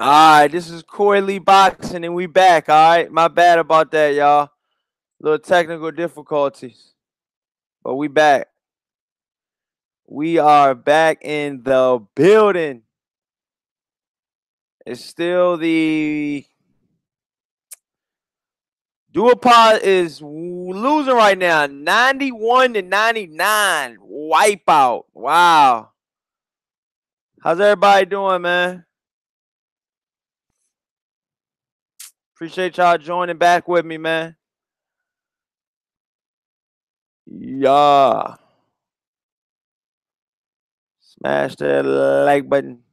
All right, this is Corey Lee Boxing, and we back. All right, my bad about that, y'all. Little technical difficulties, but we back. We are back in the building. It's still the Duopod is losing right now, 91-99. Wipeout. Wow. How's everybody doing, man? Appreciate y'all joining back with me, man. Yeah. Smash that like button.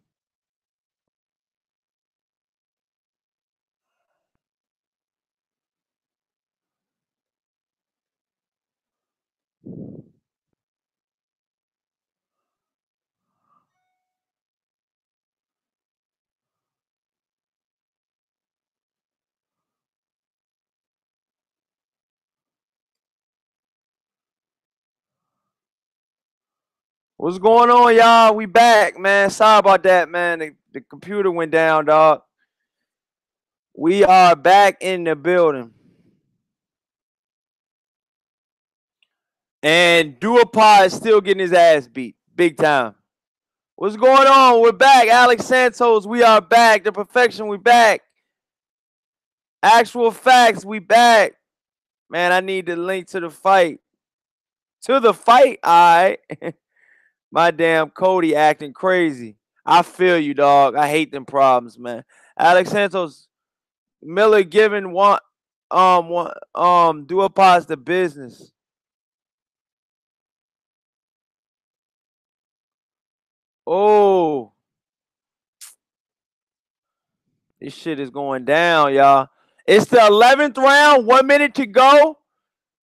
What's going on, y'all? We back, man. Sorry about that, man. The computer went down, dog. We are back in the building. And Duopod is still getting his ass beat. Big time. What's going on? We're back. Alex Santos, we are back. The Perfection, we back. Actual Facts, we back. Man, I need the link to the fight. To the fight? All right. My damn Cody acting crazy. I feel you, dog. I hate them problems, man. Alex Santos, Miller giving Duopod's the business. Oh, this shit is going down, y'all. It's the 11th round. 1 minute to go.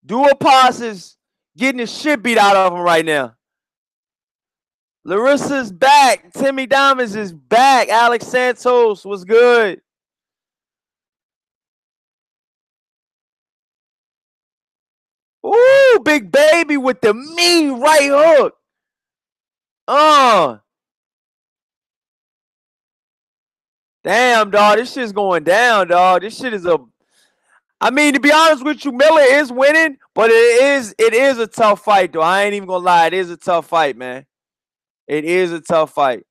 Duopod is getting the shit beat out of him right now. Larissa's back. Timmy Diamonds is back. Alex Santos was good. Ooh, big baby with the mean right hook. Damn, dog. This shit's going down, dog. This shit is a. I mean, to be honest with you, Miller is winning, but it is a tough fight, though. I ain't even gonna lie. It is a tough fight, man. It is a tough fight.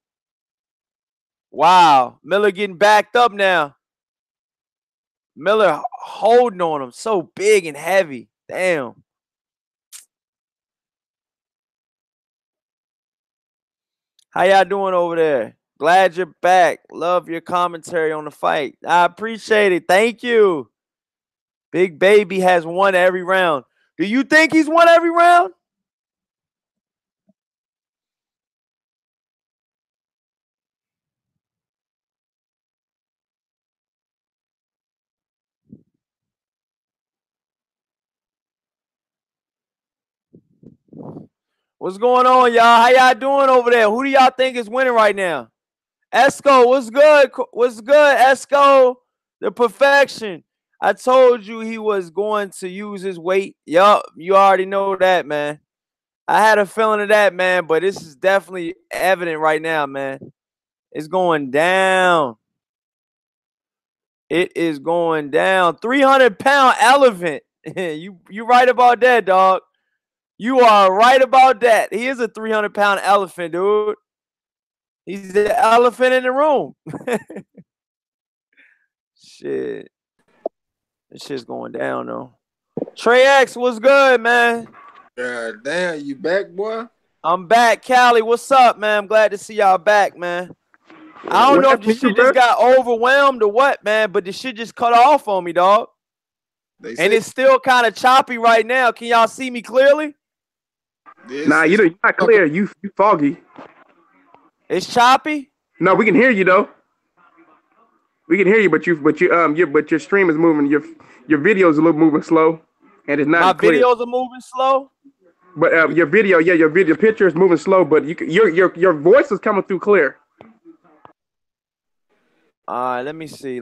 Wow. Miller getting backed up now. Miller holding on him so big and heavy. Damn. How y'all doing over there? Glad you're back. Love your commentary on the fight. I appreciate it. Thank you. Big Baby has won every round. Do you think he's won every round? What's going on, y'all? How y'all doing over there? Who do y'all think is winning right now? Esco, what's good? What's good, Esco? The Perfection. I told you he was going to use his weight. Yup, you already know that, man. I had a feeling of that, man, but this is definitely evident right now, man. It's going down. It is going down. 300-pound elephant. you right about that, dog. You are right about that. He is a 300-pound elephant, dude. He's the elephant in the room. Shit. This shit's going down, though. Trey X, what's good, man? God damn, you back, boy? I'm back. Callie, what's up, man? I'm glad to see y'all back, man. I don't know if this shit just got overwhelmed or what, man, but this shit just cut off on me, dog. And it's still kind of choppy right now. Can y'all see me clearly? Nah, you're not clear. You foggy. It's choppy? No, we can hear you though. We can hear you, but your stream is moving. Your video is a little moving slow, and it's not clear. My videos are moving slow. But your video, your picture is moving slow, but your voice is coming through clear. All right, let me see.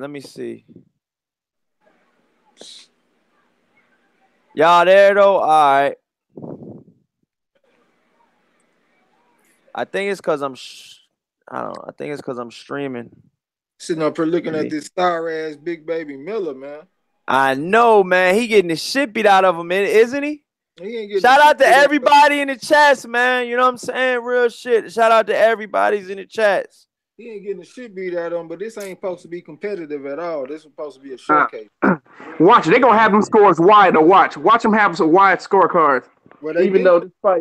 Y'all there though? All right. I think it's because I'm streaming. Sitting up here looking at this star ass Big Baby Miller, man. I know, man. He getting the shit beat out of him, isn't he? He Shout out to everybody in the chats, man. You know what I'm saying? Real shit. Shout out to everybody's in the chats. He ain't getting the shit beat out of him, but this ain't supposed to be competitive at all. This is supposed to be a showcase. Watch, they gonna have them scores wide to watch. Watch them have some wide scorecards. Well, even though this fight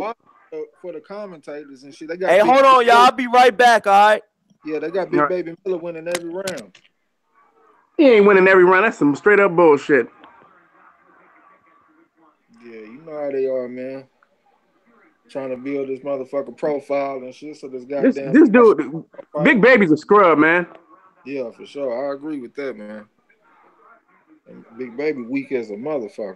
for the commentators and shit, they got. Hey, hold on, y'all. I'll be right back. All right. Yeah, they got Big Baby Miller winning every round. He ain't winning every round. That's some straight up bullshit. Yeah, you know how they are, man. Trying to build this motherfucker profile and shit. So this goddamn this dude, Big Baby's a scrub, man. Yeah, for sure. I agree with that, man. And Big Baby weak as a motherfucker.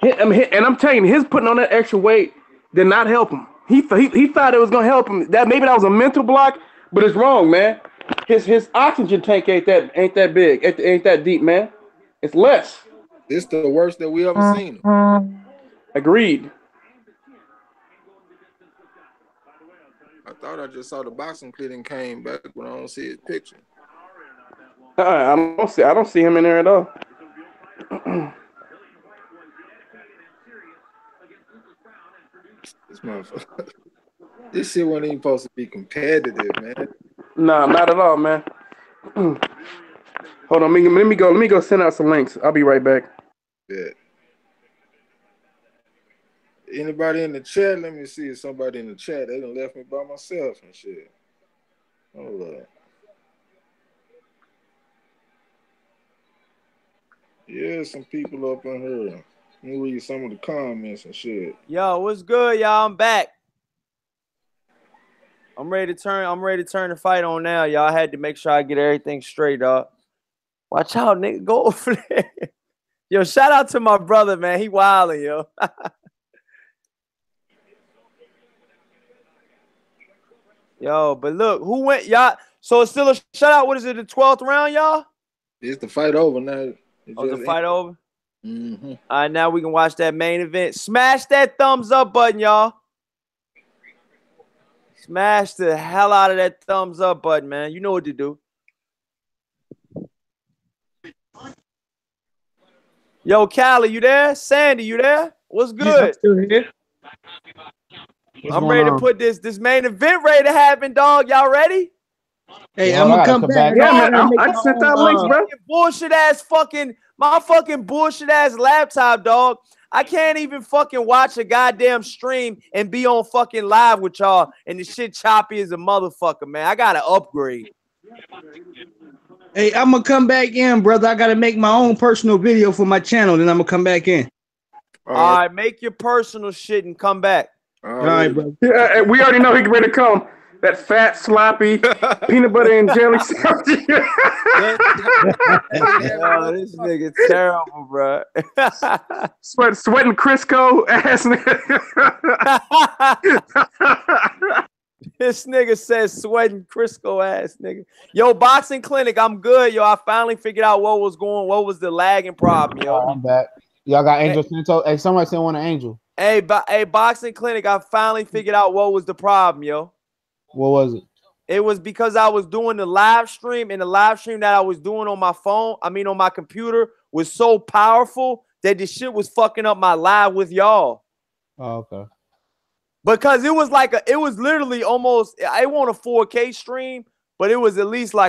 And I'm telling you, his putting on that extra weight did not help him. He thought it was gonna help him. Maybe that was a mental block, but it's wrong, man. His oxygen tank ain't that big, ain't that deep, man. It's less. This the worst that we ever seen him. Agreed. I thought I just saw the boxing clip and came back when I don't see his picture. I don't see him in there at all. This motherfucker. This shit wasn't even supposed to be competitive, man. Nah, not at all, man. Hold on, let me go send out some links. I'll be right back. Yeah. Anybody in the chat? Let me see if somebody in the chat. They done left me by myself and shit. Hold up. Yeah, some people up in here. Let me read some of the comments and shit. Yo, what's good, y'all? I'm back. I'm ready to turn the fight on now, y'all. I had to make sure I get everything straight, dog. Watch out, nigga. Go over there. Yo, shout out to my brother, man. He wildin', yo. Yo, but look, who went, y'all? So it's still a shutout. What is it, the 12th round, y'all? It's the fight over now. The fight over? Mm-hmm. All right, now we can watch that main event. Smash that thumbs up button, y'all. Smash the hell out of that thumbs up button, man. You know what to do. Yo, Callie, you there? Sandy, you there? What's good? Yeah, I'm still here. I'm ready to put this main event ready to happen, dog. Y'all ready? Hey, I'm gonna come back. Yeah, man. I sent out links, bro. My fucking bullshit ass laptop, dog. I can't even fucking watch a goddamn stream and be on fucking live with y'all, and the shit choppy as a motherfucker, man. I gotta upgrade. Hey, I'm gonna come back in, brother. I gotta make my own personal video for my channel, then I'm gonna come back in. All right, make your personal shit and come back. All right, brother. Yeah, we already know he's ready to come. That fat, sloppy, peanut butter and jelly sandwich. Oh, this nigga terrible, bro. Sweating Crisco ass nigga. This nigga says sweating Crisco ass nigga. Yo, boxing clinic, I'm good, yo. I finally figured out what was the lagging problem, yo. I'm back. Y'all got Angel Santo. Hey, somebody said want an Angel. Hey, boxing clinic, I finally figured out what was the problem, yo. What was it? It was because I was doing the live stream, and the live stream that I was doing on my phone, on my computer, was so powerful that this shit was fucking up my live with y'all. Oh, okay. Because it was literally almost, I want a 4K stream, but it was at least a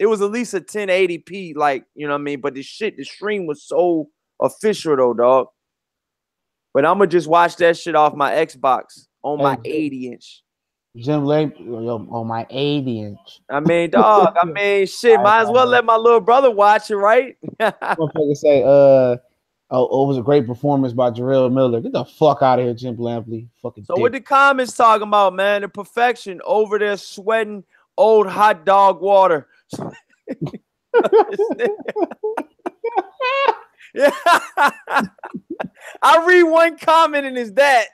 1080p, like, you know what I mean? But the stream was so official though, dog. But I'm gonna just watch that shit off my Xbox on my 80-inch. Jim Lake on my 80-inch. I mean, dog. Shit. Might as well let my little brother watch it, right? Motherfucker say, it was a great performance by Jarrell Miller. Get the fuck out of here, Jim Lampley. Fucking. So dick. what the comments talking about, man? The perfection over there sweating old hot dog water. Yeah. I read one comment and it's that.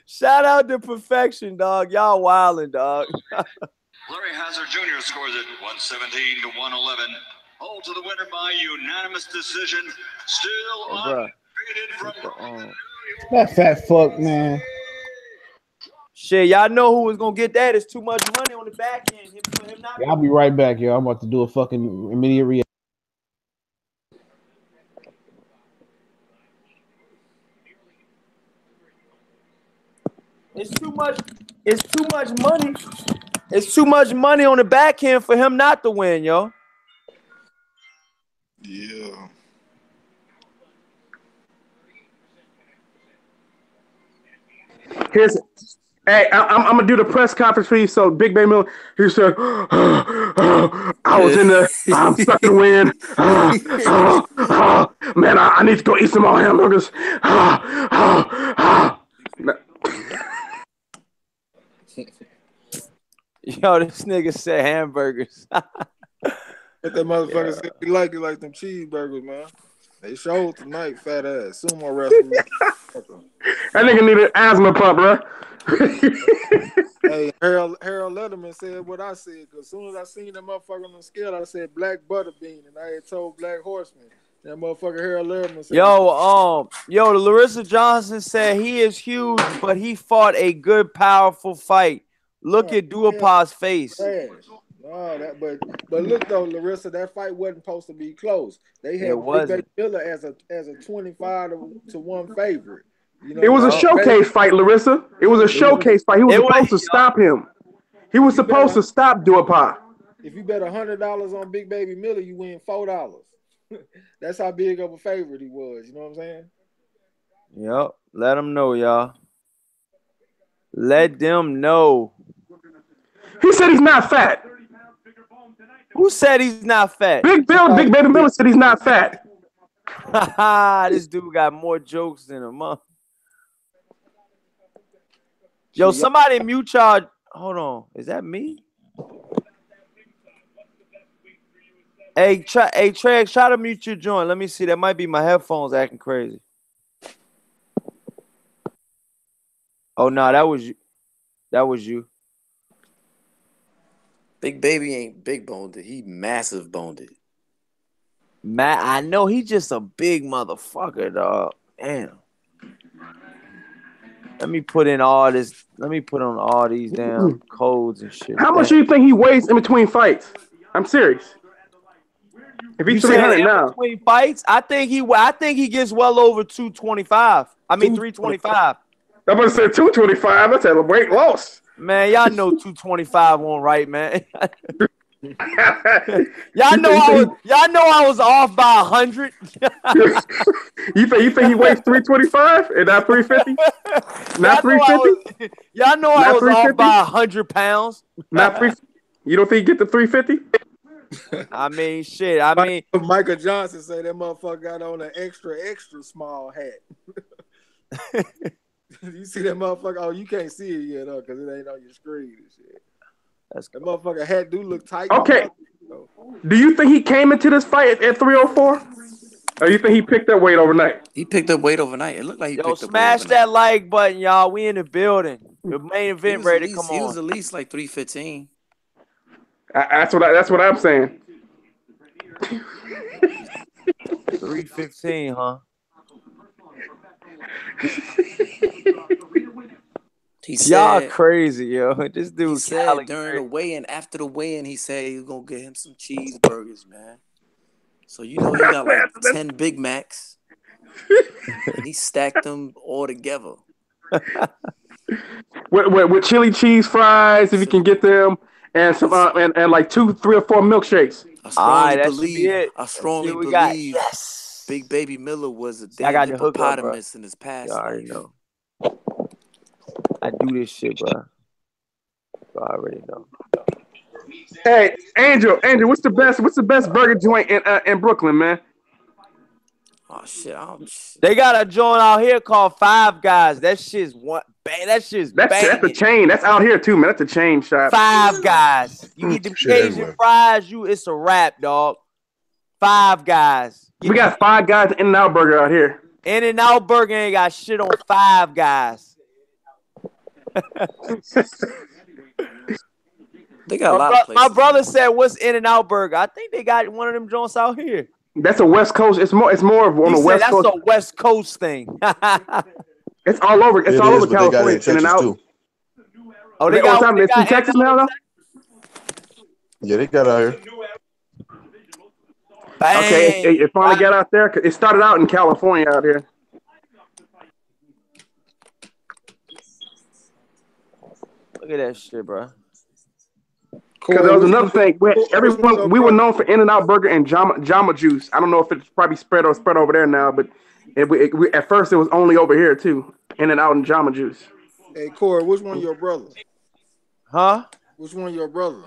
Shout out to perfection, dog. Y'all wildin', dog. Larry Hazard Jr. scores it 117 to 111. Hold to the winner by unanimous decision. Still undefeated from that fat fuck, man. Shit, y'all know who was gonna get that. It's too much money on the back end. For him not Yeah, I'll be right back, yo. I'm about to do a fucking immediate reaction. It's too much. It's too much money. It's too much money on the back end for him not to win, yo. Yeah. Hey, I'm gonna do the press conference for you. So Big Baby Miller, he said, I was in the, I'm stuck in the wind. Man, I need to go eat some more hamburgers. Yo, this nigga said hamburgers. What that motherfucker said he like them cheeseburgers, man. They showed tonight, fat ass. Sumo wrestling. That nigga need an asthma pump, bro. Hey, Harold Letterman said what I said, because as soon as I seen that motherfucker on the scale, I said black butterbean, and I had told Black Horseman. That motherfucker Harold Letterman said, Yo, the Larissa Johnson said he is huge, but he fought a good, powerful fight. Look at Duapau's face. Trash. No, but look though, Larissa, that fight wasn't supposed to be close. They had Big Baby Miller as a 25-1 favorite. You know, it was a showcase fight, Larissa. It was a showcase fight. He was supposed to stop him. He was supposed to stop Duapau. If you bet $100 on Big Baby Miller, you win $4. That's how big of a favorite he was. You know what I'm saying? Yep. Let them know, y'all. Let them know. He said he's not fat. Who said he's not fat? Big Baby Miller said he's not fat. This dude got more jokes than him, huh? Yo, somebody mute y'all. Hold on. Is that me? Hey, Trey, try to mute your joint. Let me see. That might be my headphones acting crazy. Oh, no, that was you. That was you. Big Baby ain't big boned it. He massive boned it. I know he just a big motherfucker, dog. Damn. Let me put in all this. Let me put on all these damn codes and shit. How much do you think he weighs in between fights? I'm serious. If he's 300 now, between fights, I think he gets well over 225. I mean 325. I'm gonna say 225. That's a weight loss. Man, y'all know 225 won't right, man. y'all know I was off by 100. You think he weighs 325 and not 350? Not 350? Y'all know I was off by 100 pounds. Not 350. You don't think he get to 350? I mean, shit. I mean, Michael Johnson said that motherfucker got on an extra small hat. You see that motherfucker? Oh, you can't see it yet, though, because it ain't on your screen and shit. That motherfucker hat do look tight. Okay. Do you think he came into this fight at 304? Or you think he picked up weight overnight? He picked up weight overnight. It looked like he picked up weight smash that like button, y'all. We in the building. The main event ready to come on. He was at least like 315. That's what I'm saying. 315, huh? Y'all crazy, yo. This dude he said during the weigh-in, after the weigh-in, he said he was gonna get him some cheeseburgers, man. So you know he got like 10 Big Macs, and he stacked them all together. with chili cheese fries, if you can get them, and some and like 2, 3, or 4 milkshakes. I strongly believe Big Baby Miller was a damn hippopotamus in his past. You already know. I do this shit, bro. I already know. Hey, Angel, what's the best burger joint in Brooklyn, man? Oh shit! They got a joint out here called Five Guys. That shit's that's a chain. That's out here too, man. That's a chain shop. Five Guys. You eat them Cajun fries, it's a wrap, dog. Five Guys. We got Five Guys In-N-Out Burger out here. In-N-Out Burger ain't got shit on Five Guys. They got a lot of places. My brother said, "What's In-N-Out Burger?" I think they got one of them joints out here. That's a West Coast. It's more of on the West Coast. That's a West Coast thing. It's all over. It's all over California. In-N-Out. Oh, they got in Texas now, though? Yeah, they got out here. Bang. Okay, it finally got out there. It started out in California out here. Look at that shit, bro. Because there was another thing. We were known for In-N-Out Burger and Jamba Juice. I don't know if it's probably spread over there now, but at first it was only over here too. In-N-Out and Jamba Juice. Hey, Corey, which one your brother? Huh? Which one your brother?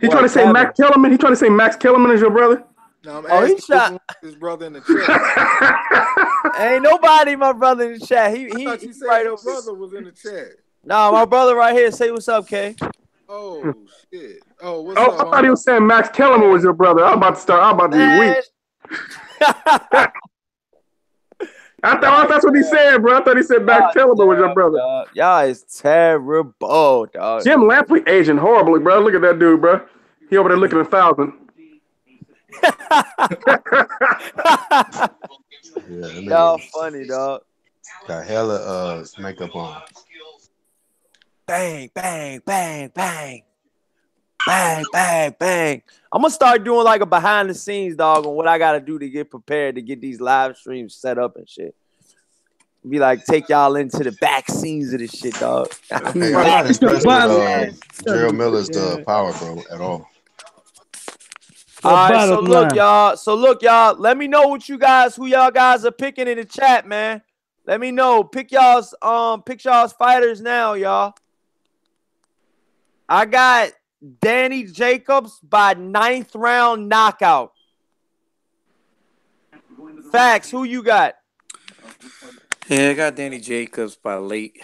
He trying to say Max Kellerman. He trying to say Max Kellerman is your brother. No, I'm asking he shot his brother in the chat. Ain't nobody my brother in the chat. He thought you said right your over. brother was in the chat. Nah, my brother right here. Say what's up, K. Oh shit. Oh, what's up? I thought he was saying Max Kellerman was your brother. I'm about to be weak. I thought that's what he said, bro. I thought he said Max Kellerman was your brother. Dog. Y'all is terrible, dog. Jim Lampley aging horribly, bro. Look at that dude, bro. He over there looking at 1,000. Y'all funny, dog. Got hella makeup on. Bang, bang, bang, bang. Bang, bang, bang. I'm going to start doing like a behind the scenes, dog, on what I got to do to get prepared to get these live streams set up and shit. Be like, take y'all into the back scenes of this shit, dog. Hey, I'm not impressed with Gerald Miller's power, bro, at all. All right, so look, y'all. Let me know who y'all guys are picking in the chat, man. Let me know. Pick y'all's fighters now, y'all. I got Danny Jacobs by 9th round knockout. Facts, who you got? Yeah, I got Danny Jacobs by late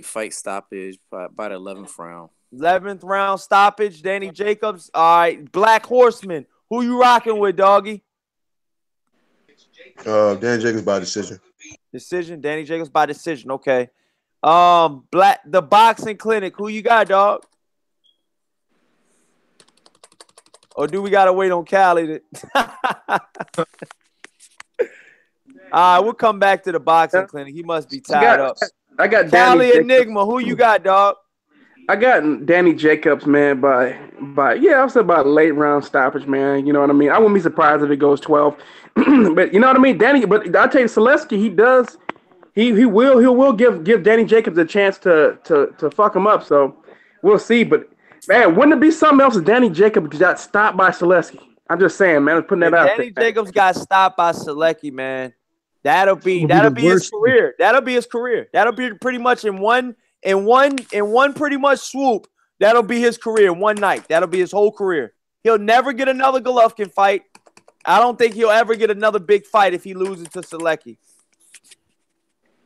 fight stoppage by the 11th round. 11th round stoppage, Danny Jacobs. All right, Black Horseman. Who you rocking with, doggy? Danny Jacobs by decision. Decision, Danny Jacobs by decision. Okay. The Boxing Clinic. Who you got, dog? Or do we gotta wait on Cali? All right, we'll come back to the Boxing Clinic. He must be tied up. I got Cali Enigma. Who you got, dog? I got Danny Jacobs, man, by I'll say by late round stoppage, man. You know what I mean? I wouldn't be surprised if it goes 12. But you know what I mean? Danny, but I'll tell you, Sulecki, he will give Danny Jacobs a chance to fuck him up. So we'll see. But man, wouldn't it be something else if Danny Jacobs got stopped by Sulecki? I'm just saying, man. I'm putting that out there. Danny Jacobs got stopped by Sulecki, man. That'll be his career. That'll be his career. That'll be pretty much in one pretty much swoop. That'll be his career one night. That'll be his whole career. He'll never get another Golovkin fight. I don't think he'll ever get another big fight if he loses to Sulecki.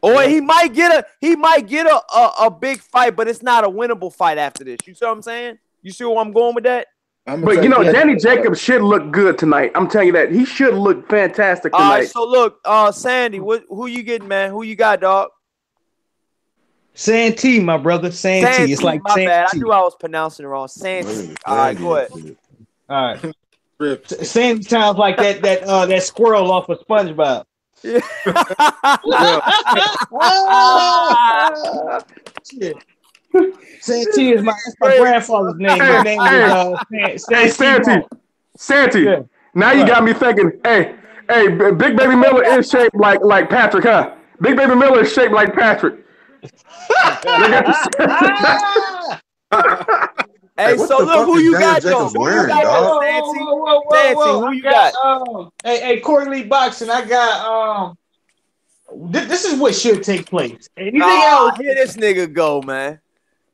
Or he might get a big fight, but it's not a winnable fight after this. You see what I'm saying? You see where I'm going with that? But you know, Danny Jacobs should look good tonight. I'm telling you that. He should look fantastic tonight. All right, so look, Sandy, who you getting, man? Who you got, dog? Santee, my brother. Santee. It's like my Santee. bad. I knew I was pronouncing it wrong. Santee. All right, go ahead. All right. Sandy sounds like that squirrel off of SpongeBob. Yeah. Shit. Santee is my grandfather's name. His name is Santee. Yeah. Now you got me thinking, hey, Big Baby Miller is shaped like Patrick, huh? Big Baby Miller is shaped like Patrick. Hey, so look, who you got, though? Who you got, Santee? Who you got? Hey, Corey Lee Boxing, I got this is what should take place. Anything else? Here this nigga go, man.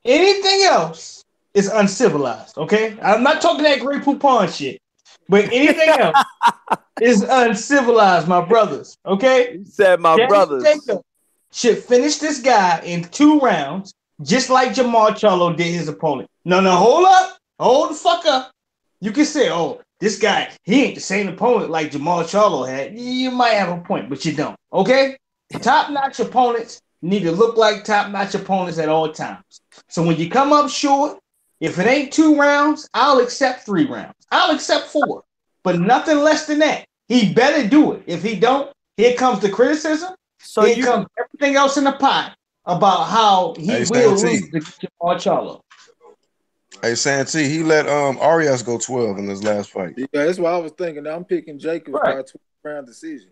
Anything else is uncivilized, okay? I'm not talking that Grey Poupon shit, but anything else is uncivilized, my brothers, okay? You said my brothers. Jacob should finish this guy in 2 rounds, just like Jamal Charlo did his opponent. No, hold up. Hold the fuck up. You can say, oh, this guy, he ain't the same opponent like Jamal Charlo had. You might have a point, but you don't, okay? Top-notch opponents need to look like top-notch opponents at all times. So when you come up short, if it ain't 2 rounds, I'll accept 3 rounds. I'll accept 4, but nothing less than that. He better do it. If he don't, here comes the criticism. So here comes everything else in the pot about how he Hey, will Santee. lose to Jamal Charlo. Hey, Santee, he let Arias go 12 in his last fight. Yeah, that's what I was thinking. I'm picking Jacobs by 12-round decision.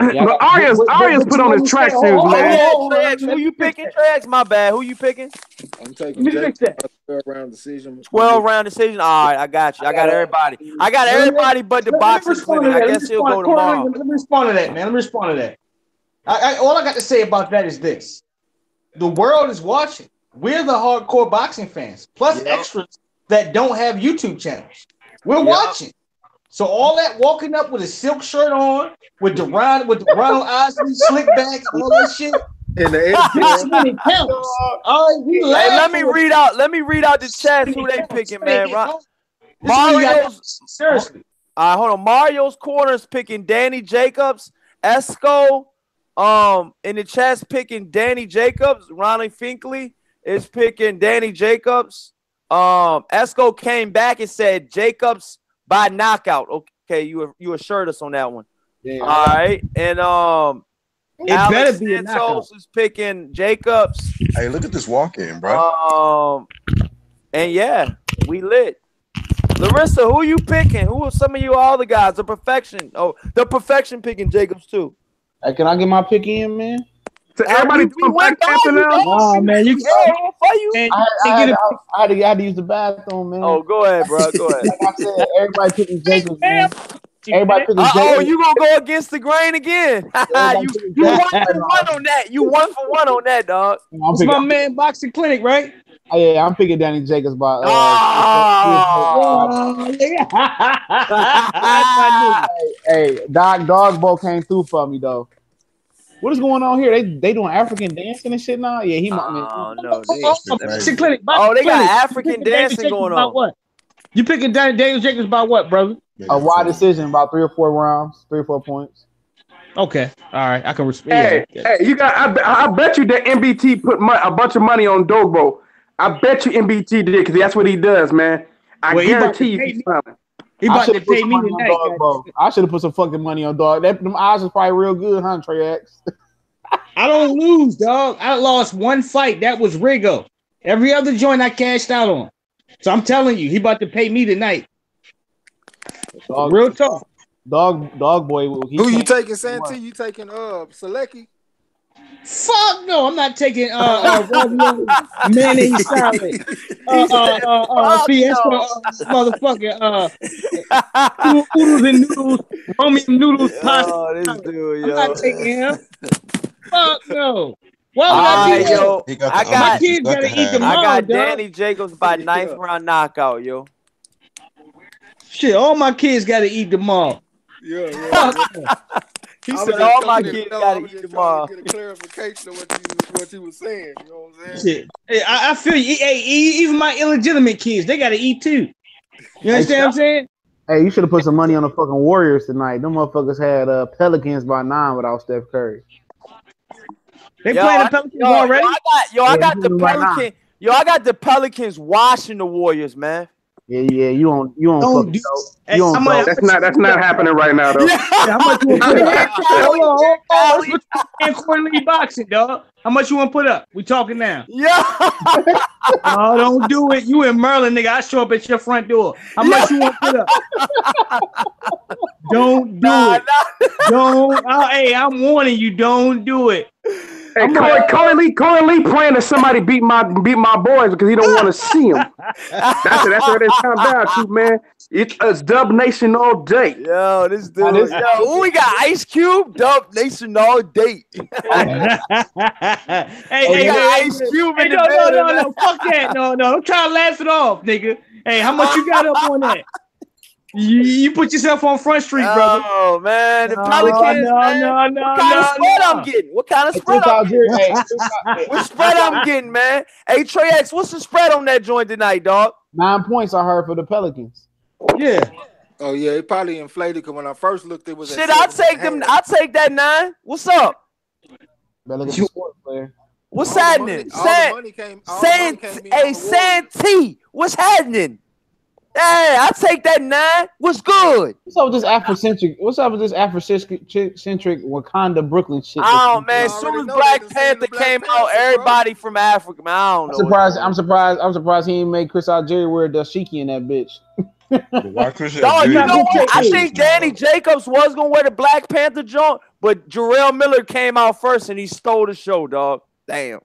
Yeah, But Arias put on his track shoes, man. Trex, who you picking, Trex? My bad. Who you picking? I'm taking Jacobs by 12-round decision. 12-round decision. All right, I got you. I got everybody. I got everybody but the boxing clinic. I guess he'll go tomorrow. Let me respond to that, man. Let me respond to that. All I got to say about that is this. The world is watching. We're the hardcore boxing fans, plus extras that don't have YouTube channels. We're watching. So all that walking up with a silk shirt on, with the Ronald Osley slick back and all that shit. And the counts. Hey, let me read out the chat who they picking, man. Mario's seriously. All right, hold on. Mario's corner is picking Danny Jacobs. Esco, in the chat's picking Danny Jacobs. Ronnie Finkley is picking Danny Jacobs. Esco came back and said Jacobs by knockout. Okay, you assured us on that one. Yeah. All right, and it Alex better be a knockout. Santos is picking Jacobs. Hey, look at this walk-in, bro. And yeah, we lit. Larissa, who you picking? Who are some of you all the guys? The Perfection. Oh, the Perfection picking Jacobs too. Hey, can I get my pick in, man? So everybody doing Black Panther now? Oh man, you I had to use the bathroom, man. Oh, go ahead, bro. Go ahead. Like I said, everybody picking Jacobs, man. Everybody picking Jacobs. Oh, you gonna go against the grain again? you 1 for 1 on that. You 1 for 1 on that, dog. It's my man Boxing Clinic, right? Oh, yeah, I'm picking Danny Jacobs by. Hey, Dogbo came through for me though. What is going on here? They doing African dancing and shit now? Yeah, he might. No, Boxing Clinic. They got African dancing going on. What? You picking Daniel Jacobs by what, brother? A wide decision, about 3 or 4 rounds, 3 or 4 points. Okay, all right, I can respect. Hey, you got. I bet you that MBT put a bunch of money on Dogbo. I bet you MBT did because that's what he does, man. I guarantee you he's coming. He about to pay me tonight. I should have put some fucking money on dog. Them odds is probably real good, huh, Trey X? I don't lose, dog. I lost 1 fight. That was Rigo. Every other joint I cashed out on. So I'm telling you, he about to pay me tonight. Real talk. Dog boy. Who you taking, Santee? You taking Sulecki? Fuck no, I'm not taking mayonnaise salad. Fiesta motherfucker oodles and noodles, Romium noodles pasta. Oh, this dude, I'm not taking him. Fuck no. Why would I do that? My kids gotta eat the mom, I got dog. Danny Jacobs by 9th round knockout, yo. Shit, all my kids gotta eat the mom. Yeah. He said all my kids gotta eat the mom. Get a clarification of what you was saying. You know what I'm saying? Shit. Hey, I feel you. Hey, even my illegitimate kids, they gotta eat too. You understand what I'm saying? Hey, you should have put some money on the fucking Warriors tonight. Them motherfuckers had Pelicans by 9 without Steph Curry. They playing the Pelicans already? I got the Pelicans. I got the Pelicans washing the Warriors, man. Yeah. You don't do. That's not happening right now, though. How much you want to put up? Hold on. Quarterly boxing, dog. How much you want to put up? We talking now. Yeah. Oh, don't do it. You in Merlin, nigga. I show up at your front door. How much you want to put up? Don't do it. Don't. Hey, I'm warning you. Don't do it. Hey, Corey Lee praying that somebody beat my boys because he don't want to see them. That's what it's come down to, man. It's Dub Nation all day. Yo, this dude. We got Ice Cube, Dub Nation all day. Hey, Ice Cube in the building. No, fuck that. No, don't try to laugh it off, nigga. Hey, how much you got up on that? You put yourself on Front Street, brother. Oh man, the Pelicans. No. What kind of spread I'm getting? What kind of spread I'm getting? What spread I'm getting, man? Hey, Trey X, what's the spread on that joint tonight, dog? 9 points I heard for the Pelicans. Yeah. Oh yeah, it probably inflated because when I first looked, it was. Shit, I'll take them. I'll take that 9. What's up? Better look at the sports player. What's happening? Santee, what's happening? Hey, I take that 9. What's good? What's up with this Afrocentric? What's up with this Afrocentric Wakanda Brooklyn shit? Oh man, as I soon already as know Black they done seen Panther the Black came Panther, out, bro. everybody from Africa, man, I don't know. I'm surprised he ain't made Chris Algieri wear dashiki in that bitch. Why Christian? Dog, you know what? I Hey. think Danny Jacobs was gonna wear the Black Panther joint, but Jarrell Miller came out first and he stole the show, dog. Damn.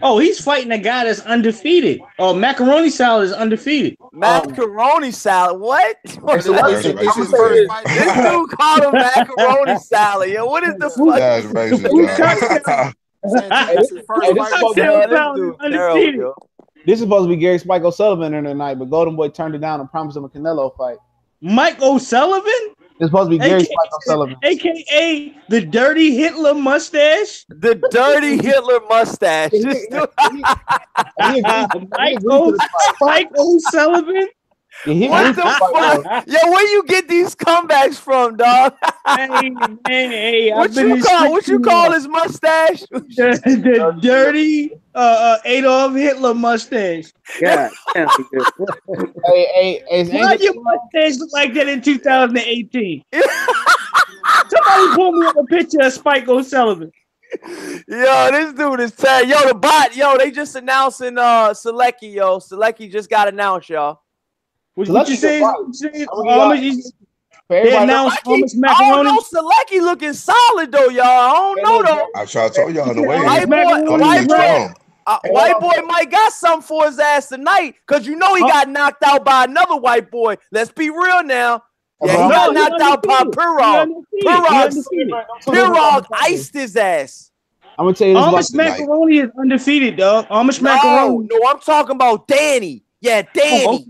Oh, he's fighting a guy that's undefeated. Oh, macaroni salad is undefeated. Macaroni salad. What? That's racist. This is first fight. This dude called him macaroni salad. Yo, what is the fuck? That's racist, dog. This is first fight. Cocktail This salad dude is terrible, undefeated. yo. This is supposed to be Gary Spike O'Sullivan in the night, but Golden Boy turned it down and promised him a Canelo fight. Mike O'Sullivan? It's supposed to be Gary Spike O'Sullivan. AKA the dirty Hitler mustache. The dirty Hitler mustache. This dude- Mike O'Sullivan? What the fuck? Yo, where you get these comebacks from, dog? Hey, What you call his mustache? the dirty Adolf Hitler mustache. God damn. Hey, Why your mustache look like that in 2018? Somebody pull me up a picture of Spike O'Sullivan. Yo, this dude is terrible. Yo, the bot. Yo, they just announcing Sulecki. Yo, Sulecki just got announced, y'all. What you say? They announced how much I macaroni. don't know. Selecki looking solid though, y'all. I don't know though. I told y'all on the way. White boy might got something for his ass tonight, cause you know he got knocked out by another white boy. Let's be real now. Yeah, he got knocked out by Pirog. Pirog iced his ass. I'm gonna tell you this. Amish macaroni is undefeated, dog. Amish macaroni. No, I'm talking about Danny. Yeah, Danny. Oh, okay.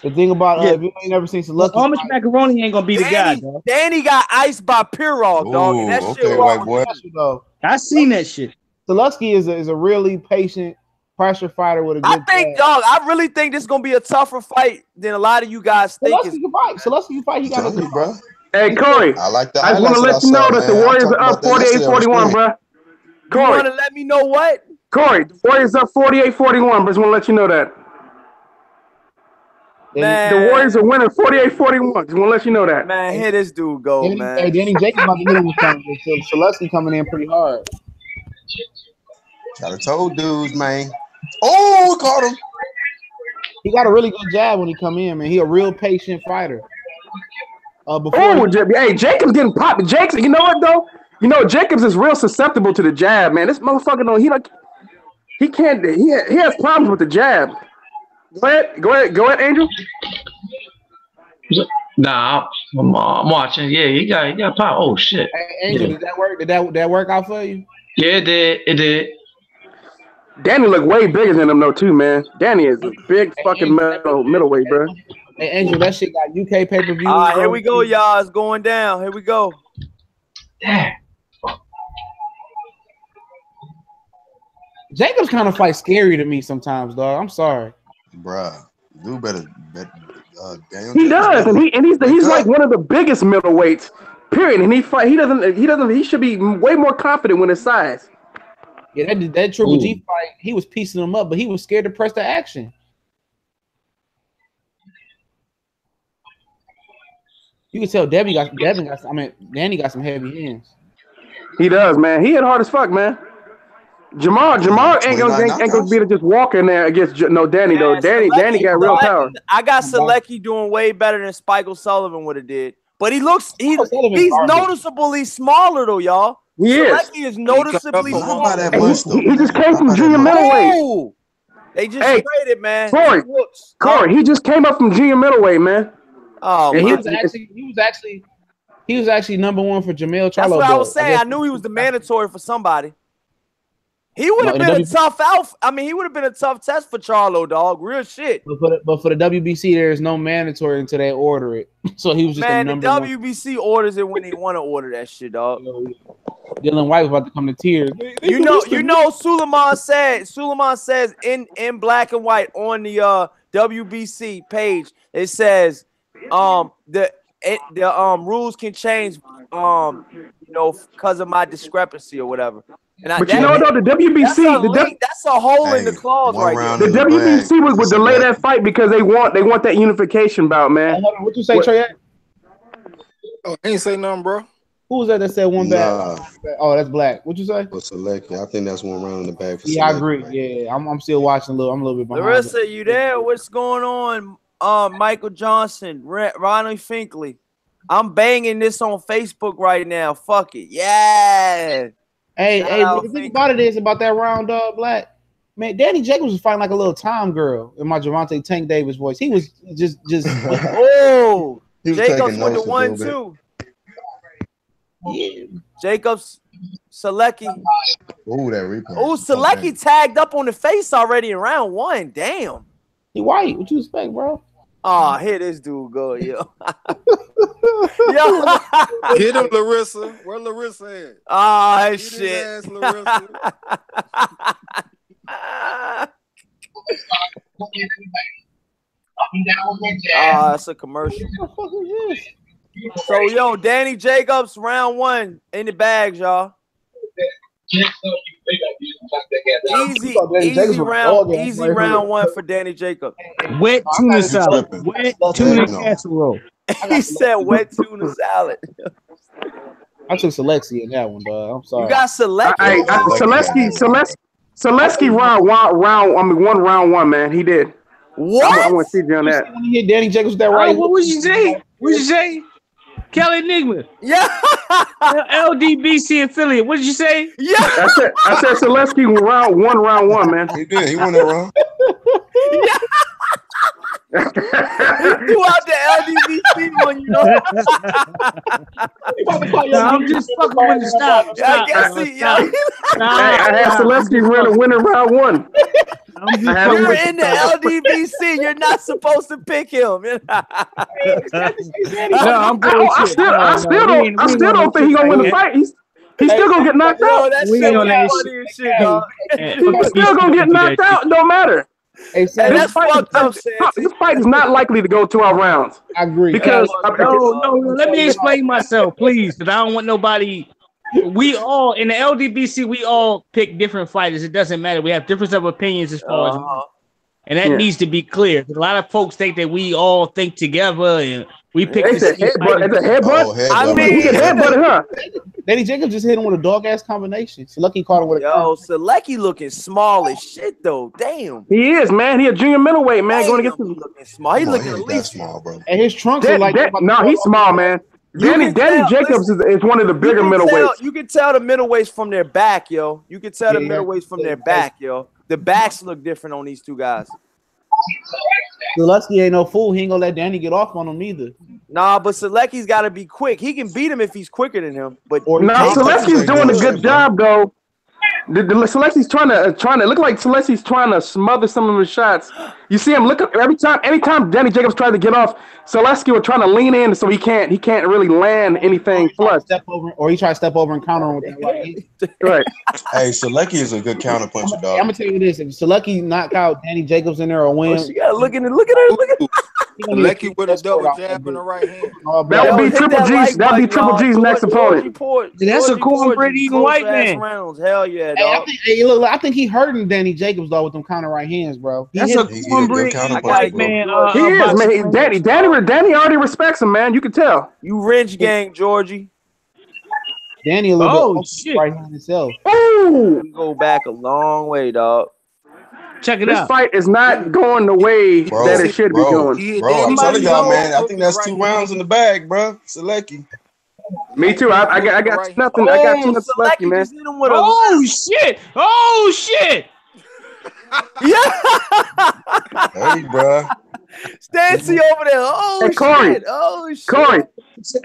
The thing about if you ain't never seen Sulecki, Amish macaroni ain't gonna be the guy, dog. Danny got iced by Pirog, dog. And that shit white boy. I seen that shit. Sulecki is a really patient pressure fighter with a good. I really think this is gonna be a tougher fight than a lot of you guys think. Sulecki can fight. He got a bro. Hey, Corey. I like that. I just want to let you know that the Warriors are up 48-41, bro. Corey, you want to let me know what? Corey, the Warriors up 48-41, but I just want to let you know that. Man. The Warriors are winning 48-41. Just want to let you know that. Man, here this dude go, man. Hey, Danny Jacobs about to hit him with something. Sulecki coming in pretty hard. Got to told dudes, man. Oh, caught him. He got a really good jab when he come in, man. He a real patient fighter. Hey, Jacobs getting popped. Jacobs, you know what though? You know Jacobs is real susceptible to the jab, man. This motherfucker he can't. He has problems with the jab. Go ahead, Angel. Nah, I'm watching. Yeah, he got power. Oh shit. Hey, Angel, did that work? Did that work out for you? Yeah, it did. Danny look way bigger than him though, too, man. Danny is a big fucking middleweight, bro. Hey, Angel, that shit got UK pay-per-view. All right, here we go, y'all. It's going down. Here we go. Damn. Jacobs kind of fight scary to me sometimes, dog. I'm sorry. Bruh, you better he does, and he's like one of the biggest middleweights, period. And he should be way more confident with his size. Yeah, that Triple G fight, he was piecing him up, but he was scared to press the action. You can tell Danny got some heavy hands. He does, man. He hit hard as fuck, man. Jamal ain't gonna be to just walk in there against Danny though. Danny got real power. I got Sulecki doing way better than Spike O'Sullivan would have did. But he's noticeably smaller though, y'all. Sulecki is noticeably smaller. He just came from junior middleweight. They just traded, man. Corey, he just came up from junior middleweight, man. Oh, he was actually number one for Jamel Charlo. That's what I was saying. I knew he was the mandatory for somebody. He would have been a tough outfit. I mean, he would have been a tough test for Charlo, dog. Real shit. But for the WBC, there is no mandatory until they order it. So he was just the WBC orders it when they want to order that shit, dog. Dylan White was about to come to tears. You know, Suleiman says in black and white on the WBC page, it says the rules can change because of my discrepancy or whatever. But you know though, the WBC, that's a hole in the clause right there. The WBC would delay that fight because they want that unification bout, man. What you say, Trey? Oh, I ain't say nothing, bro. Who was that said one bag? Oh, that's Black. What you say? For Sulecki, I think that's one round in the bag for Yeah, Sulecki, I agree. right? Yeah, I'm still watching a little. I'm a little bit behind. Larissa, you there? What's going on? Michael Johnson, Ronnie Finkley. I'm banging this on Facebook right now. Fuck it. Yeah. Hey, the thing about it is about that round, Black. Man, Danny Jacobs was fighting like a little Tom girl in my Javante Tank Davis voice. He was just oh, Jacobs with the 1-2. Yeah. Jacobs, Sulecki. Ooh, that replay. Oh, Sulecki tagged up on the face already in round 1. Damn. He white. What you expect, bro? Oh, here this dude go, yo. Get him, Larissa. Where Larissa at? Oh, shit. His ass, Larissa. That's a commercial. So, yo, Danny Jacobs, round 1 in the bags, y'all. Easy round 1 for Danny Jacobs. Wet tuna salad. Wet tuna casserole. He said wet tuna salad. I took Sulecki in that one, dog. I'm sorry. You got Sulecki. Sulecki round one, man. He did. What? I want to see you on that. When you hit Danny Jacobs that right. What would you say? What you say? Kelly Enigma. Yeah. LDBC affiliate. What did you say? Yeah. I said Sulecki round one, man. He did. He won that round. Yeah. He threw out the LDBC one, you know. I'm just fucking with you. Stop. I guess he, I had Sulecki winning round 1. You're in the LDBC. You're not supposed to pick him. I still don't think he's gonna win the fight. He's still gonna get knocked out. We ain't on that shit. He's still gonna get knocked out. No matter. Hey, this fight is not likely to go 12 rounds. I agree. Because no, let me explain myself, please, because I don't want nobody. We all in the LDBC, we all pick different fighters. It doesn't matter. We have difference of opinions as far as, and that needs to be clear. A lot of folks think that we all think together and we pick. It's a headbutt. I mean, he can headbutt her. Danny Jacobs just hit him with a dog ass combination. Sulecki caught him with a. Sulecki looking small as shit though. Damn. He is, man. He a junior middleweight, man. Going to get looking small. He looking at least small, bro. And his trunks are like. No, he's small, man. Danny Jacobs is one of the bigger middleweights. You can tell the middleweights from their back, yo. You can tell the middleweights from their back, yo. The backs look different on these two guys. Sulecki ain't no fool. He ain't gonna let Danny get off on him either. Nah, but Sulecki's got to be quick. He can beat him if he's quicker than him. But Sulecki's doing a good job though. The Sulecki's trying to look like Sulecki's trying to smother some of his shots. You see him anytime Danny Jacobs tried to get off, Sulecki was trying to lean in so he can't really land anything flush. He tried to step over and counter him with that right. Right. Hey, Sulecki is a good counter puncher, dog. I'm gonna tell you this: if Sulecki knock out Danny Jacobs in there or win, you gotta look at her. Sulecki with a double jab in the right hand. That would be Triple G's. That'd be Triple G's next opponent. That's a cornbread eating white man. Hell yeah, dog. I think he hurting Danny Jacobs though with them counter right hands, bro. That's a cornbread eating white man. He is, man. Danny already respects him, man. You can tell. You wrench gang, Georgie. Danny a little bit right hand himself. Ooh, we go back a long way, dog. Check it out. This fight is not going the way that it should be going. Bro, I'm telling y'all, man. I think that's 2 rounds in the bag, bro. Sulecki. Me too. I got nothing. I got too much Sulecki, man. Oh shit! Oh shit! Yeah. Hey, bro. Stancy over there. Oh hey, Corey. Shit! Oh shit! Corey.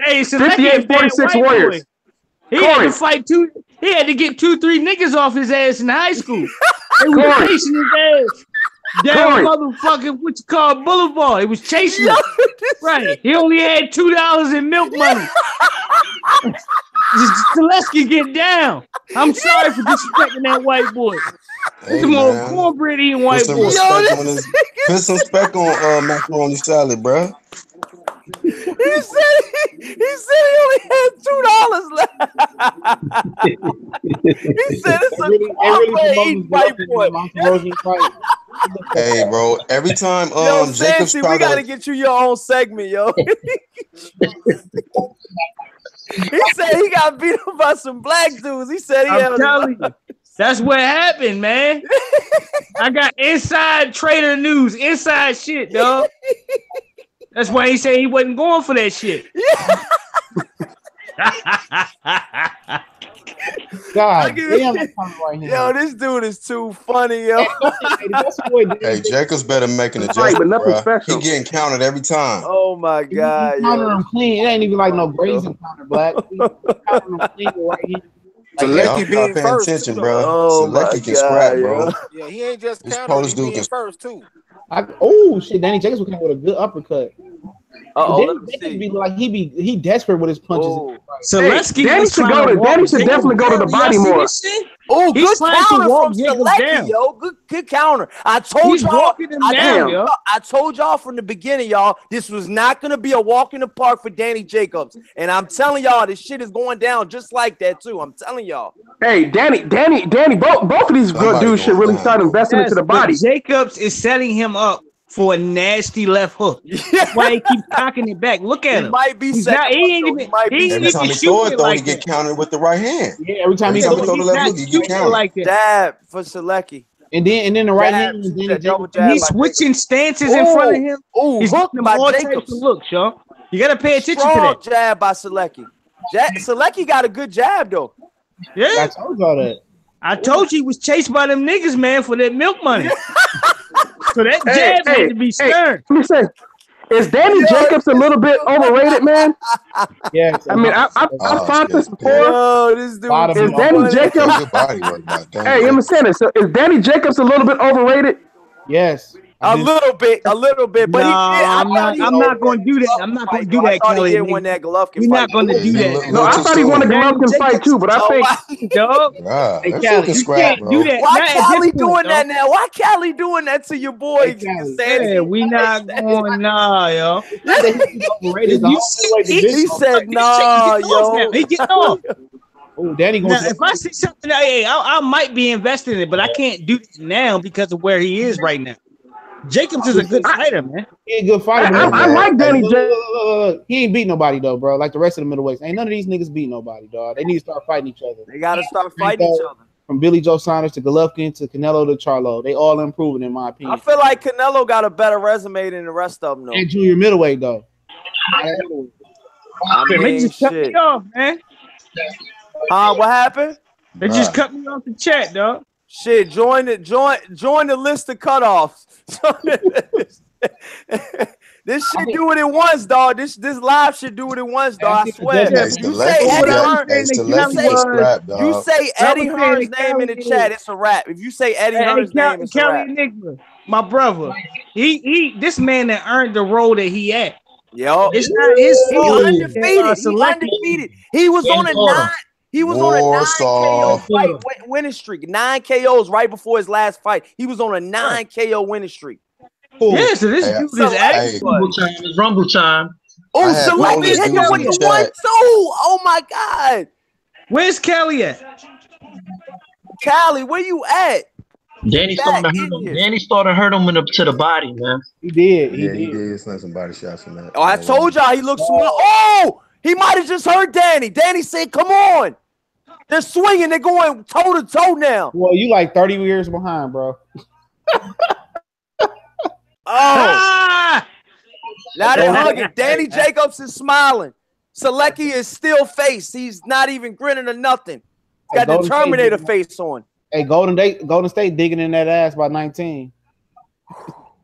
Hey, 58-46 Warriors. He had to fight He had to get 2-3 niggas off his ass in high school. They were chasing his ass down motherfucking what you call Boulevard. It was chasing him. Right. He only had $2 in milk money. Sulecki get down. I'm sorry for disrespecting that white boy. Hey, Come on, cornbread eating white boy. Put some respect on macaroni salad, bro. He said he only had $2 left. He said it's a quality fight point. Hey, bro. Every time Yo, Jacobs Sansi, try we gotta to get you your own segment, yo. He said he got beat up by some black dudes. He said I'm telling you, that's what happened, man. I got inside trader news, inside shit, dog. That's why he said he wasn't going for that shit. God damn, right yo, this dude is too funny, yo. Hey, Jacobs better make an Right, adjustment, but nothing bro. special. He getting counted every time. Oh my God, He counter yo. him clean. It ain't even like no grazing counter, Black. He counter him clean right here. So Hey, Lecky I'm being not paying first, attention, too, bro. Oh So my Lecky can God, scrap, bro. yo. Yeah, he ain't just This counter, Polish he dude being can. first too. Oh shit, Danny Jacobs came with a good uppercut. Uh-oh, Danny let me Jacobs see. be like he desperate with his punches. Oh, Selesky Danny was should trying go to to. walk Danny should Jacobs definitely go to the down. Y'all body see more. this shit? oh, He's good trying to counter walk from Jacobs Sulecki, down. yo. Good counter. I told He's y'all. walking him down, I told y'all from the beginning, y'all, this was not gonna be a walk in the park for Danny Jacobs. And I'm telling y'all, this shit is going down just like that too. I'm telling y'all. Hey, Danny. Both of these good Somebody dudes should going really down, start bro. investing into Yes, the but body. Jacobs is setting him up for a nasty left hook. That's why he keeps cocking it back. Look at He him. might be He's setting not. him He up, ain't though. even. He might be He ain't Every even time he throw shooting it, it though, he like get that. counted with the right hand. Yeah, every time Every he time throw he it, throw the He's left not hook, he get shooting it counted. like that. Jab for Sulecki. and then the right Jab, hand, two and Danny jab, double Jacobs. jab He's by switching stances in front of him. Oh, He's hook getting them by all types of Jacobs. looks, y'all. You gotta pay attention to Strong that. jab by Sulecki. Sulecki got a good jab though. Yeah, I told y'all that. I told you he was chased by them niggas, man, for that milk money. So that Hey, jab had to be stern. let me say, is Danny Jacobs a little bit overrated, man? Yes, I mean, I Oh, found shit. this before. Yo, this dude Bottom is Is Danny funny. Jacobs? Good body work by Danny Hey, I'm Jacobs. saying this. So is Danny Jacobs a little bit overrated? yes. A little bit, but No, he did. I I'm thought not. he I'm won not going that to do that. Golovkin I'm not fight, going to do though. I that, thought he Kelly. did win that Golovkin We're fight. not going to Yeah, do you a that. little No, I too thought he won a soon. Danny Golovkin fight Jacobs, too, but I Oh, think why, dog. Wow, Hey, that fool Callie, can you scrap, can't do bro. that. why Not at Cali this point, doing that dog. now? Why Cali doing that to your boy? Hey, Callie. Yeah, we not going, nah, yo. It's not that he's overrated. It's the You whole see, way he, division. He said, this chick "Nah, getting off now. yo." He getting off. Oh, Danny going Now, to if I see something, hey, I might be invested in it, but I can't do it now because of where he is right now. Jacobs is a good fighter, man. he a good fighter, Hey, but I man. like Danny look, Jacobs. look. He ain't beat nobody though, bro. Like the rest of the middleweights, ain't none of these niggas beat nobody, dog. They need to start fighting each other. They gotta start fighting each other. From Billy Joe Saunders to Golovkin to Canelo to Charlo, they all improving in my I opinion. feel like Canelo got a better resume than the rest of them, though. And junior middleweight though. I They mean, just cut me shit. off, man. What happened? They just Right. cut me off the chat, dog. Shit, join the list of cutoffs. This shit do what it wants, dog. This live shit do what it wants, dog. I swear. Yeah, Hey, You but say Selecki Eddie got. Hearn, Hey, saying that Selecki Kelly can was- scrap, you dog. say I Eddie was saying Hearn's that name in the Kelly chat, is- it's a wrap. If you say Eddie Hey, Hearn's name, it's a Kelly wrap. Enigma, my brother. He this man that earned the role that he at. Yo, It's not his he fault. undefeated. He Selecki. undefeated. He was on a Order. 9. He was on a 9 KO Warsaw. fight winning streak. 9 KOs right before his last fight. He was on a 9 KO winning streak. Yeah, so this Hey, dude is Selecki active. Rumble time. It's rumble time. Oh, I had Selecki Polish hit him dudes with in the the 1-2. chat. Oh my God. Where's Kelly at? Cali, where you at? Danny started to hurt him. Danny started to hurt him to the body, man. He did. Yeah, he did send some body shots from that. Oh, I told y'all he looks small. Oh, he might have just hurt Danny. Danny said, "Come on." They're swinging. They're going toe to toe now. Well, you like 30 years behind, bro. Ah! Now they're hugging. Danny Jacobs is smiling. Selecki is still face. He's not even grinning or nothing. Got the Terminator face on. Hey, Golden State digging in that ass by 19.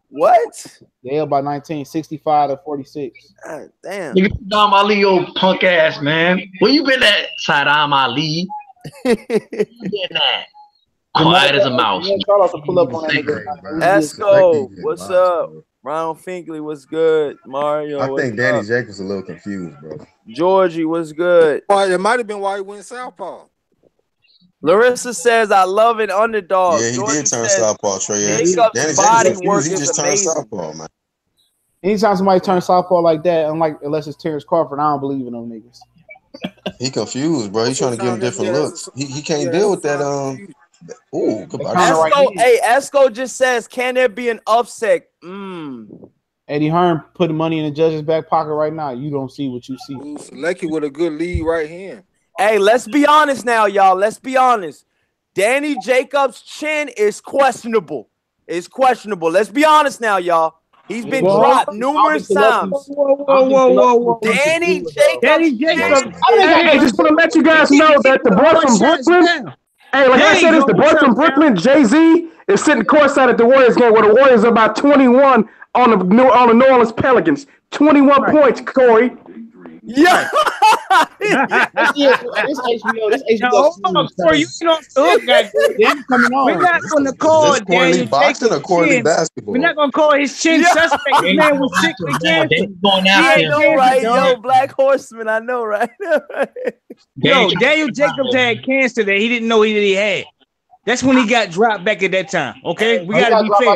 What? Yeah, by 19, 65 to 46. God damn. Nigga, Saddam Ali, old punk ass, man. Where you been at, Saddam Ali? Where you been at? Quiet as a mouse. Esco, what's up? Ron Finkley, what's good? Mario, I what's think Danny up? Jacobs a little confused, bro. Georgie, what's good? Well, it might have been why he went southpaw. Larissa says, I love an underdog. Yeah, he Georgie did turn says, southpaw, Trey. Jacobs' body work he is just turned amazing. southpaw, man. Anytime somebody turns southpaw like that, unless it's Terrence Crawford, I don't believe in them niggas. He confused, bro. He's trying to give him different looks. He can't deal with that. Oh, goodbye. Esco just says, can there be an upset? Eddie Hearn putting money in the judge's back pocket right now. You don't see what you see. Selecki with a good lead right hand. Hey, let's be honest now, y'all. Let's be honest. Danny Jacobs' chin is questionable. It's questionable. Let's be honest now, y'all. He's been dropped numerous times. Whoa. Danny Jacobs. Hey, just want to let you guys know that the boy from Brooklyn. Hey, like I said, it's the boy from Brooklyn, Jay-Z, is sitting courtside at the Warriors game where the Warriors are about 21 on the New Orleans Pelicans. 21 points, Corey. Yeah. This HBO. Corey, you know what we're not going to call Daniel boxing or Corey basketball. We're not going to call his chin suspect. The man was sick again. I know, right? Yo, Black Horseman, I know, right? Yo, Daniel Jacobs had cancer that he didn't know he had. That's when he got dropped back at that time. Okay, we got to be fair.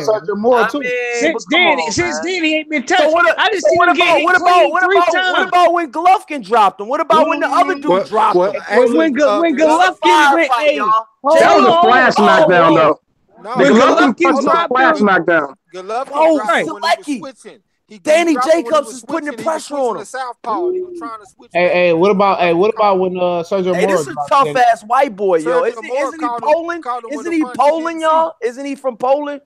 Since then, he ain't been touched. I just seen him get hit three times. What about when Golovkin dropped him? What about when the other dude dropped him? When Golovkin went, that was a flash knockdown, though. When Golovkin dropped flash knockdown. Selecki. Danny Jacobs is putting the pressure on him. Hey, what about when Sergio Mora? This is a tough ass white boy, yo. Isn't he Poland? Isn't he Poland, y'all? Isn't he from Poland?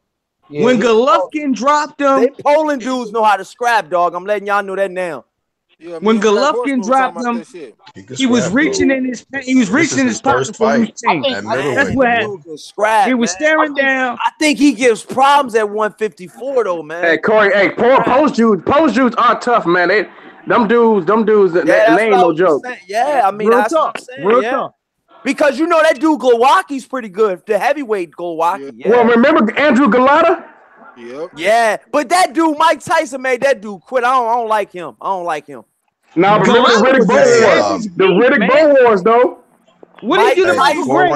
Yeah, when Golovkin dropped him, they Poland dudes know how to scrap, dog. I'm letting y'all know that now. Yeah, when Golovkin dropped him, he was reaching in his pocket for his team. That's what happened. He was staring down. I think he gives problems at 154 though, man. Hey Corey, post dudes are tough, man. Them dudes, they ain't no joke. Yeah, I mean, that's what I'm saying. Real tough. Because you know that dude Glowacki's pretty good, the heavyweight Glowacki. Yeah. Well, remember Andrew Galata? Yep. Yeah, but that dude, Mike Tyson, made that dude quit. I don't like him. Now remember the Riddick Bowe Wars. The Riddick Bowe Wars, though. What did he do to Michael Grant?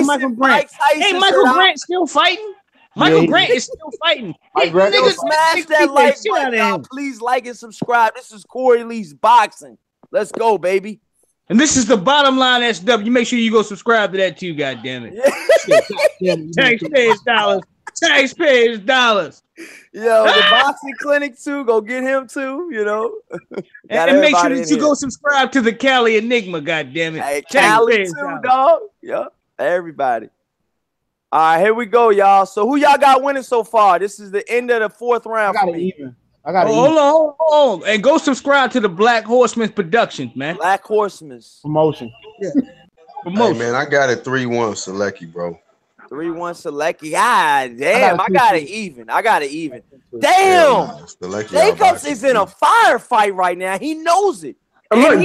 Michael Grant. Hey, Michael Grant still fighting? Michael Grant is still fighting. Niggas smash that like button. Please like and subscribe. This is Corey Lee's Boxing. Let's go, baby. And this is the bottom line, SW. You make sure you go subscribe to that too, goddammit. Taxpayers dollars. Yo, the boxing clinic too. Go get him too. You know, and make sure that you go subscribe to the Cali Enigma. Goddammit, hey, Cali too, dog. Yeah, everybody. All right, here we go, y'all. So who y'all got winning so far? This is the end of the fourth round. I got it even. Hold on, and go subscribe to the Black Horseman Productions, man. Black Horseman's promotion. Yeah. Hey, man, I got it 3-1 Selecki, bro. 3-1 Selecki. God damn, I got it even. Damn, Jacobs is in a firefight right now. He knows it. Look,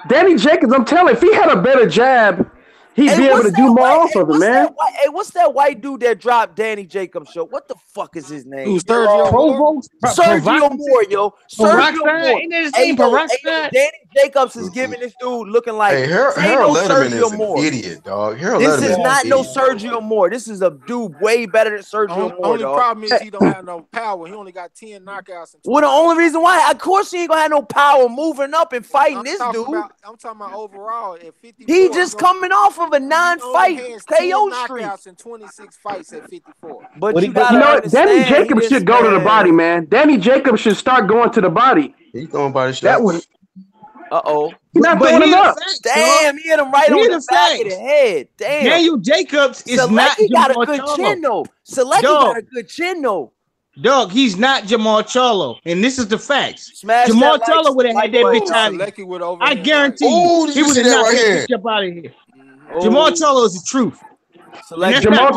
Danny Jacobs, I'm telling you, if he had a better jab, he'd be able to do more off of it, man. Hey, what's that white dude that dropped Danny Jacobs' show? What the fuck is his name? Sergio Moore, yo. Sergio Moore. Danny Jacobs is giving this dude looking like Harold Letterman is an idiot, dog. This is not no Sergio Moore. This is a dude way better than Sergio Moore. Only problem is he don't have no power. He only got 10 knockouts. Well, the only reason why, of course, he ain't gonna have no power moving up and fighting this dude. I'm talking about overall at 54. He just coming off of a 9-fight KO streak and 26 fights at 54. But you know, Danny Jacobs should go to the body, man. Danny Jacobs should start going to the body. He's going body shot. That was. He's not throwing him up. Damn, he hit him right on the back of the head. Damn. Daniel Jacobs is not. Selecki got a good chin though. Selecki got a good chin though. Dog, he's not Jamal Charlo, and this is the facts. Jamal Charlo would have had that bitch out of here. I guarantee you, he would have knocked that bitch up out of here. Jamal Charlo is the truth. Jamal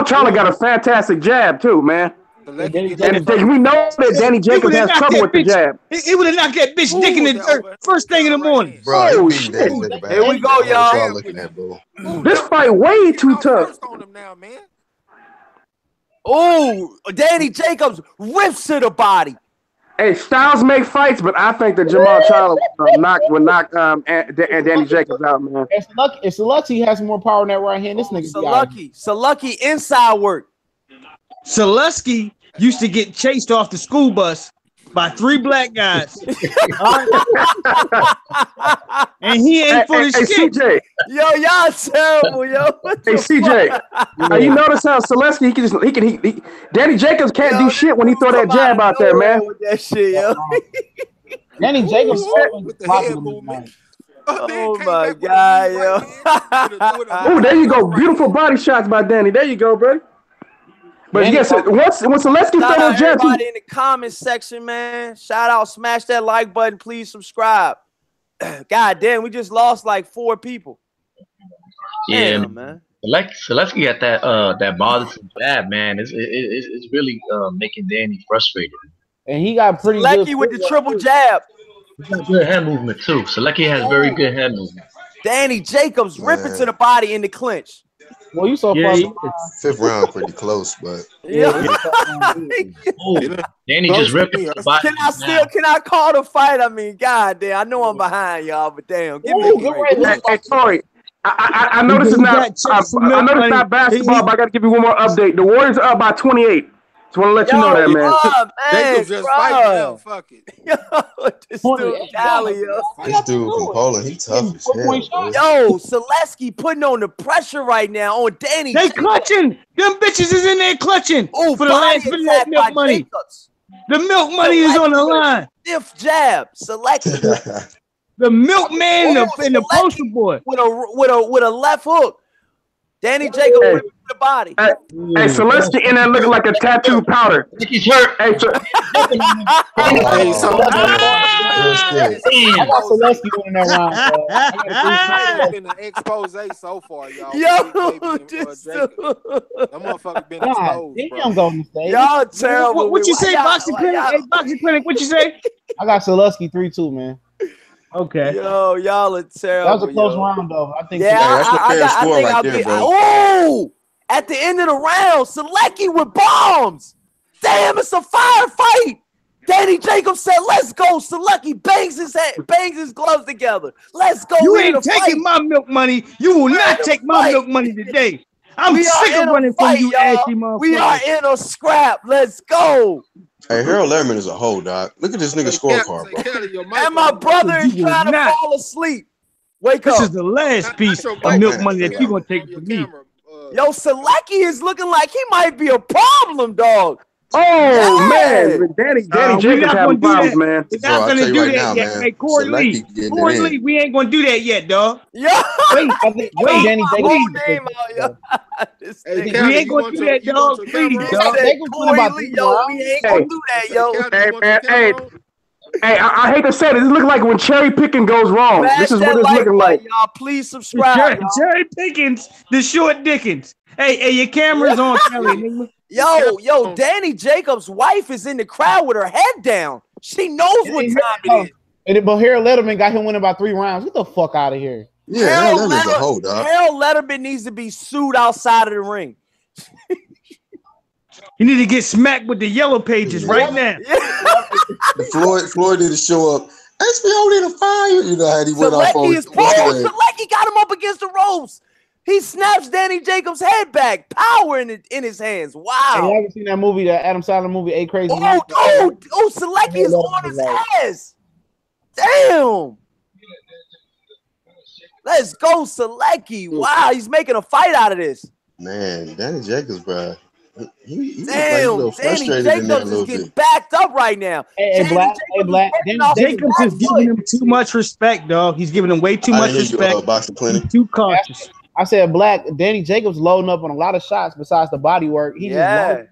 Charlo got a fantastic jab too, man. And we know that Danny Jacobs has trouble with the jab. He would have knocked that bitch dick in the dirt first thing in the morning. Bro, here we go, y'all. This fight way too tough. Oh, Danny Jacobs rips to the body. Hey, styles make fights, but I think that Jamal Charlo would knock Danny Jacobs out, man. If Selecki has more power in that right hand, this nigga Selecki inside work. Selecki used to get chased off the school bus by 3 black guys. And he ain't full of shit. CJ. Yo, y'all terrible, yo. Hey, CJ. You notice how Sulecki, Danny Jacobs can't do shit when he throw that jab out there, man. With that shit, yo. Danny Jacobs with the head movement. Oh my God, yo. Oh, there you go. Beautiful body shots by Danny. There you go, bro. But Danny, yes, when Sulecki Shout throw out those jabs, everybody in the comments section, man. Shout out, smash that like button, please subscribe. God damn, we just lost like 4 people. Yeah, Damn, man. Sulecki got that bothersome jab, man. It's really making Danny frustrated. and he got pretty Sulecki good with the triple jab. He's got good head movement too. Sulecki has very good head movement. Danny Jacobs ripping to the body in the clinch. Well, you so Yeah, far. 5th round, pretty close, but Yeah. Danny just ripped the body. Can I call the fight? I mean, God damn, I know I'm behind y'all, but damn, give me a break. Hey, Tori, I know this is not I know it's not basketball, but I gotta give you one more update. The Warriors are up by 28. Just want to let you know that, man. They could just fight now. Fuck it. Yo, this dude Cali, yo. this dude from Poland, he tough as hell, bro. Yo, Sulecki putting on the pressure right now on Danny. They clutching. Them bitches is in there clutching. Oh, for the last milk money. Jacobs. The milk money is on the line. Stiff jab, Sulecki. The milkman and the poster boy with a left hook. Danny Jacobs with the body. Hey, Sulecki in there looking like a tattooed powder. He's hurt. Hey, Hey, so I got Sulecki winning that round. been an expose so far, y'all. Yo, that motherfucker been exposed, damn, Golden State. Y'all terrible. What you say, Boxing Clinic? Hey, Boxing Clinic, what you say? I got Sulecki 3-2, man. Okay. Yo, y'all are terrible. That was a close round, though. I think. Yeah, that's a fair score right there, bro. Oh, at the end of the round, Sulecki with bombs. Damn, it's a fire fight. Danny Jacobs said, "Let's go." Sulecki bangs his gloves together. Let's go. You ain't taking my milk money. You will not take my milk money today. I'm sick of running from you, ashy motherfucker. We are in a scrap. Let's go. Hey, Harold Lehrman is a hoe, dog. Look at this nigga scorecard, bro. And my brother is trying to fall asleep. Wake up. This is the last piece of milk money that you're going to take from me. Yo, Sulecki is looking like he might be a problem, dog. Oh, man. Danny Jacobs having problems, man. We're not going to do that yet. Hey, Corey Lee, we ain't going to do that yet, dog. Yo. Wait, Danny Jacobs. We ain't going to do that, dog. Please, dog. We ain't going to do that, yo. Hey, I hate to say this. It looks like when cherry picking goes wrong. This is what it's looking like. Y'all, please subscribe. Cherry Pickens, the short Dickens. Hey, your camera's on, Kelly, nigga. Yo, Danny Jacobs' wife is in the crowd with her head down. She knows what time it is. But Harold Letterman got him winning by 3 rounds. Get the fuck out of here. Yeah, Harold Letterman's a hoe, dog. Harold Letterman needs to be sued outside of the ring. You need to get smacked with the yellow pages right now. Floyd need to show up. HBO need a fire. You know how he went off on Sulecki got him up against the ropes. He snaps Danny Jacobs' head back. Power in his hands. Wow. Hey, you ever seen that movie, the Adam Sandler movie, 8 Crazy Men? Sulecki is on his ass. Damn. Let's go, Sulecki. Wow, he's making a fight out of this. Man, Danny Jacobs, bro. He Damn, Danny Jacobs is getting backed up right now. Hey, Black. Danny Jacobs is giving him too much respect, dog. He's giving him way too much respect. He's too cautious. I said, Black. Danny Jacobs loading up on a lot of shots besides the body work. Danny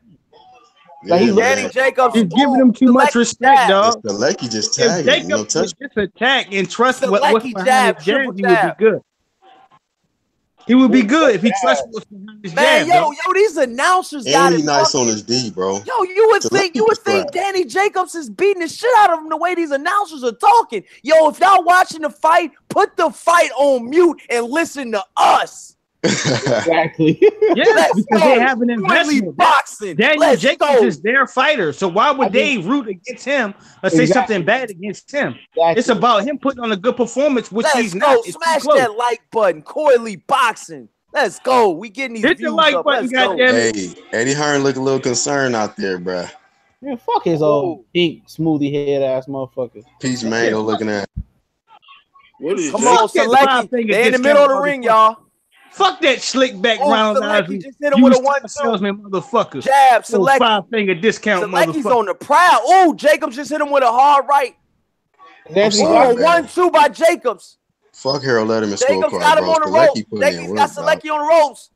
Jacobs. He's giving him too much respect, dog. Sulecki just tagged him. Jacobs would just attack and trust what's behind his jab, he would be good. He would be good if he trusts what's behind his jab. Yo, these announcers got it. He's nice on his D, bro. Yo, you would think Danny Jacobs is beating the shit out of him the way these announcers are talking. Yo, if y'all watching the fight, put the fight on mute and listen to us. Exactly. Yeah, because they have an investment. Boxing. Daniel Jacobs is their fighter, so why would they root against him or say something bad against him? Exactly. It's about him putting on a good performance, which he's not. Smash that like button. Coily Boxing. Let's go. We getting these Hit the views like up. button, Let's go. goddammit. Hey, Eddie Hearn look a little concerned out there, bruh. Man, fuck his old pink smoothie head ass motherfucker. Peach Mango looking at. What is Come that? on, Selecki. They in the middle of the ring, y'all. Fuck that slick back round Selecki just hit him with a 1-2. salesman, motherfucker. Jab, Selecki. 5-finger discount, Selecki's motherfucker. on the prowl. Oh, Jacobs just hit him with a hard right. sorry, Oh, 1-2 by Jacobs. Fuck Harold Letterman Jacobs scorecard, got him bro. on the ropes. Selecki put Jacobs in got work, dog. Selecki on the ropes.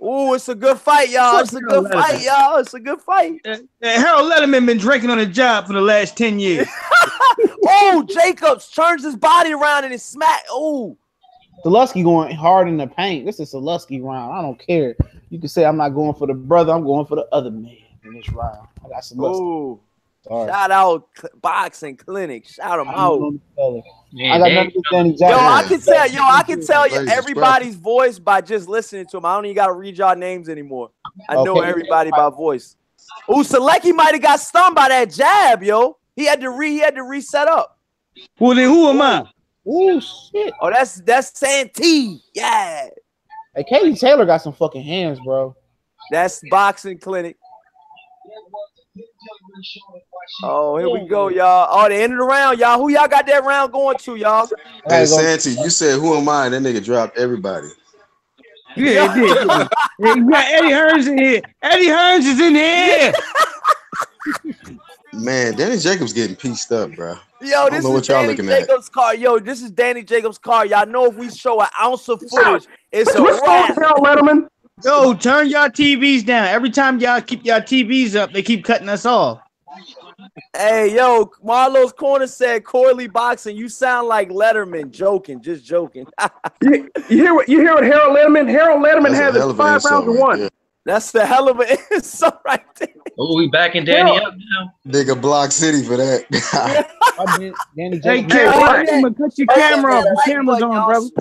Oh, it's a good fight, y'all. It's a good fight, y'all. It's a good fight. Harold Letterman been drinking on the job for the last 10 years. Oh, Jacobs turns his body around and it's smack. Oh. Sulecki going hard in the paint. This is Sulecki round. I don't care. You can say I'm not going for the brother. I'm going for the other man in this round. I got Sulecki. Shout out Boxing Clinic. Shout them out. I got nothing to Danny Jackson. I can tell you everybody's voice by just listening to them. I don't even gotta read y'all names anymore. I know everybody by voice. Oh, Selecki might have got stunned by that jab, yo. He had to reset up. Well, then who am I? Oh shit. Oh, that's Santee. Yeah. Hey, Katie Taylor got some fucking hands, bro. That's Boxing Clinic. Oh, here we go, y'all. Oh, the end of the round, y'all. Who y'all got that round going to, y'all? Hey, Santee, you said, who am I? And that nigga dropped everybody. Yeah, it did. You got Eddie Hearns in here. Eddie Hearns is in here. Man, Danny Jacobs getting pieced up, bro. Yo, this is Danny Jacobs' car. Yo, this is Danny Jacobs' car. Y'all know if we show an ounce of footage, it's a wrap. Letterman. Yo, turn y'all TVs down. Every time y'all keep y'all TVs up, they keep cutting us off. Hey, yo, Marlo's Corner said, Corley Boxing, you sound like Letterman. Joking, just joking. you hear what Harold Letterman? Harold Letterman has 5 rounds to 1. That's the hell of an insult right there. Oh, we backing Danny up now. Nigga Block City for that. Hey, Kevin, cut your camera off. The camera's on, brother.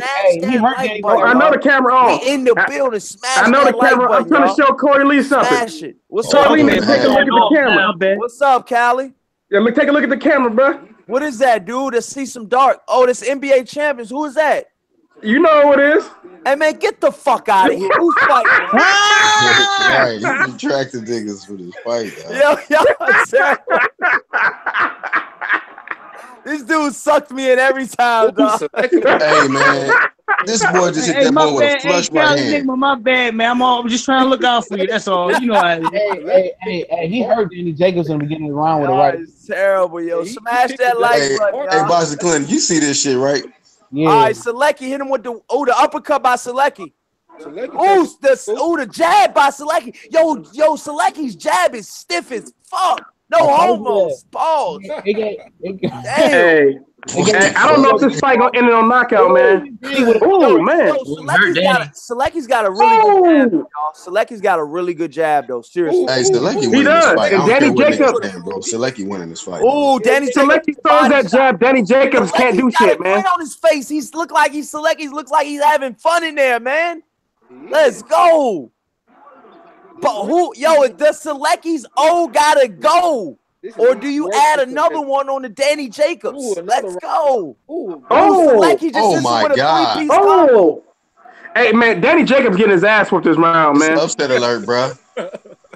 I know the camera on. We in the building. Smash I know the that camera. like I'm trying to show Corey Lee something. Smash it. What's Corey up? Lee, take a look at the camera. What's up, Callie? Yeah, let me take a look at the camera, bro. What is that, dude? Let's see some dark. Oh, this NBA champions. Who is that? You know who it is. Hey, man, get the fuck out of here. Who's fighting? Right, he retracted niggas for this fight, This dude sucked me in every time, dog. Hey, man. This boy just hit that boy with a flush right hand. My bad, man. I'm just trying to look out for you. That's all. You know how it is. Hey, he hurt Danny Jacobs in the beginning of the round with a right. It's terrible, yo. Smash that like button, Hey, Boston Clinton, you see this shit, right? Yeah. All right, Selecki hit him with the uppercut by Selecki. The jab by Selecki. Yo, Selecki's jab is stiff as fuck. No homos. Pause. Hey, I don't know if this fight gonna end on knockout, man. Oh man, Selecki's got a really good jab, y'all. Selecki's got a really good jab, though. Seriously. Hey, Selecki winning this fight. And Danny Jacobs, bro. Selecki winning this fight. Oh, Danny Selecki throws that jab. Danny Jacobs can't do shit, man. On his face, Selecki looks like he's having fun in there, man. Let's go. But does Selecki's gotta go? Or do you add another one on the Danny Jacobs? Let's go. Selecki just my with a God. 3-piece combo. Hey, man, Danny Jacobs getting his ass whooped this round, man. Upset alert, bro.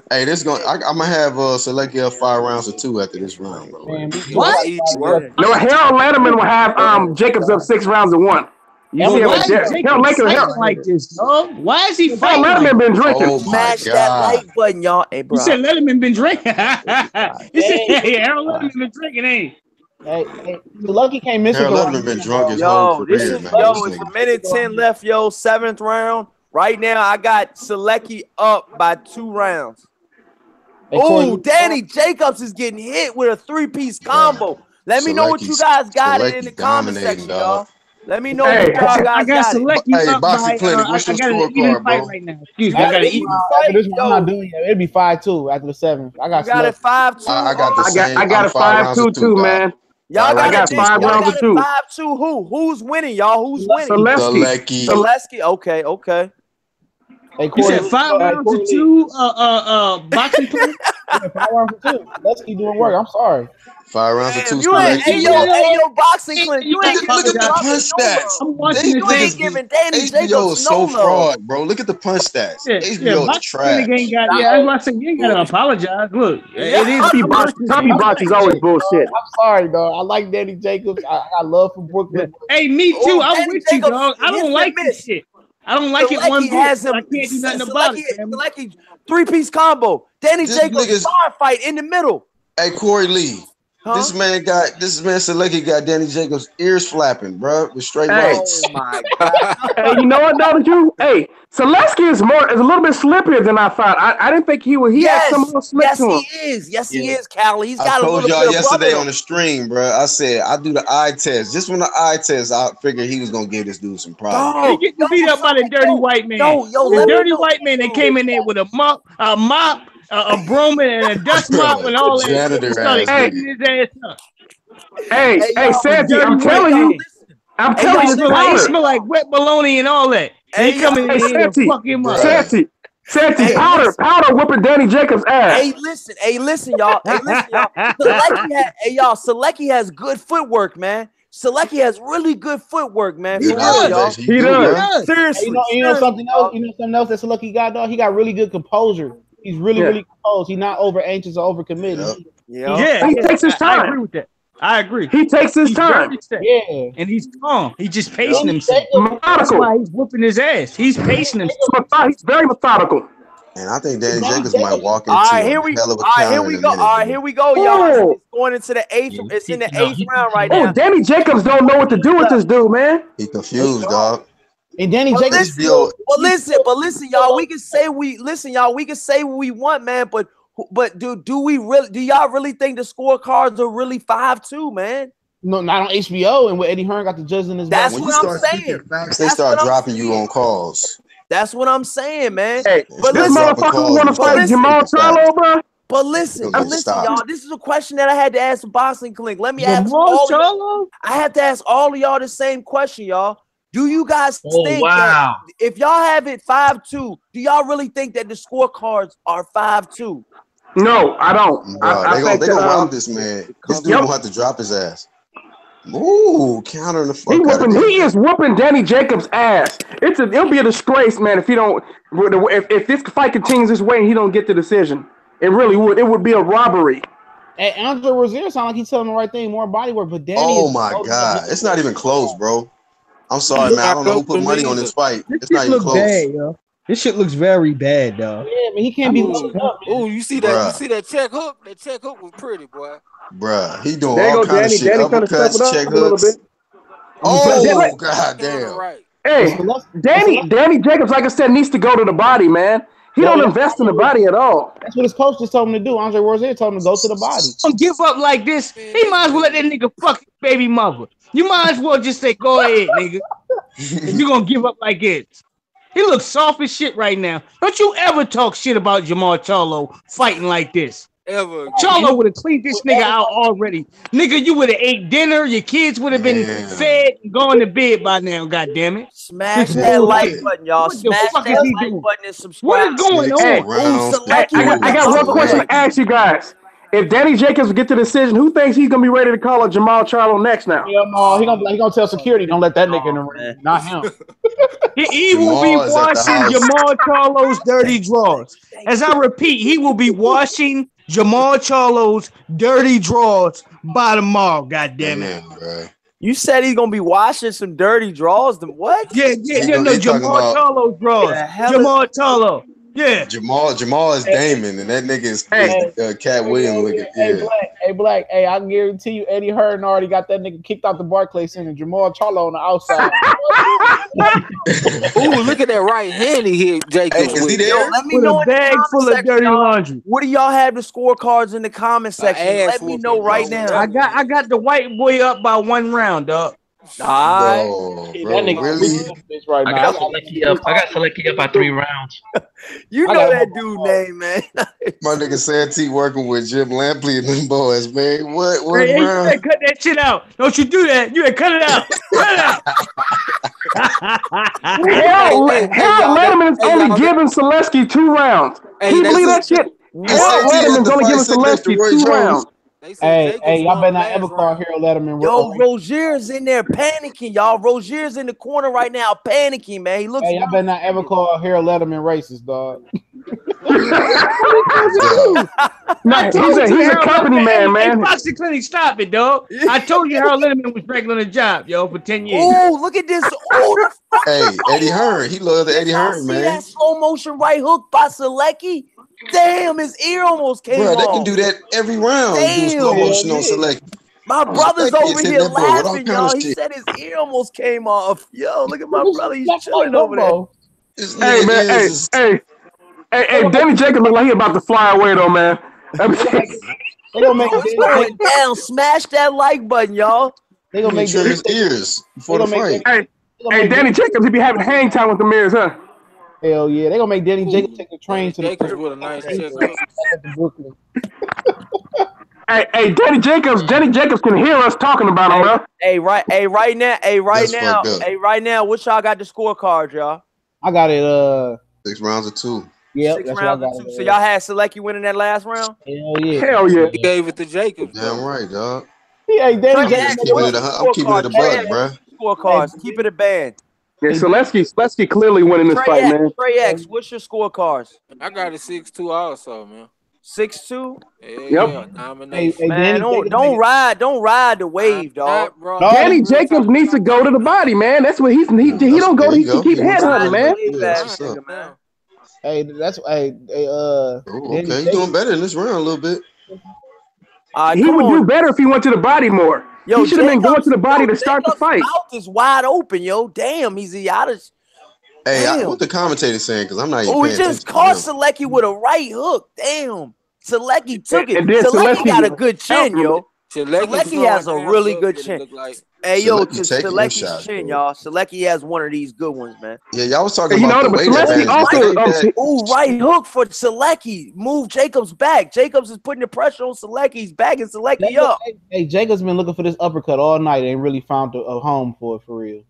Hey, I'm gonna have Selecki up 5 rounds to 2 after this round, bro. What? No, Harold Letterman will have Jacobs up 6 rounds to 1. You see like this, dog? Why is he fighting? Letterman been drinking. Oh Smash that like button, y'all. Hey, bro. You said Letterman been drinking. You said Harold Letterman been drinking, ain't he? Hey, Lucky can't miss it. Harold Letterman been drunk his whole career, man. It's a minute 10 left, yo. 7th round. Right now, I got Selecki up by 2 rounds. Oh, Danny Jacobs is getting hit with a 3-piece combo. Let me know what you guys got in the comment section, y'all. Let me know what y'all guys got. Hey, Boxing Clinic, what's your scorecard, bro? Right now. Excuse me, I got to eat. I'm not doing it. It'll be 5-2 after the 7th. I got it 5-2. I got the same. I got a 5-2, man. Y'all got 5 rounds to 2. 5-2. Who's winning, y'all? Who's winning? Selecki. Okay. Hey, You Corey, said 5 rounds to 2 boxing players? Yeah, 5 rounds for 2. Let's keep doing work. I'm sorry. 5 rounds Damn, of 2 you ain't, hey yo, boxing clinic. You ain't Look giving at the boxing punch no stats. love. I'm watching You ain't giving Danny HBO Jacobs is no so love. fraud, bro. Look at the punch stats. Yeah, HBO boxing is trash. ain't got. Yeah, that's why I said you ain't gotta apologize. Look, it is. Tommy Box is always bullshit. I'm sorry, dog. I like Danny Jacobs. I got love for Brooklyn. Hey, me too. Oh, I'm Danny with you, Jacobs dog. I hit don't and like miss. this shit. I don't like it one Sulecki bit. has him. I can't do nothing about it, man. Sulecki 3-piece combo. Danny This Jacobs nigga's- star fight in the middle. Hey, Corey Lee. Huh? This man Sulecki got Danny Jacobs' ears flapping, bro, with straight Hey. lights. Oh my god. Hey, you know what, W? Hey, Sulecki is a little bit slippier than I thought. I didn't think he was. He had some little slip yes, to him. he is. Yes, he is, Callie. He's I got a told little y'all bit of yesterday brother. on the stream, bro. I said I do the eye test. Just when the eye test, I figured he was gonna give this dude some problems. He getting beat up by the dirty white man. The dirty white man that came in there with a mop, a broom, and a dust mop, and all that. Janitor He started ass cleaning his ass up. Hey, Santi, I'm telling you, He Powder. smell like wet bologna and all that. And he coming in here to fuck him up. Santi, Powder whipping Danny Jacobs' ass. Hey, listen, y'all. Sulecki has good footwork, man. Sulecki has really good footwork, man. He For real, y'all. does. He does. Seriously. You know something else? You know something else that Sulecki got, dog? He got really good composure. He's really composed. He's not over anxious or over committed. Yeah, he takes his time. I agree with that. I agree. He takes his time. Yeah, and he's calm. He's just pacing himself. That's Methodical. why he's whooping his ass. He's pacing himself. He's very methodical. And I think Danny Jacobs might walk into All right, here a we hell of a go. counter Here we in a go. minute, All right, dude. here we go, y'all. It's going into the eighth. It's in the eighth round right now. Oh, Danny Jacobs don't know what to do with this dude, man. He confused, dog. And Danny But Jacobs. listen, y'all. We can say we what we want, man. But do we really? Do y'all really think the scorecards are really 5-2, man? No, not on HBO. And what Eddie Hearn got the judge in his back. When you start speaking facts, they start dropping you on calls. That's what I'm saying, man. Hey, but this listen, motherfucker want to fight Jamal Charlo, bro. But listen, y'all. This is a question that I had to ask the boxing clinic. Let me ask Jamal all. Charlo? I had to ask all of y'all the same question, y'all. Do you guys think that if y'all have it 5-2, do y'all really think that the scorecards are 5-2? No, I don't. Bro, they gonna rob this man. This dude gonna have to drop his ass. Ooh, countering the fuck out of He is whooping Danny Jacobs' ass. It'll be a disgrace, man, if he don't. If this fight continues this way and he don't get the decision. It really would. It would be a robbery. Hey, Andre Rozier sound like he's telling the right thing. More body work, but Danny. Oh my god, it's not even close, bro. I'm sorry, man. I don't know who put money on this fight. It's not even close. Bad, yo. This shit looks very bad, dog. Yeah, man, he can't be loaded up. Oh, you see that? Bruh. You see that check hook? That check hook was pretty, boy. Bruh, he doing There you all go, kind of Danny. shit. Danny trying to step it Uppercuts, up check a little hooks. bit. Oh, god damn. Right. Hey, Danny Jacobs, like I said, needs to go to the body, man. He don't invest in the body at all. That's what his coach just told him to do. Andre Rozier told him to go to the body. Don't give up like this. He might as well let that nigga fuck his baby mother. You might as well just say, go ahead, nigga. If you gonna give up like this. He looks soft as shit right now. Don't you ever talk shit about Jamal Charlo fighting like this. Ever. Charlo would have cleaned this nigga out already. Nigga, you would have ate dinner. Your kids would have been fed and gone to bed by now, goddammit. Smash that like button, y'all. What the Smash fuck that is he like doing? button and subscribe. What is going on? I got one question to ask you guys. If Danny Jacobs get the decision, who thinks he's gonna be ready to call a Jamal Charlo next now? Yeah, no, he gonna tell security, don't let that nigga in the ring. Not him. He will be washing Jamal Charlo's dirty drawers. As I repeat, he will be washing Jamal Charlo's dirty drawers by tomorrow. God damn it! You said he's gonna be washing some dirty drawers. What? Yeah. No, Jamal Charlo's drawers. Jamal Charlo. Yeah. Jamal is Damon, and that nigga is Cat Williams. Hey, Black. Hey, I can guarantee you, Eddie Hearn already got that nigga kicked out the Barclays Center. Jamal Charlo on the outside. Ooh, look at that right hand he hit Jacobs with. Yo, let me With know a in the bag comment full of section, dirty y'all. laundry. What do y'all have the scorecards in the comment section? Let me know right now. I got the white boy up by 1 round, dog. All right. Bro, really? Right I now. got Sulecki up by 3 rounds. You know that dude name, man. My nigga Santee working with Jim Lampley and them boys, man. What Hey, you round? better cut that shit out. Don't you do that. You better cut it out. Cut it out. Harold Letterman is only giving Sulecki 2 rounds. Can you believe that shit? Harold Letterman's only giving Sulecki 2 rounds. Hey, y'all better not ever call Harold Letterman. Yo, Rozier's in there panicking, y'all. Rozier's in the corner right now, panicking, man. He looks. Hey, y'all better not ever call Harold Letterman racist, dog. Nah, he's a company man. Hey, Foxy Clinic, stop it, dog. I told you Harold Letterman was regular on the job, yo, for 10 years. Oh, look at this. Oh, hey, Eddie Hearn. He loved the Eddie Hearn, man. That slow motion right hook by Sulecki. Damn, his ear almost came off. Bro, they can do that every round. Do slow motion on Sulecki. My brother's over here laughing, y'all. He said his ear almost came off. Yo, look at my brother. He's chilling over there. Hey, man. Hey, Danny Jacobs look like he about to fly away, though, man. They gonna make it going down. Smash that like button, y'all. They gonna make his ears before the fight. Hey, Danny Jacobs, he be having hang time with the mirrors, huh? Hell yeah, they gonna make Danny Jacobs take the train to Jacobs with a nice Brooklyn. Hey, Danny Jacobs can hear us talking about him, bro. Right now, what y'all got the scorecard, y'all? I got it. 6 rounds of 2. Yeah, 6 rounds of 2. So y'all had Sulecki winning that last round? Hell yeah. Hell yeah. He gave it to Jacobs. Damn right, dog. Hey, Danny Jacobs. I'm keeping it a buck, bro. Scorecards. Keep it a band. Yeah, Sulecki clearly winning this fight, man. Trey X, what's your scorecards? I got a 6-2 also, man. 6-2? Yep. Hey, man, don't ride the wave, dog. Danny Jacobs needs to go to the body, man. That's what he don't go. He can keep headhunting, man. Hey, that's okay. He's doing better in this round a little bit. He would do better if he went to the body more. Yo, he should have been going to the body to start the fight. His mouth is wide open, yo. Damn, he's out of. Hey, what the commentator saying? Because I'm not even. Oh, he just caught Sulecki with a right hook. Damn, Sulecki took it. Sulecki got a good chin, yo. Sulecki has a really good chin. Hey, yo, to Sulecki's chin, y'all. Sulecki has one of these good ones, man. Yeah, y'all was talking about the weight advantage. Right hook for Sulecki. Move Jacobs back. Jacobs is putting the pressure on Sulecki. He's backing Sulecki up. Hey, Jacobs been looking for this uppercut all night. Ain't really found a home for it, for real.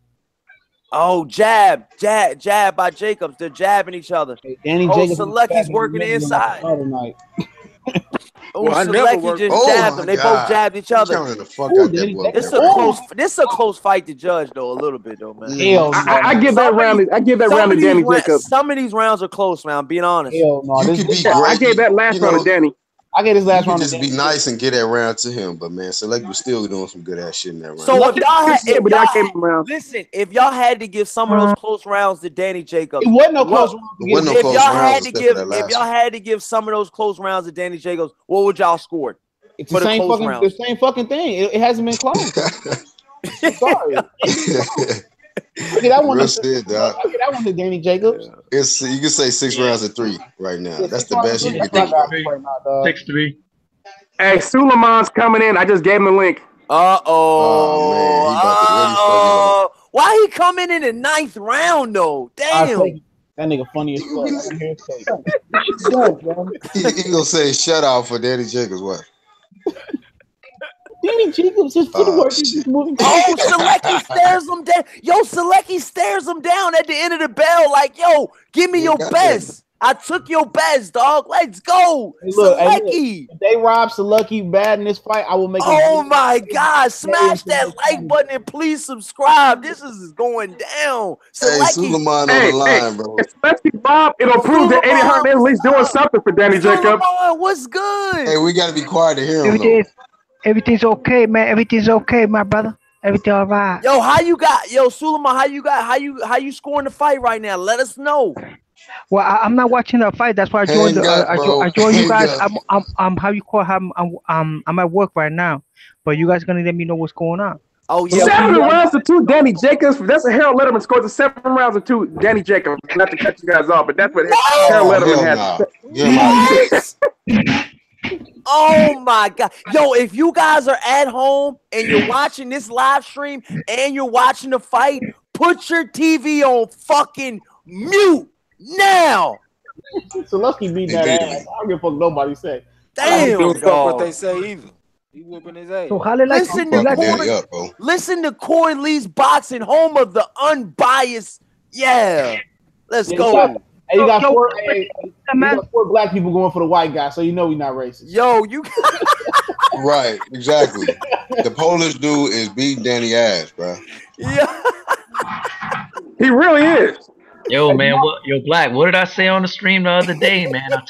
Oh, jab by Jacobs. They're jabbing each other. Hey, Jacobs Sulecki's working the inside. Oh, I Sulecki just jabbed them. They both jabbed each other. This is a close fight to judge, though, a little bit, though, man. I give that round to Danny Jacobs. Some of these rounds are close, man. I'm being honest. Hell no. I gave that last round to Danny. I get his last round. Just be nice and get that round to him, but man, Sulecki was still doing some good ass shit in that round. So if y'all had to give some of those close rounds to Danny Jacobs, it wasn't no close rounds. If y'all had to give some of those close rounds to Danny Jacobs, what would y'all score? It's the same fucking thing. It hasn't been close. Sorry. I want to Danny Jacobs. You can say 6 rounds of 3 right now. That's the best you can think about. 6-3. Hey, Suleiman's coming in. I just gave him the link. Oh, why he coming in the 9th round though? Damn. That nigga funny as fuck. He gonna say shut out for Danny Jacobs. What? Danny Jacobs, his footwork is just moving. Oh, Sulecki stares him down. Yo, Sulecki stares him down at the end of the bell, like, yo, give me your best. I took your best, dog. Let's go. Hey, Sulecki. If they rob Sulecki bad in this fight, I will make my God. Smash that like button and please subscribe. This is going down. Sulecki. Hey, Suleiman on the line, bro. If Sulecki Bob, it'll prove that Eddie Hearn is at least doing something for Danny Jacobs. What's good? Hey, we got to be quiet to hear him. Everything's okay, man. Everything's okay, my brother. Everything all right. Yo, Suleiman, how you scoring the fight right now? Let us know. Well, I'm not watching the fight. That's why I joined. I joined you guys. I'm how you call him? I'm at work right now, but you guys gonna let me know what's going on. Oh yeah. 7 rounds to 2, Danny Jacobs. That's a Harold Letterman scores a 7 rounds to 2, Danny Jacobs. Not to cut you guys off, but that's what Harold Letterman has. Oh my God. Yo, if you guys are at home and you're watching this live stream and you're watching the fight, put your TV on fucking mute now. Sulecki beat that ass. I don't give a fuck nobody say. Damn, what they say either. He whooping his ass. So Listen to Corey Lee's boxing, home of the unbiased. Yeah, let's go. Hey, you got four black people going for the white guy, so you know we're not racist. Yo, you right, exactly. The Polish dude is beating Danny ass, bro. Yeah, he really is. Yo, man, Black? What did I say on the stream the other day, man? I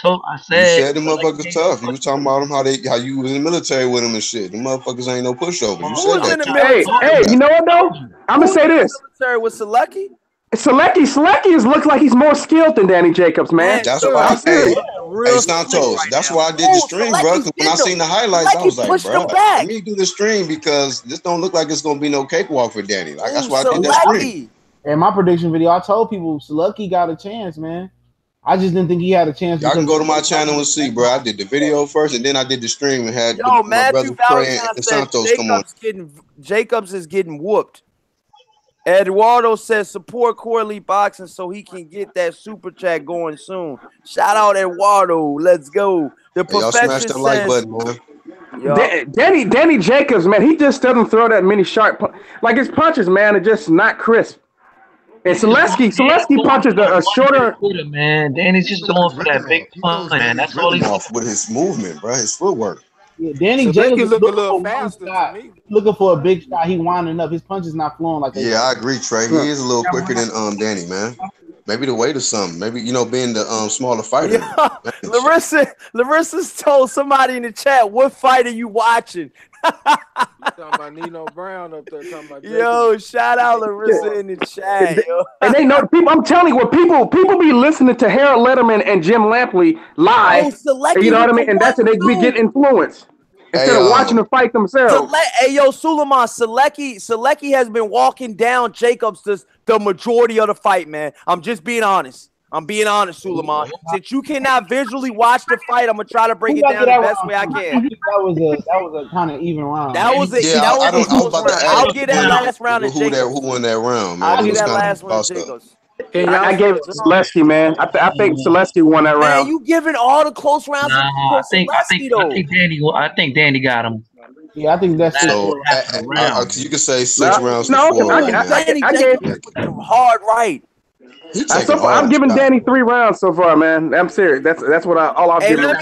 said. You said the motherfuckers tough. You was talking about them how you was in the military with them and shit. The motherfuckers ain't no pushover. You said that. Hey, you know what though? I'm gonna say this. Military with Sulecki. Sulecki looks like he's more skilled than Danny Jacobs, man. That's why I said, hey, Santos, that's why I did the stream, bro. When I seen the highlights, I was like, bro, let me do the stream because this don't look like it's gonna be no cakewalk for Danny. Like that's why I did that stream. In my prediction video, I told people Sulecki got a chance, man. I just didn't think he had a chance. Y'all can go to my channel and see, bro. I did the video first, and then I did the stream and had my brother Trey and Santos come on. Jacobs is getting whooped. Eduardo says support Corey Lee boxing so he can get that super chat going soon. Shout out Eduardo. Let's go. Y'all smash that like button, man. Danny Jacobs, man, he just doesn't throw that many sharp like his punches, man, are just not crisp. And Sulecki punches a shorter. Man, Danny's just going for that big punch, man. That's all he's off with his movement, bro. His footwork. Yeah, Danny Jacobs looking a little faster to me. Looking for a big shot. He winding up. His punch is not flowing like that. Yeah, I agree, Trey. He is a little quicker than Danny, man. Maybe the weight or something. Maybe being the smaller fighter. Yeah. Larissa's told somebody in the chat, "What fight are you watching?" You talking about Nino Brown up there? Talking about yo, shout out Larissa in the chat. Yo. And they know people. I'm telling you, what people be listening to Harold Letterman and Jim Lampley live. You know what I mean? And that's how they be getting influenced instead of watching the fight themselves. Hey, yo, Suleiman, Sulecki has been walking down Jacobs the majority of the fight, man. I'm just being honest. I'm being honest, Suleiman. Since you cannot visually watch the fight, I'm gonna try to break it down the best way I can. That was a kind of even round. That was a close round. I'll get that last round to Jacobs. Who won that round, man? I'll get that last round to Jacobs. I gave it to Sulecki, man. I think Sulecki won that round. Man, you giving all the close rounds to I think Danny got him. Yeah, I think that's so. You can say 6 rounds. No, I gave hard right. I'm giving Danny 3 rounds so far, man. I'm serious. That's what I'll give him.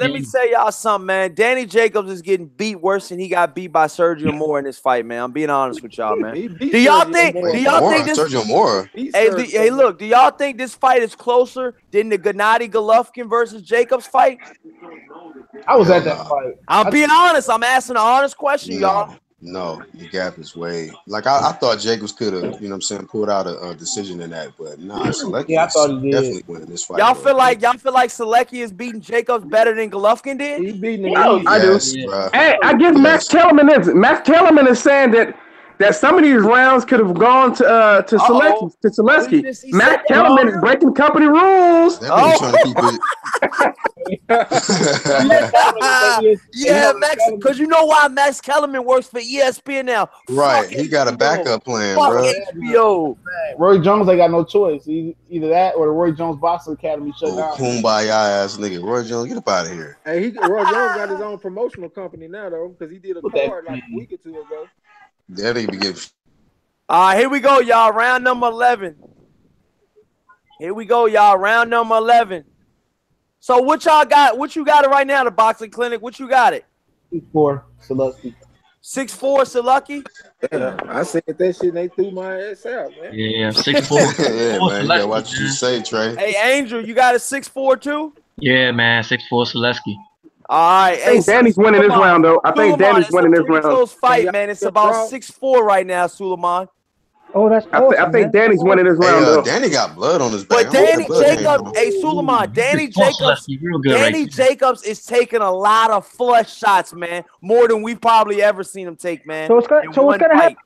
Let me say y'all something, man. Danny Jacobs is getting beat worse than he got beat by Sergio Moore in this fight, man. I'm being honest with y'all, man. Do y'all think this? Sergio Moore. Hey, look. Do y'all think this fight is closer than the Gennady Golovkin versus Jacobs fight? I was at that fight. I'm being honest. I'm asking an honest question, y'all. No, the gap is way. Like I thought Jacobs could have, pulled out a decision in that, but nah, Sulecki I thought he did. Definitely winning this fight. Y'all feel like Sulecki is beating Jacobs better than Golovkin did? He's beating him. I do. Hey, I guess Max Kellerman is saying that some of these rounds could have gone to Sulecki. Max Kellerman is breaking company rules. Trying to keep it. Yeah, Max, because you know why Max Kellerman works for ESPN now. Right, he got a backup plan, bro. HBO. Roy Jones ain't got no choice. Either that or the Roy Jones Boxing Academy shut down. Kumbaya ass nigga. Roy Jones, get up out of here. Hey, Roy Jones got his own promotional company now, though, because he did a card like a week or 2 ago. That nigga be getting. All right, here we go, y'all. Round number 11. Here we go, y'all. Round number 11. So what y'all got? What you got it right now, the boxing clinic? What you got it? 6'4", Sulecki. 6'4", Sulecki? Yeah, I said that shit and they threw my ass out, man. Yeah, 6'4". Yeah, man. You gotta watch what you say, Trey. Hey, Angel, you got a 6'4" too? Yeah, man. 6'4" Sulecki. All right. Hey, Danny's winning this round, though. I think Danny's winning this round. Close fight, man. It's about 6'4" right now, Suleiman. Oh, that's awesome, I think Danny's winning this round, though. Danny got blood on his back. But Danny Jacobs, Suleiman, Danny Jacobs is taking a lot of flush shots, man. More than we've probably ever seen him take, man. So what's gonna happen?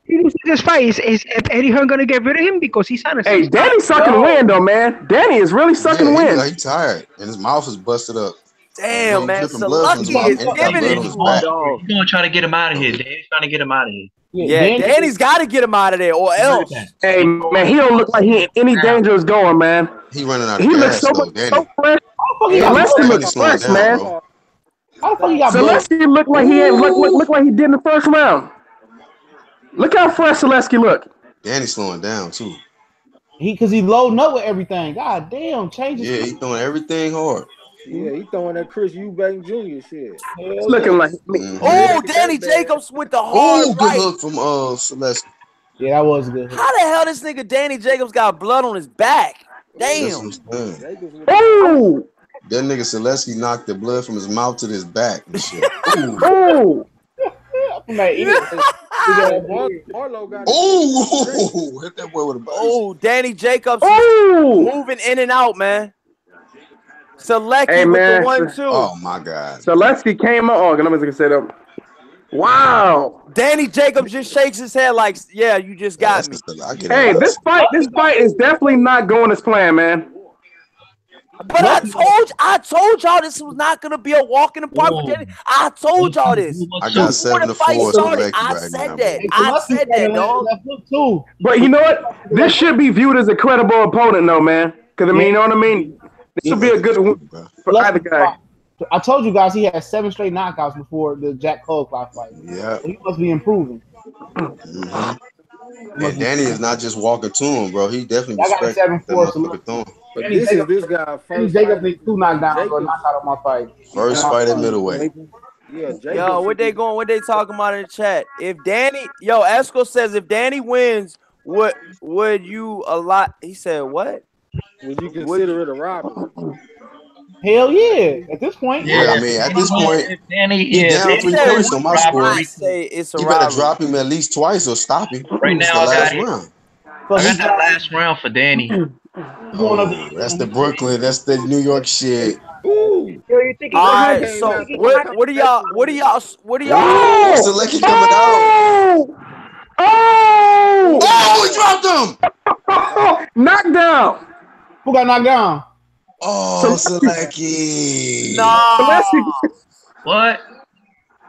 This fight is Eddie Hearn gonna get rid of him because he's on a. Hey, Danny's sucking wind, though, man. Danny is really sucking wind. He's tired and his mouth is busted up. Damn, man. Sulecki is giving it. He's gonna try to get him out of here. Danny's trying to get him out of here. Yeah, Danny's got to get him out of there, or else. Hey, man, he don't look like he in any danger is going, man. He running out of he gas, looks so fresh. He looks fresh, man. How the fuck you got Sulecki looked like he had look like he did in the first round. Look how fresh Sulecki look. Danny's slowing down too. Because he loading up with everything. God damn, change his he throwing everything hard. Yeah, he throwing that Chris Eubank Jr. shit. It's looking like me. Oh, Danny Jacobs with the hard good hook from Sulecki. Yeah, that was good. How the hell this nigga Danny Jacobs got blood on his back? Damn. Oh! That nigga Sulecki knocked the blood from his mouth to his back. And shit. Oh! Oh! Hit that boy with a buzz. Oh, Danny Jacobs moving in and out, man. Sulecki with the 1-2. Oh my God. Sulecki came up. Oh, let me say that. Wow. Danny Jacobs just shakes his head like, yeah, you just got me. Hey, this fight is definitely not going as planned, man. But I told y'all this was not gonna be a walk in the park for Danny. I told y'all this. I got 7-4. I said that, dog. But you know what? This should be viewed as a credible opponent, though, man. Because I mean, you know what I mean. This would be a good one for either guy. I told you guys he had 7 straight knockouts before the Jack Cole-Clock fight. Yeah. So he must be improving. And Danny is not just walking to him, bro. He definitely I got a 7-4. But this is this guy first. Jacobs needs 2 knockdowns or knock out of my fight. First fight at middleweight. Yeah, yo, what they talking about in the chat? If Danny, Esco says if Danny wins, would you he said what? Would you consider it a robbery? Hell yeah! At this point, yeah. I mean, at this point, Danny down 3 points on my score. I say it's a you robbery. better drop him at least twice or stop him. Right now, last I round. got that last round for Danny. Oh, that's the Brooklyn. That's the New York shit. Ooh. All right, so what do y'all? Oh, Sulecki coming out. Oh, he dropped him. Knockdown. Who got knocked down? Oh, Sulecki. No. What?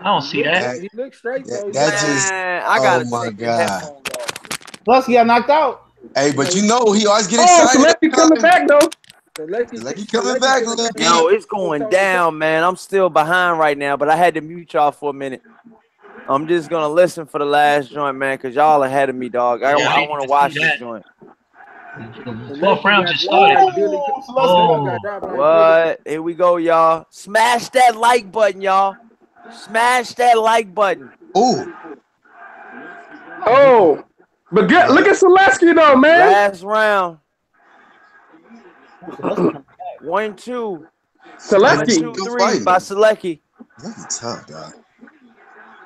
I don't see that. He looks straight though. I gotta my God. Sulecki got knocked out. Hey, but you know he always get excited. Sulecki coming back though. Sulecki coming back. Yo, it's going down, man. I'm still behind right now, but I had to mute y'all for a minute. I'm just gonna listen for the last joint, man, because y'all ahead of me, dog. I want to watch this joint. The 4th round just started. What? Here we go, y'all. Smash that like button, y'all. Smash that like button. Ooh. Oh. But look at Sulecki though, man. Last round. 1-2. Sulecki. 1-2-3 by Sulecki. That's tough, dog.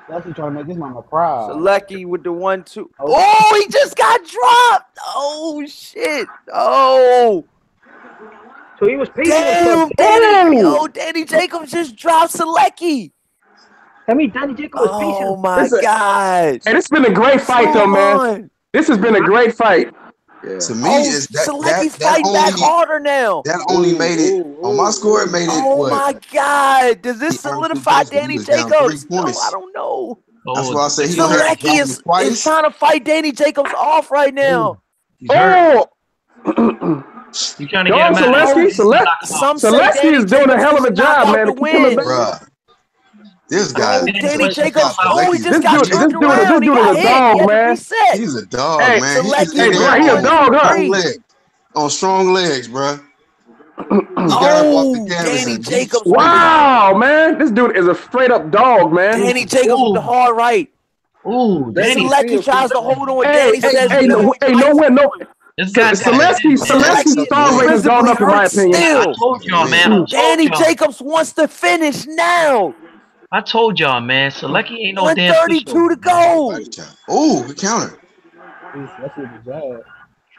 Sulecki trying to make this mama cry. Sulecki with the 1-2. Oh, he just got dropped. Oh shit. Oh. So he was patient. Damn, Danny Jacobs just dropped Sulecki. I mean, Danny Jacobs was patient. Oh my God. And it's been a great fight though, man. This has been a great fight. Yeah. To me, is that Sulecki's fighting back harder now. That only made it on my score. It made it. Oh my God! Does this solidify Danny Jacobs? No, I don't know. That's why I say he Sulecki is trying to fight Danny Jacobs off right now. Oh. You trying to get him out? Sulecki is doing a hell of a job, man. Bruh. This guy, Danny Jacobs. Oh, he just got turned around. This dude is a dog, man. He's a dog, man. He's a dog, huh? On strong legs, bro. Oh, Danny Jacobs. Wow, man. This dude is a straight up dog, man. Danny Jacobs with the hard right. Ooh, Danny. Sulecki tries to hold on. Danny says, no. Sulecki's star rate has gone up, in my opinion. I told y'all, man. Danny Jacobs wants to finish now. I told y'all, man. Sulecki ain't no damn. 132 to go. Oh, good counter.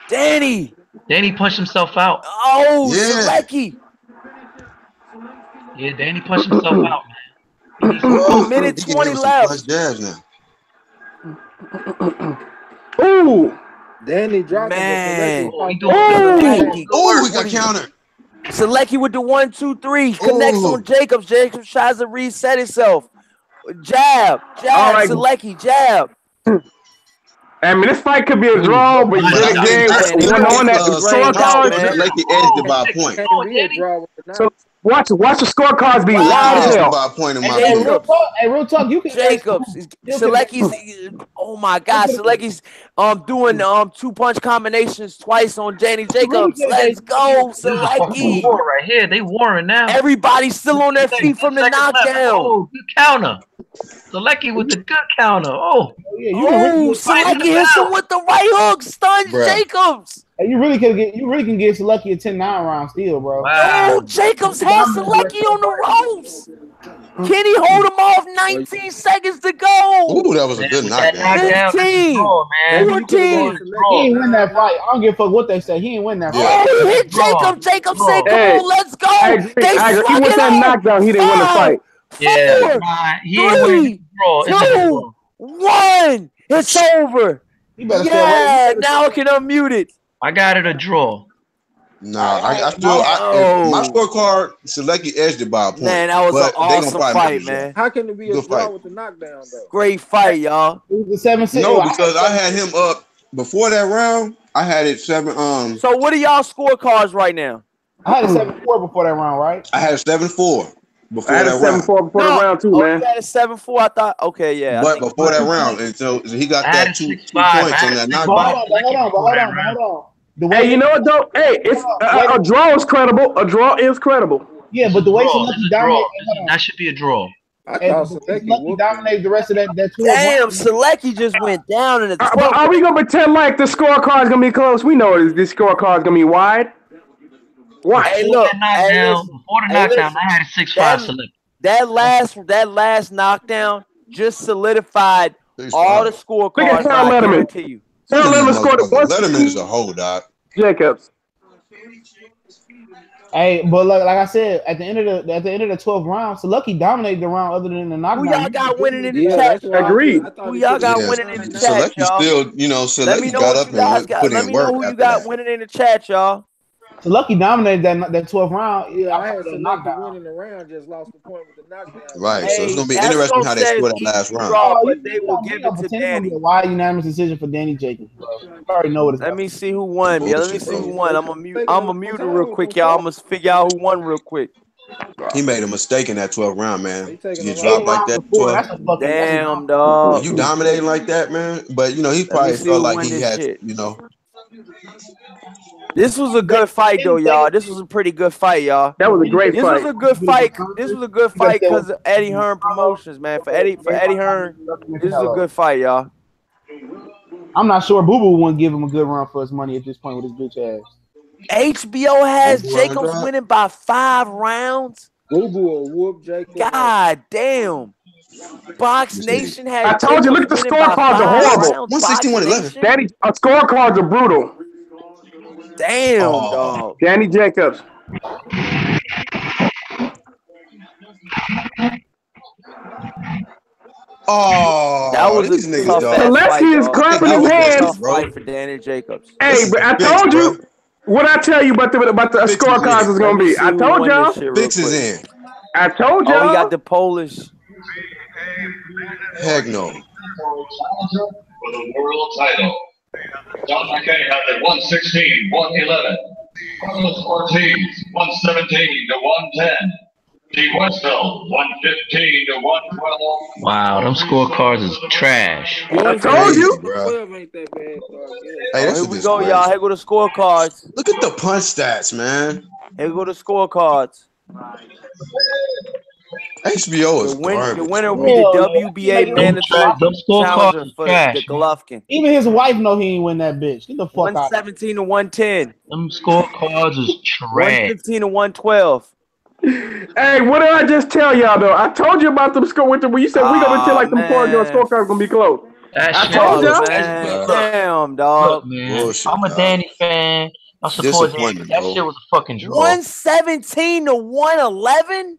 Danny punched himself out. Oh, yeah. Sulecki. Yeah, Danny punched himself out, man. A minute 20 left. Ooh. Danny dropped man. Oh, we got counter. Sulecki with the 1-2-3 connects on Jacobs. Jacobs tries to reset himself. Jab, right. Sulecki, jab. I mean, this fight could be a draw, but then again, Sulecki edged it by a point. Watch the scorecards be wild as hell. By a point in my real talk, you can Jacobs. Sulecki's. Oh my God, Sulecki's doing 2-punch combinations twice on Danny Jacobs. Let's go, Sulecki. War right here. They warring now. Everybody's still on their feet from the knockdown. Oh, good counter. Sulecki with the good counter. Oh, Sulecki hits him with the right hook, stuns Jacobs. Hey, you really can get Sulecki a 10-9 round still, bro. Wow. Oh, Jacobs has Sulecki on the ropes. Can he hold him off? 19 seconds to go. Ooh, that was a good knockdown. 15, 14. He ain't win that fight. I don't give a fuck what they say. He ain't win that fight. Oh, he hit Jacob. Jacob said, "Come on, let's go." I agree. He with that knockdown. He didn't win the fight. Yeah, 3, 2, 1. It's over. Yeah, now I can unmute it. I got it a draw. Nah, I still my scorecard. Sulecki edged it by a point. Man, that was an awesome fight, man. How can it be a draw with the knockdown though? Great fight, y'all. It was a 7-6. No, because I had him up before that round. I had it 7. So what are y'all scorecards right now? I had a 7-4 before that round, right? I had a 7-4 before I had a 7-4 before the round too, man. You had a 7-4. I thought, okay, yeah. But before that round, and so he got that 2 points on that knockdown. Hold on. Hey, you know what though? Hey, it's a draw is credible. A draw is credible. Yeah, but the way Sulecki dominated, that should be a draw. Sulecki dominated the rest of that 12. Damn, Sulecki just went down in the 12. Are we gonna pretend like the scorecard's gonna be close? We know this scorecard's gonna be wide. Why? Hey, look, before the knockdown, I had a 6-5 Sulecki. That last knockdown just solidified all the scorecards. Look at Harold Letterman. Letterman scored it once. Letterman is a whole dog. Jacobs. Hey, but like I said, at the end of the 12th round, Sulecki dominated the round other than the knockdown. Who y'all got winning in the chat? Agreed. Who y'all got winning in the chat, y'all? Still, Sulecki got up and put in work. Let me know who you got winning in the chat, y'all. Sulecki dominated that 12th round. Yeah, I had Sulecki winning the round, just lost the point with the knockdown. Right, so it's gonna be interesting how they score that last round. But they will give it to Danny. Wide unanimous decision for Danny Jacobs, bro. You already know what it's. Let me see who won. Yeah, let me see who won. I'm gonna mute it real quick, y'all. I'm gonna figure out who won real quick. He made a mistake in that 12th round, man. You dropped like that 12. Damn, dog. You dominating like that, man. But he probably felt like he had, This was a good fight, though, y'all. This was a pretty good fight, y'all. That was a great fight. This was a good fight. This was a good fight because of Eddie Hearn Promotions, man. For Eddie Hearn, this is a good fight, y'all. I'm not sure Boo Boo wouldn't give him a good run for his money at this point with his bitch ass. HBO has Jacobs winning by 5 rounds. Boo Boo will whoop Jacobs. God damn. Box Nation has. I told you, look at the scorecards are horrible. 161-11. Danny, scorecards are brutal. Damn, dog. Danny Jacobs. Oh, that was a tough Sulecki is clapping his hands. Fight for Danny Jacobs. Hey, but I told you what I tell you about the scorecards is gonna be. I told y'all. Fix is in. I told y'all. Oh, we got the Polish. Heck no. For the world title. John McKay has it 116, 111. Carlos Ortiz, 117 to 110. Steve Westfeld, 115 to 112. Wow, them scorecards is trash. I told you. Hey, here we go, y'all. Here go the scorecards. Look at the punch stats, man. Here go the scorecards. HBO is the winner will be the WBA mandatory challenger for the Golovkin. Even his wife know he ain't win that bitch. Get the fuck out. 117 to 110. Them scorecards is trash. 115 to 112. Hey, what did I just tell y'all though? I told you about them score with the when you said we gonna tell like them scorecards gonna be close. I told y'all. Damn, dog. Look, man, I'm a Danny fan. I support Danny. That shit was a fucking draw. 117 to 111.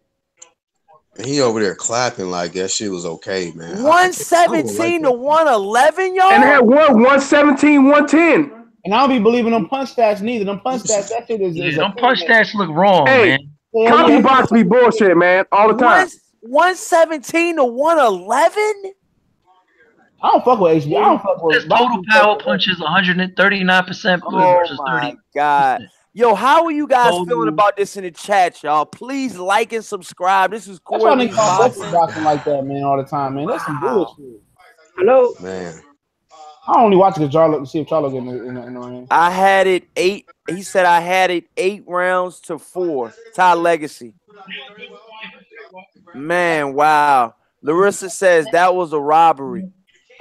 And he over there clapping like that shit was okay, man. 117 to 111, y'all. And they had 117, 110. And I don't be believing them punch stats neither. Them punch stats, that shit is. Them punch stats look wrong, man. Copy box be bullshit, man, all the time. 117 to 111. I don't fuck with HBO. I don't fuck with. His total power punch is 139% versus 30. God. Yo, how are you guys feeling about this in the chat, y'all? Please like and subscribe. This is That's why Corey they call Boxing. boxing like that, man, all the time, man. That's some bullshit. Hello, man. I only watch because Charlo to see if Charlo get in the ring. I had it 8. He said I had it 8 rounds to 4. Ty Legacy. Man, wow. Larissa says that was a robbery.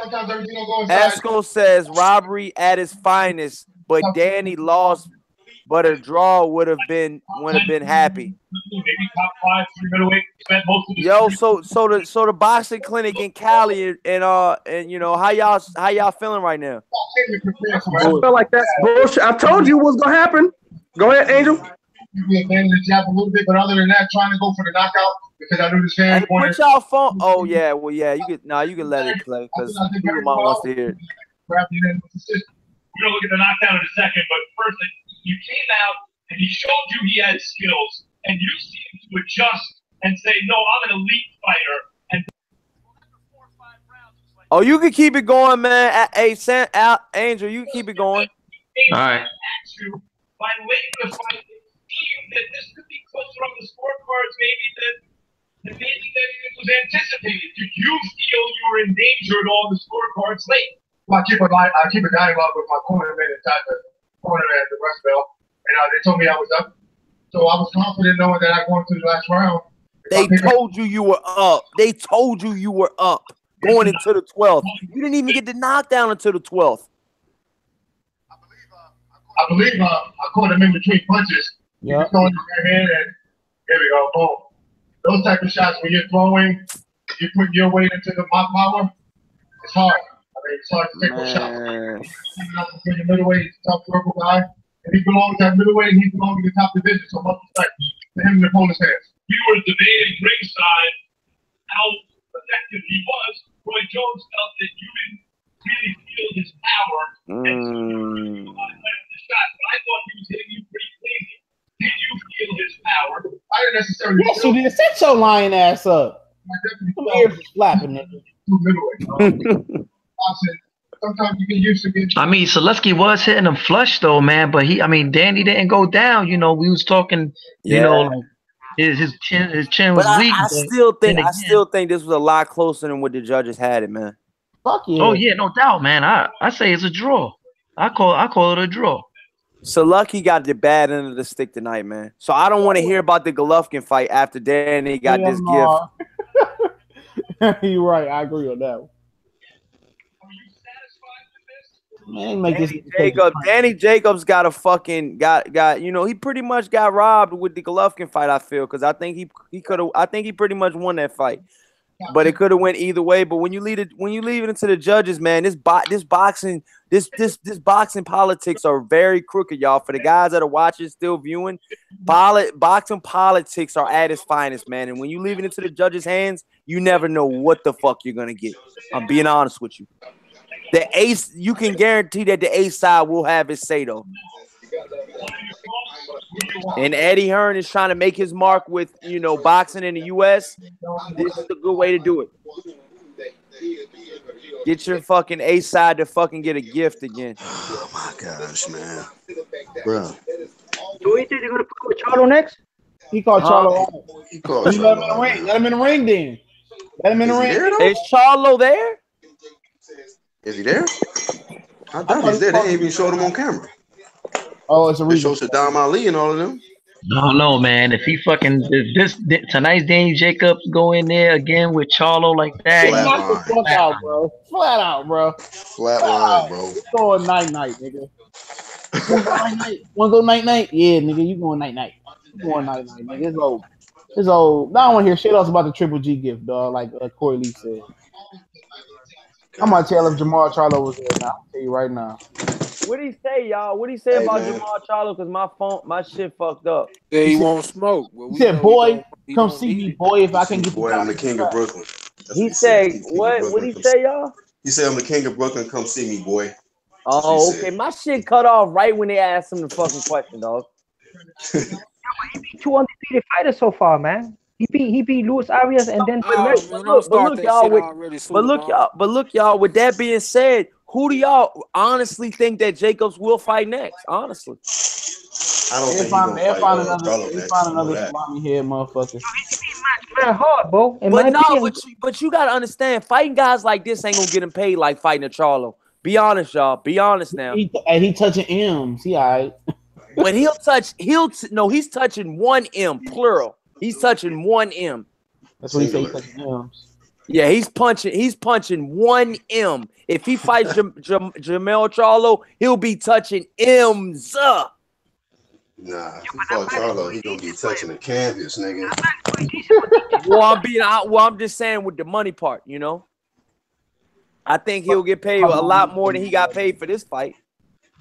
Esco says robbery at its finest, but Danny lost, but a draw would have been happy. Yo, so the boxing clinic in Cali and you know how y'all feeling right now? I feel like that's bullshit. I told you what's gonna happen. Go ahead, Angel. We abandoned the jab a little bit, but other than that, trying to go for the knockout because I knew the fan wanted. Put y'all phone. Oh yeah, well yeah, you can let it play because people might want to hear it. We're gonna look at the knockdown in a second, but first you came out and he showed you he had skills, and you seemed to adjust and say, "No, I'm an elite fighter." And oh, you can keep it going, man. Hey, Angel, you can keep it going. All right. By late in the fight, it seemed that this could be closer on the scorecards, maybe that it was anticipated. Did you feel you were in danger at all the scorecards late? Well, I keep a dialogue with my cornerman inside the corner at the West Bell, and they told me I was up. So I was confident knowing that I going to the last round. They told you were up. They told you were up going into the 12th. You didn't even get the knockdown until the 12th. I believe I caught him in between punches. Yeah. Throwing his right hand, and there we go, boom. Those type of shots when you're throwing, you put your weight into the power, it's hard. I mean, it's hard to take those shots. He's a middleweight, he's a tough verbal guy, and he belongs at middleweight, and he belongs in the top division, so much respect to him and the opponent's hands. You were debating ringside how effective he was. Roy Jones felt that you didn't really feel his power. And so you were doing a lot of the shots, but I thought he was hitting you pretty cleanly. Did you feel his power? I didn't necessarily. Yes, you did. Set your lying ass up. Some ears is flapping, nigga. Sometimes you get used to getting. I mean, Sulecki was hitting him flush though, man. But Danny didn't go down. You know, we was talking. You know, like his chin was weak. I still think this was a lot closer than what the judges had it, man. Fuck yeah. Oh yeah, no doubt, man. I say it's a draw. I call it a draw. Sulecki got the bad end of the stick tonight, man. So I don't want to hear about the Golovkin fight after Danny got this gift. You're right. I agree on that one. Man, make Danny Jacobs got a fucking got you know, he pretty much got robbed with the Golovkin fight, I feel, because I think he could have. I think he pretty much won that fight. But it could have went either way. But when you leave it into the judges, man, this boxing politics are very crooked, y'all. For the guys that are watching, still viewing, boxing politics are at its finest, man. And when you leave it into the judges' hands, you never know what the fuck you're gonna get. I'm being honest with you. The ace, you can guarantee that the ace side will have his say though. And Eddie Hearn is trying to make his mark with, you know, boxing in the U.S. This is a good way to do it. Get your fucking A side to fucking get a gift again. Oh my gosh, man, bro. Do you think they're gonna put Charlo next? He called Charlo out. He called Let him in the ring. Let him in the ring then. Let him in the ring. Is Charlo there? Is he there? I thought he's there. They ain't even showed him on camera. Oh, it's a reason. Show Saddam Ali and all of them. No, man. If he fucking tonight's Danny Jacobs go in there again with Charlo like that, Flat out, bro. Flat out, bro. Flat line, bro. Going night, nigga. Wanna go night? Yeah, nigga, you going night. You going night, nigga. It's old. It's old. Now I don't want to hear shit else about the Triple G gift, dog. Like Corey Lee said. I'm gonna tell if Jamal Charlo was there now. I'll tell you right now. What did he say, y'all? What did he say about Jamal Charlo? Because my shit fucked up. Yeah, he won't smoke. Well, he said, "Boy, come see me, boy. If I can get boy, I'm the king of Brooklyn." He said, "What? What did he say, y'all?" He said, "I'm the king of Brooklyn. Come see me, boy." Oh, okay. My shit cut off right when they asked him the fucking question, dog. He beat 2 undefeated fighters so far, man. He beat Luis Arias and then look, y'all. With that being said, who do y'all honestly think that Jacobs will fight next? Honestly, I don't think he's They'll gonna find fight Charlo another next. I know that. salami head motherfucker. Very hard, bro. In But my no, opinion, but you gotta understand, fighting guys like this ain't gonna get him paid like fighting a Charlo. Be honest, y'all. Be honest now. He touching M's. He all right. When he's touching 1 M, plural. He's touching 1 M. That's what he said. He's touching M's. Yeah, he's punching 1 M. If he fights Jamel Charlo, he'll be touching M's. Nah, if he fought Charlo, he gonna be touching the canvas, nigga. Well, I'm just saying with the money part, you know. I think he'll get paid a lot more than he got paid for this fight.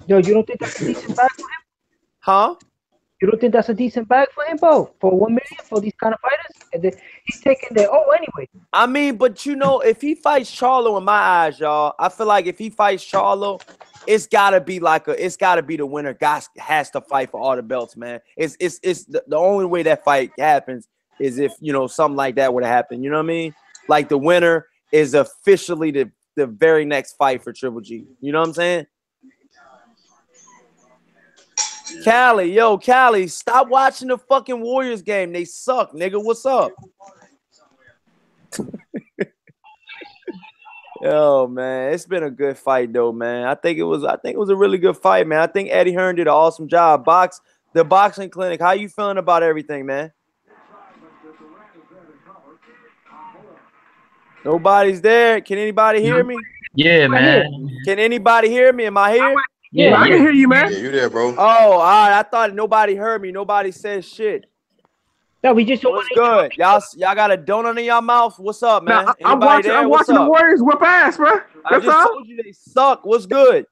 Yo, you don't think that's a decent bag for him? Huh? You don't think that's a decent bag for him, bro? For $1 million for these kind of fighters, and then he's taking their anyway. I mean, but you know, if he fights Charlo, in my eyes, y'all, I feel like if he fights Charlo, it's gotta be the winner. Guys has to fight for all the belts, man. It's the only way that fight happens is if, you know, something like that would have happened. You know what I mean? Like the winner is officially the very next fight for Triple G. You know what I'm saying? Callie, stop watching the fucking Warriors game. They suck, nigga. What's up? Yo, man, it's been a good fight though, man. I think it was a really good fight, man. I think Eddie Hearn did an awesome job. The boxing clinic. How you feeling about everything, man? Nobody's there. Can anybody hear me? Yeah, man. Can anybody hear me? Am I here? Yeah, I can hear you, man. Yeah, you there, bro? Oh, all right. I thought nobody heard me. Nobody said shit. No, we just What's good? Y'all got a donut in your mouth? What's up, man? Nah, I'm watching the Warriors whip ass, bro. I just told you they suck. What's good?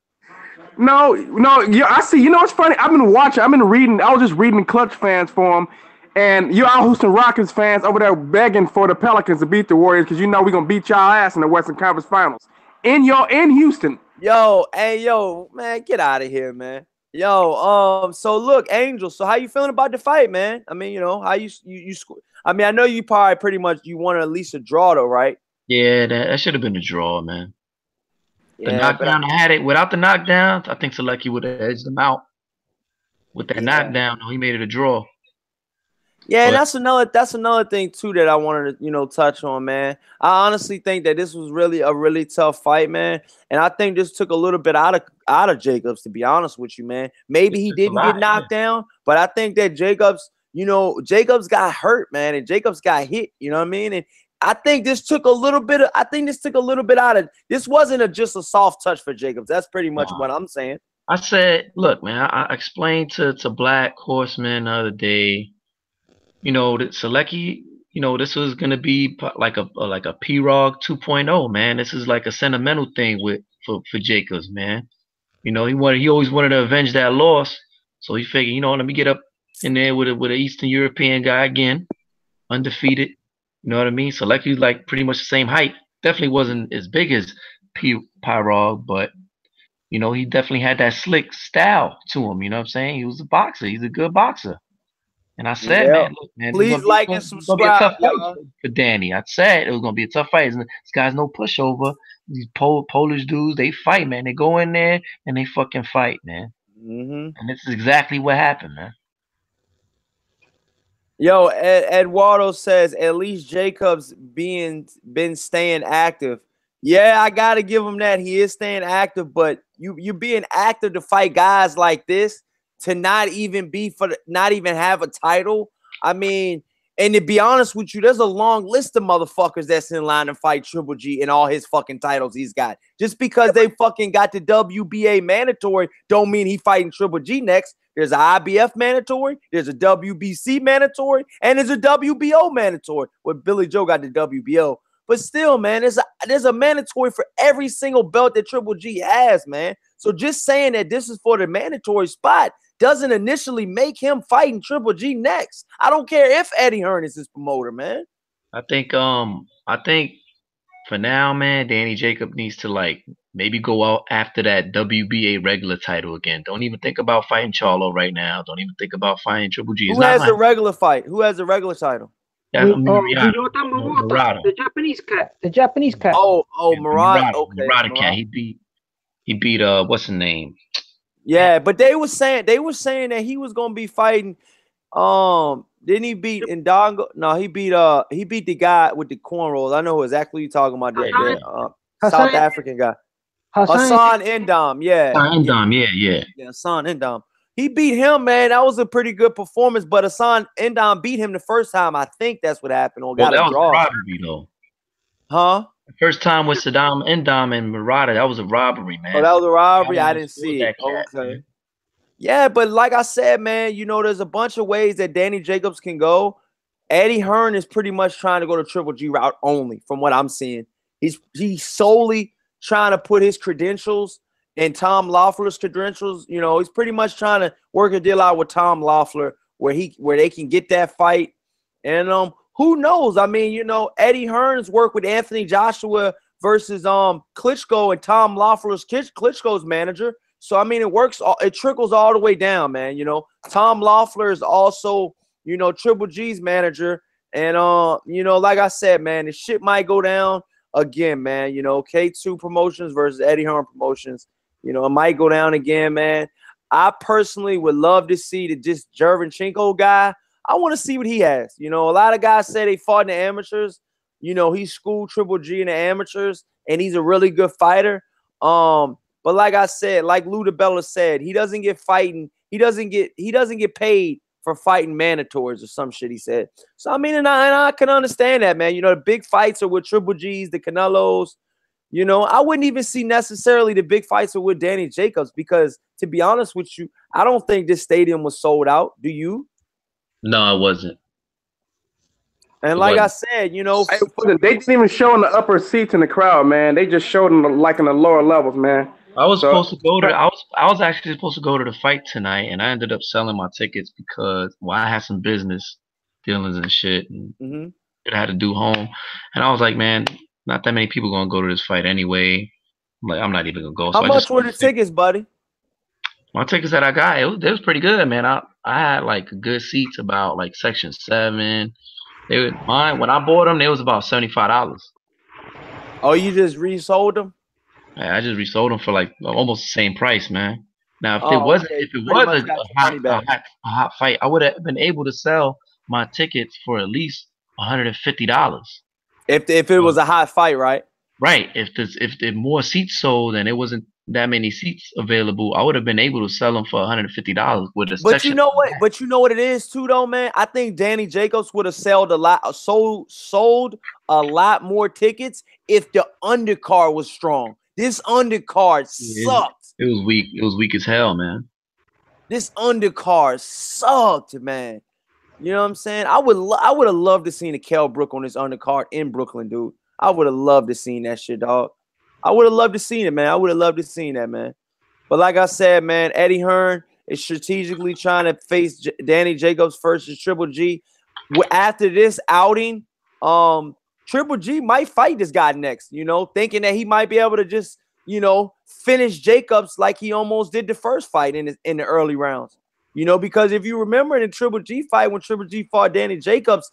No, yeah, I see. You know what's funny? I've been reading. I was just reading Clutch fans forum, and you all Houston Rockets fans over there begging for the Pelicans to beat the Warriors because you know we're gonna beat y'all ass in the Western Conference Finals in Houston. Yo, man, get out of here, man. Yo, so look, Angel. So how you feeling about the fight, man? I mean, you know, how you I mean, I know you probably pretty much you wanted at least a draw, though, right? Yeah, that should have been a draw, man. The Yeah, knockdown, I had it without the knockdown. I think Sulecki would have edged him out. With that knockdown, he made it a draw. Yeah, and that's another thing too that I wanted to, you know, touch on, man. I honestly think that this was really a really tough fight, man. And I think this took a little bit out of Jacobs, to be honest with you, man. Maybe he didn't get knocked down, but I think that Jacobs got hurt, man, and Jacobs got hit, you know what I mean? And I think this took a little bit out of this wasn't just a soft touch for Jacobs. That's pretty much what I'm saying. I said, look, man, I explained to Black Horseman the other day, you know, that Sulecki, you know, this was gonna be like a P-Rog 2.0, man. This is like a sentimental thing for Jacobs, man. You know, he always wanted to avenge that loss, so he figured, you know, let me get up in there with an Eastern European guy again, undefeated. You know what I mean? Sulecki's like pretty much the same height. Definitely wasn't as big as P-Rog, but you know, he definitely had that slick style to him. You know what I'm saying? He was a boxer. He's a good boxer. And I said, man, look, man, please like and subscribe, for Danny. I said it was gonna be a tough fight. This guy's no pushover. These Polish dudes, they fight, man. They go in there and they fucking fight, man. And this is exactly what happened, man. Yo, Eduardo says at least Jacobs been staying active. Yeah, I gotta give him that. He is staying active, but you being active to fight guys like this, to not even have a title. I mean, and to be honest with you, there's a long list of motherfuckers that's in line to fight Triple G and all his fucking titles he's got. Just because they fucking got the WBA mandatory don't mean he fighting Triple G next. There's an IBF mandatory, there's a WBC mandatory, and there's a WBO mandatory. Well, Billy Joe got the WBO. But still, man, there's a mandatory for every single belt that Triple G has, man. So just saying that this is for the mandatory spot doesn't initially make him fighting Triple G next. I don't care if Eddie Hearn is his promoter, man. I think for now, man, Danny Jacob needs to like maybe go out after that WBA regular title again. Don't even think about fighting Charlo right now. Don't even think about fighting Triple G. Who has the regular fight? Who has the regular title? Murata, the Japanese cat. Oh, Murata. Okay, Murata cat. He beat what's his name? Yeah, but they were saying that he was gonna be fighting. Didn't he beat Ndongo? No, he beat the guy with the cornrows. I know exactly what you're talking about. That South African guy. Hassan Ndom, yeah. Ndom, yeah. Yeah, Hassan Ndom. He beat him, man. That was a pretty good performance, but Hassan Ndom beat him the first time. I think that's what happened. Or got a draw. Was robbery, though. Huh? The first time with Saddam Ndom and Murata, that was a robbery, man. Oh, that was a robbery? I didn't see it. Okay. Yeah, but like I said, man, there's a bunch of ways that Danny Jacobs can go. Eddie Hearn is pretty much trying to go to Triple G route only, from what I'm seeing. He's solely trying to put his credentials and Tom Loeffler's credentials. He's pretty much trying to work a deal out with Tom Loeffler where they can get that fight. And who knows? I mean, Eddie Hearn's worked with Anthony Joshua versus Klitschko and Tom Loeffler's Klitschko's manager. So I mean, it trickles all the way down, man. Tom Loeffler is also, Triple G's manager. And like I said, man, the shit might go down again, man. K2 Promotions versus Eddie Hearn Promotions. It might go down again, man. I personally would love to see this Jervanchenko guy. I want to see what he has. A lot of guys say they fought in the amateurs. He schooled Triple G in the amateurs, and he's a really good fighter. But like I said, like Lou DiBella said, he doesn't get paid for fighting mandatories or some shit he said. So I mean, and I can understand that, man. The big fights are with Triple G's, the Canelos. I wouldn't even see necessarily the big fights are with Danny Jacobs because, to be honest with you, I don't think this stadium was sold out. Do you? No, it wasn't. And like I said, they didn't even show in the upper seats in the crowd, man. They just showed them like in the lower levels, man. I was supposed to go to. I was actually supposed to go to the fight tonight, and I ended up selling my tickets because I had some business dealings and shit, and I had to do home. And I was like, man, not that many people gonna go to this fight anyway. I'm not even gonna go. How much were the tickets, buddy? My tickets that I got, it was pretty good, man. I had like good seats, about like section 7. When I bought them, they was about $75. Oh, you just resold them? Yeah, I just resold them for like almost the same price, man. Now, if it was a hot fight, I would have been able to sell my tickets for at least $150. If it was a hot fight, right? Right. If there more seats sold and it wasn't that many seats available, I would have been able to sell them for $150 with a section. But you know what? But you know what it is too, though, man. I think Danny Jacobs would have sold a lot more tickets if the undercard was strong. This undercard sucked. It was weak. It was weak as hell, man. This undercard sucked, man. You know what I'm saying? I would have loved to seen a Kell Brook on this undercard in Brooklyn, dude. I would have loved to seen that shit, dog. I would have loved to seen it, man. I would have loved to seen that, man. But like I said, man, Eddie Hearn is strategically trying to face Danny Jacobs versus Triple G. After this outing, Triple G might fight this guy next, thinking that he might be able to just, finish Jacobs like he almost did the first fight in the early rounds. Because if you remember in the Triple G fight, when Triple G fought Danny Jacobs,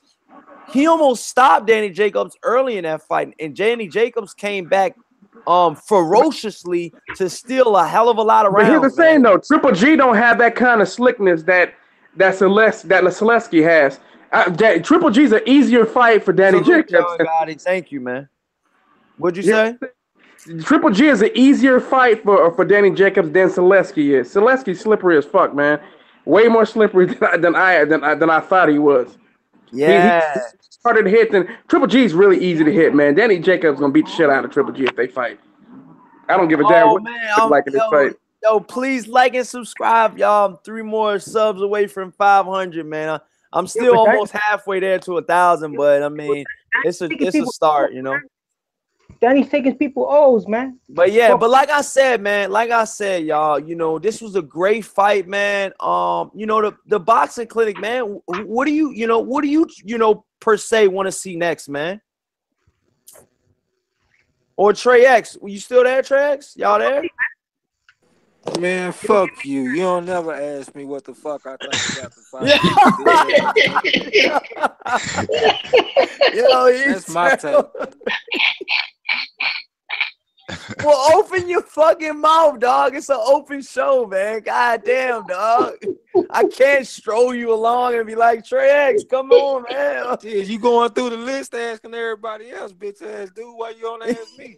he almost stopped Danny Jacobs early in that fight. And Danny Jacobs came back ferociously to steal a hell of a lot of rounds. But here's the thing, though. Triple G don't have that kind of slickness that Sulecki has. Triple G's an easier fight for Danny Jacobs. Thank you, man. What'd you say? Triple G is an easier fight for Danny Jacobs than Sulecki is. Sulecki's slippery as fuck, man. Way more slippery than I thought he was. Yeah. He started to hit. Triple G's really easy to hit, man. Danny Jacobs gonna beat the shit out of Triple G if they fight. I don't give a damn what you like in this fight. Yo, please like and subscribe, y'all. I'm 3 more subs away from 500, man. I'm still almost halfway there to 1,000, but I mean, it's a start, Danny's taking people O's, man. But yeah, but like I said, y'all, this was a great fight, man. The boxing clinic, man. What do you per se want to see next, man? Or Trey X? You still there, Trey X? Y'all there? Man, fuck you. You don't never ask me what the fuck I think about the fight. Yo, that's my take. Well, open your fucking mouth, dog. It's an open show, man. God damn, dog. I can't stroll you along and be like, Trey X, come on, man. Shit, you going through the list asking everybody else, bitch ass dude, why you on ask me?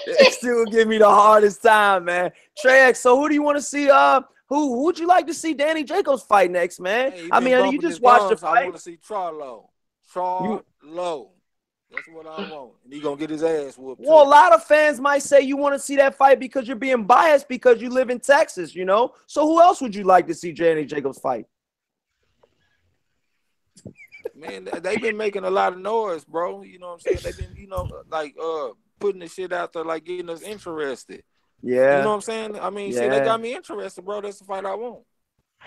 They still give me the hardest time, man. Trey X, so who do you want to see? Who would you like to see Danny Jacobs fight next, man? Hey, I mean, you just watched the fight. I want to see Charlo. Charlo. That's what I want. And he gonna get his ass whooped. Well, a lot of fans might say you want to see that fight because you're being biased because you live in Texas, you know? So who else would you like to see Danny Jacobs fight? Man, they've been making a lot of noise, bro. You know what I'm saying? They've been, like putting the shit out there, like getting us interested. Yeah. You know what I'm saying? I mean, shit, they got me interested, bro. That's the fight I want.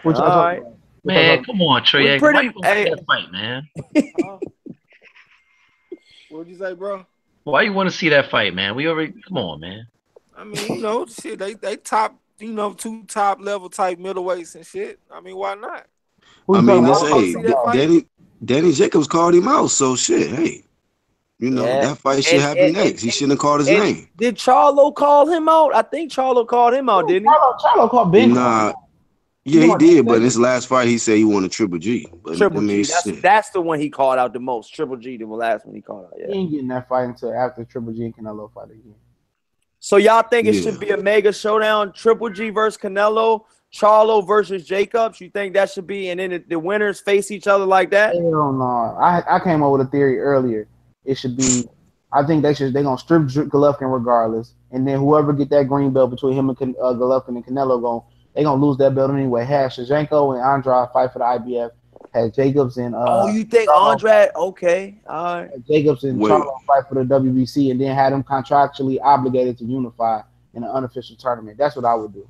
All right. Man, come on, Trey. Why you want to see that fight, man? What'd you say, bro? Why you want to see that fight, man? Come on, man. I mean, shit, they top, 2 top level type middleweights and shit. I mean, why not? I mean, Danny Jacobs called him out, so shit, hey. That fight should happen next. He shouldn't have called his name. Did Charlo call him out? I think Charlo called him out, didn't he? Charlo called Ben. Nah. Yeah, he did, but in his last fight, he said he wanted Triple G. But, Triple G, that's the one he called out the most. Triple G, the last one he called out. Yeah. He ain't getting that fight until after Triple G and Canelo fight again. So y'all think it should be a mega showdown? Triple G versus Canelo, Charlo versus Jacobs. You think that should be, and then the winners face each other like that? Hell no. I came up with a theory earlier. It should be. I think they're gonna strip Golovkin regardless, and then whoever get that green belt between him and Golovkin and Canelo they're gonna lose that belt anyway. Have Shevchenko and Andrade fight for the IBF. Has Jacobs and you think Andrade? Okay, all right. Jacobs and Charlo fight for the WBC, and then had them contractually obligated to unify in an unofficial tournament. That's what I would do.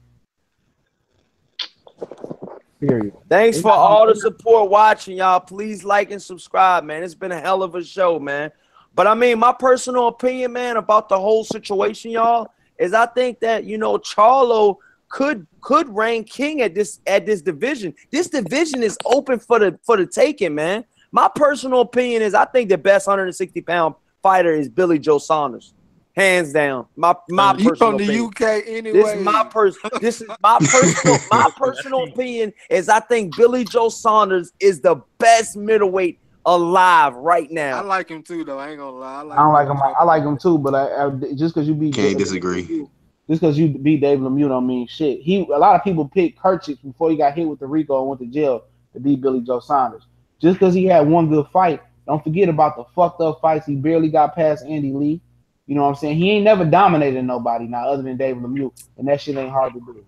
Period. Thanks for all the support watching, y'all. Please like and subscribe, man. It's been a hell of a show, man. But I mean, my personal opinion, man, about the whole situation, y'all, is I think that Charlo could reign king at this division. This division is open for the taking, man. My personal opinion is I think the best 160-pound fighter is Billy Joe Saunders, hands down. My personal from the opinion. UK anyway. This is my personal opinion is I think Billy Joe Saunders is the best middleweight alive right now. I like him too, though. I ain't gonna lie. I don't like him. I like him too, but I just because you beat can't disagree. Just because you beat David Lemieux don't mean shit. A lot of people picked Kirchich before he got hit with the RICO and went to jail to beat Billy Joe Saunders. Just because he had one good fight, don't forget about the fucked up fights. He barely got past Andy Lee. You know what I'm saying? He ain't never dominated nobody now other than David Lemieux, and that shit ain't hard to do.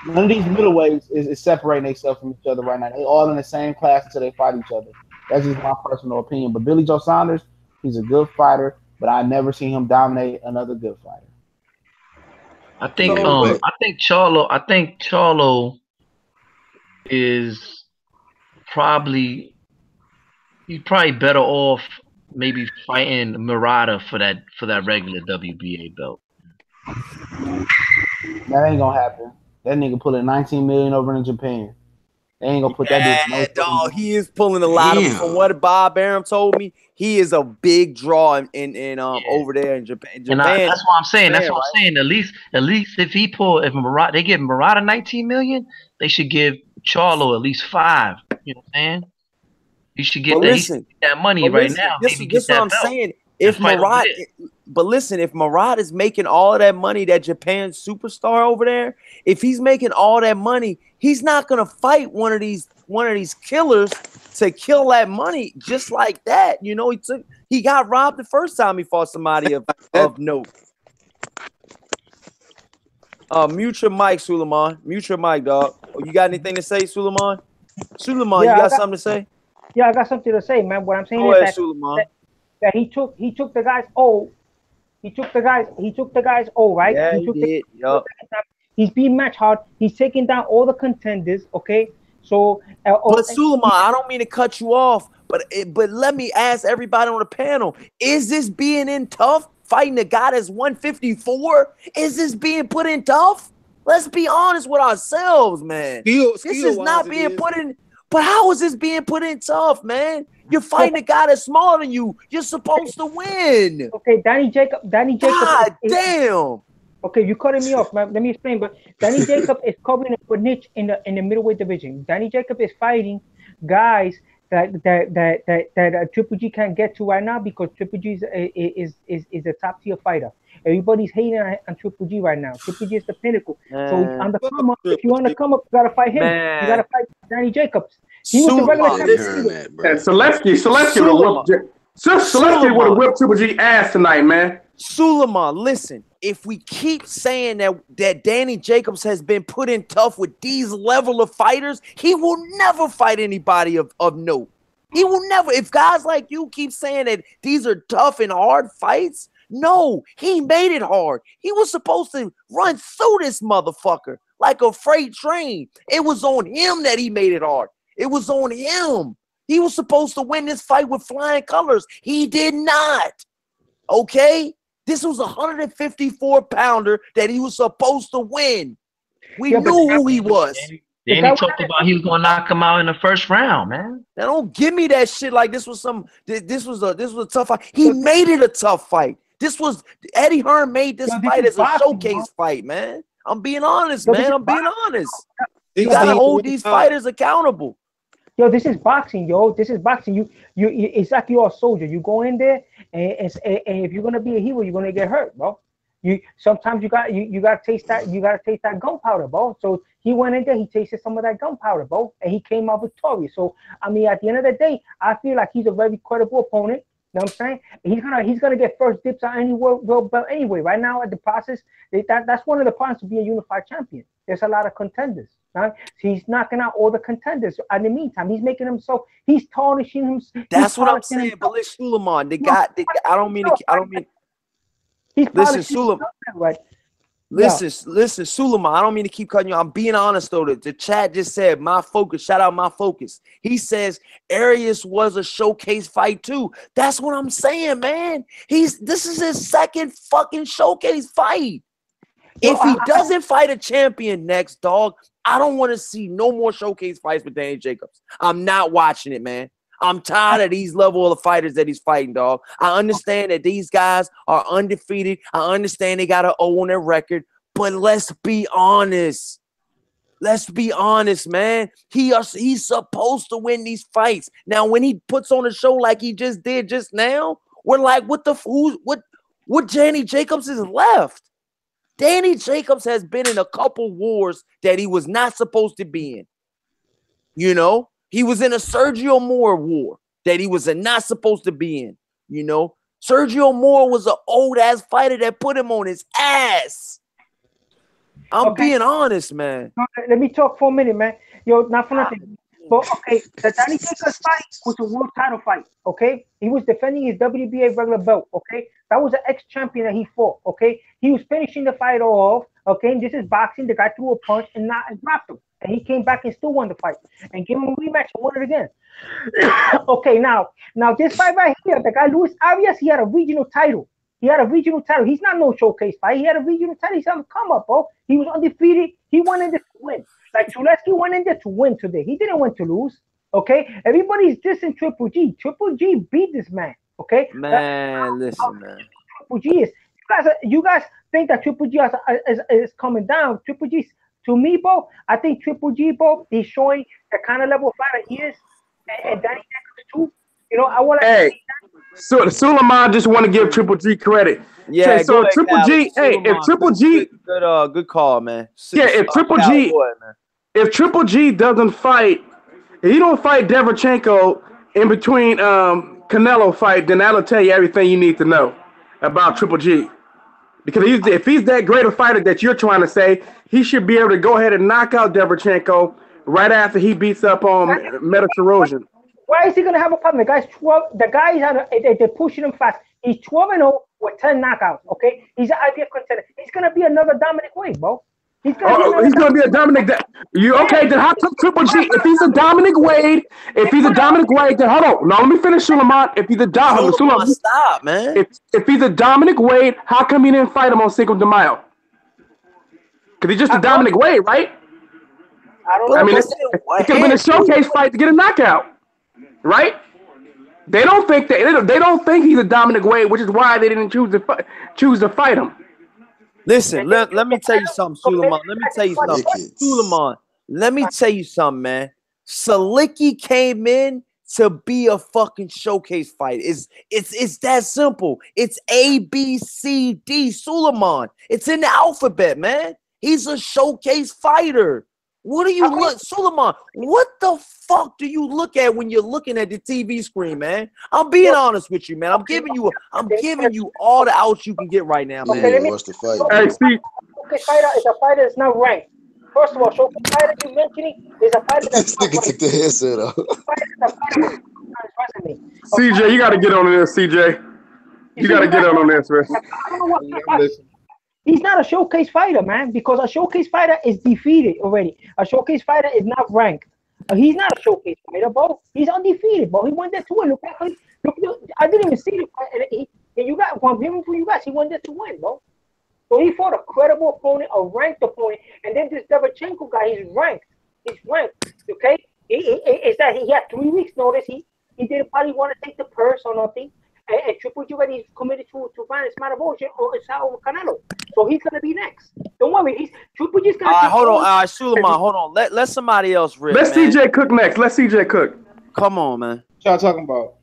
None of these middleweights is separating themselves from each other right now. They all in the same class until they fight each other. That's just my personal opinion. But Billy Joe Saunders, he's a good fighter, but I never seen him dominate another good fighter. I think Charlo is probably better off maybe fighting Murata for that regular WBA belt. That ain't gonna happen. That nigga pulling $19 million over in Japan. They ain't gonna put that dude. Dog, he is pulling a lot of. From what Bob Arum told me, he is a big draw in over there in Japan. And that's what I'm saying. That's what I'm saying. At least if Murata, they give Murata $19 million, they should give Charlo at least $5 million. You know what I'm saying? You should get that money right now. This is what I'm saying. If Murata, but listen, if Murata is making all of that money, that Japan superstar over there, if he's making all that money, he's not gonna fight one of these killers to kill that money just like that. You know, he got robbed the first time he fought somebody of note. Mute your mic, Suleiman. Mute your mic, dog. You got anything to say, Suleiman? Suleiman, you got something to say? Yeah, I got something to say, man. What I'm saying is that he took the guy's O. He took the guy's O, right? Yeah, he did. Yup. He's being match hard. He's taking down all the contenders. Okay, so. But Suleiman, I don't mean to cut you off, but let me ask everybody on the panel: is this being in tough? Fighting a guy that's 154? Is this being put in tough? Let's be honest with ourselves, man. This is not being put in. But how is this being put in tough, man? You're fighting a guy that's smaller than you. You're supposed to win. Okay, Danny Jacob. God damn. Okay, you cutting me off, man. Let me explain. But Danny Jacob is covering a niche in the middleweight division. Danny Jacob is fighting guys that Triple G can't get to right now because Triple G is a top tier fighter. Everybody's hating on Triple G right now. Triple G is the pinnacle. So on the come up, if you want to come up, you gotta fight him. You gotta fight Danny Jacobs. He was the regular champion. Selecki would have whipped Triple G ass tonight, man. Suleiman, listen. If we keep saying that Danny Jacobs has been put in tough with these level of fighters, he will never fight anybody of note. He will never. If guys like you keep saying that these are tough and hard fights, no, he made it hard. He was supposed to run through this motherfucker like a freight train. It was on him that he made it hard. It was on him. He was supposed to win this fight with flying colors. He did not. Okay? This was a 154-pounder that he was supposed to win. We knew who he was. Then he talked about he was gonna knock him out in the first round, man. Now don't give me that shit like this was a tough fight. He made it a tough fight. Eddie Hearn made this fight as a showcase fight, man. I'm being honest, man. I'm being honest. You gotta hold these fighters accountable. Yo, this is boxing, yo. This is boxing. You it's like you're a soldier. You go in there, and if you're gonna be a hero, you're gonna get hurt, bro. Sometimes you gotta taste that gunpowder, bro. So he went in there, he tasted some of that gunpowder, bro, and he came out victorious. So I mean, at the end of the day, I feel like he's a very credible opponent. You know what I'm saying? He's gonna get first dips on any world belt anyway. Right now, at the process, that's one of the parts to be a unified champion. There's a lot of contenders. Right? He's knocking out all the contenders. In the meantime, he's making himself. He's tarnishing himself. That's what I'm saying. But listen, Suleiman, I don't mean. Listen, Suleiman. Right? Listen, Suleiman. I don't mean to keep cutting you. I'm being honest though. The chat just said my focus. Shout out my focus. He says Arias was a showcase fight too. That's what I'm saying, man. This is his second fucking showcase fight. If he doesn't fight a champion next, dog, I don't want to see no more showcase fights with Danny Jacobs. I'm not watching it, man. I'm tired of these level of fighters that he's fighting, dog. I understand that these guys are undefeated. I understand they got an O on their record, but let's be honest. Let's be honest, man. He's supposed to win these fights. Now, when he puts on a show like he just did just now, we're like, what Danny Jacobs is left? Danny Jacobs has been in a couple wars that he was not supposed to be in. You know, he was in a Sergio Moore war that he was not supposed to be in. You know, Sergio Moore was an old ass fighter that put him on his ass. I'm being honest, man. Let me talk for a minute, man. Yo, not for nothing. But okay, the Danny Jacobs fight was a world title fight. Okay, he was defending his WBA regular belt. Okay, that was an ex-champion that he fought. Okay, he was finishing the fight off. Okay, and this is boxing. The guy threw a punch and dropped him, and he came back and still won the fight and gave him a rematch and won it again. Okay, now this fight right here, the guy Luis Arias, he had a regional title. He's not no showcase fight. He had a regional title. He's on the come up, bro. He was undefeated. He went in there to win. Like Sulecki went in there to win today. He didn't win to lose. Okay, everybody's dissing Triple G. Triple G beat this man. Okay, man. Listen, man. Triple G is you guys think that Triple G is coming down. Triple G, to me, bro, I think Triple G, bro, is showing the kind of level fighter he is, and Danny Jacobs too. You know, I want to. Hey, so Suleiman just want to give Triple G credit. Yeah, so Triple G, hey, if Triple G, good call, man. If Triple G doesn't fight, if he don't fight Derevchenko in between Canelo fight, then that'll tell you everything you need to know about Triple G. Because if he's that great a fighter that you're trying to say, he should be able to go ahead and knock out Derevchenko right after he beats up on Mediterranean. Why is he gonna have a problem? The guy's 12. The guys they're pushing him fast. He's 12-0 with 10 knockouts. Okay, he's an IBF contender. He's gonna be another Dominic Wade, bro. He's gonna be a Dominic. Okay? Then how come Triple G? If he's a Dominic Wade, then hold on. Now let me finish, Suleiman. If he's a Dominic, stop, man. If he's a Dominic Wade, how come he didn't fight him on Cinco de Mayo? Because he's just a Dominic Wade, right? I don't know. I mean, it could have been a showcase fight to get a knockout, right? They don't think that they don't think he's a Dominic Wade, which is why they didn't choose to fight him. Listen, let me tell you something, Suleiman. Let me tell you something, Suleiman. Let me tell you something, man. Sulecki came in to be a fucking showcase fight. It's that simple. It's A, B, C, D, Suleiman. It's in the alphabet, man. He's a showcase fighter. What do you look, Suleiman? What the fuck do you look at when you're looking at the TV screen, man? I'm being honest with you, man. I'm giving you all the outs you can get right now, man. Okay, wants to fight. Hey, see, showcase fighter is a fighter that's not ranked. First of all, showcase fighter you mentioning is a fighter that's not ranked. Took the headset off. CJ, you got to get on this, CJ. You got to get on this, man. I don't know what he's not a showcase fighter, man, because a showcase fighter is defeated already. A showcase fighter is not ranked. He's not a showcase fighter, bro. He's undefeated, bro. He won that to win. Look, I didn't even see the fight. And you got from him for you guys, he won that to win, bro. So he fought a credible opponent, a ranked opponent, and then this Derevchenko guy, he's ranked. He's ranked, okay? It's that he had 3 weeks notice. He didn't probably want to take the purse or nothing. And Triple G he's committed to find a smart bullshit or Sao Canelo. So he's gonna be next. Don't worry, Triple G's gonna hold on, all right, Suleiman, hold on. Let somebody else rip. Let CJ cook next. Let CJ cook. Come on, man. What y'all talking about?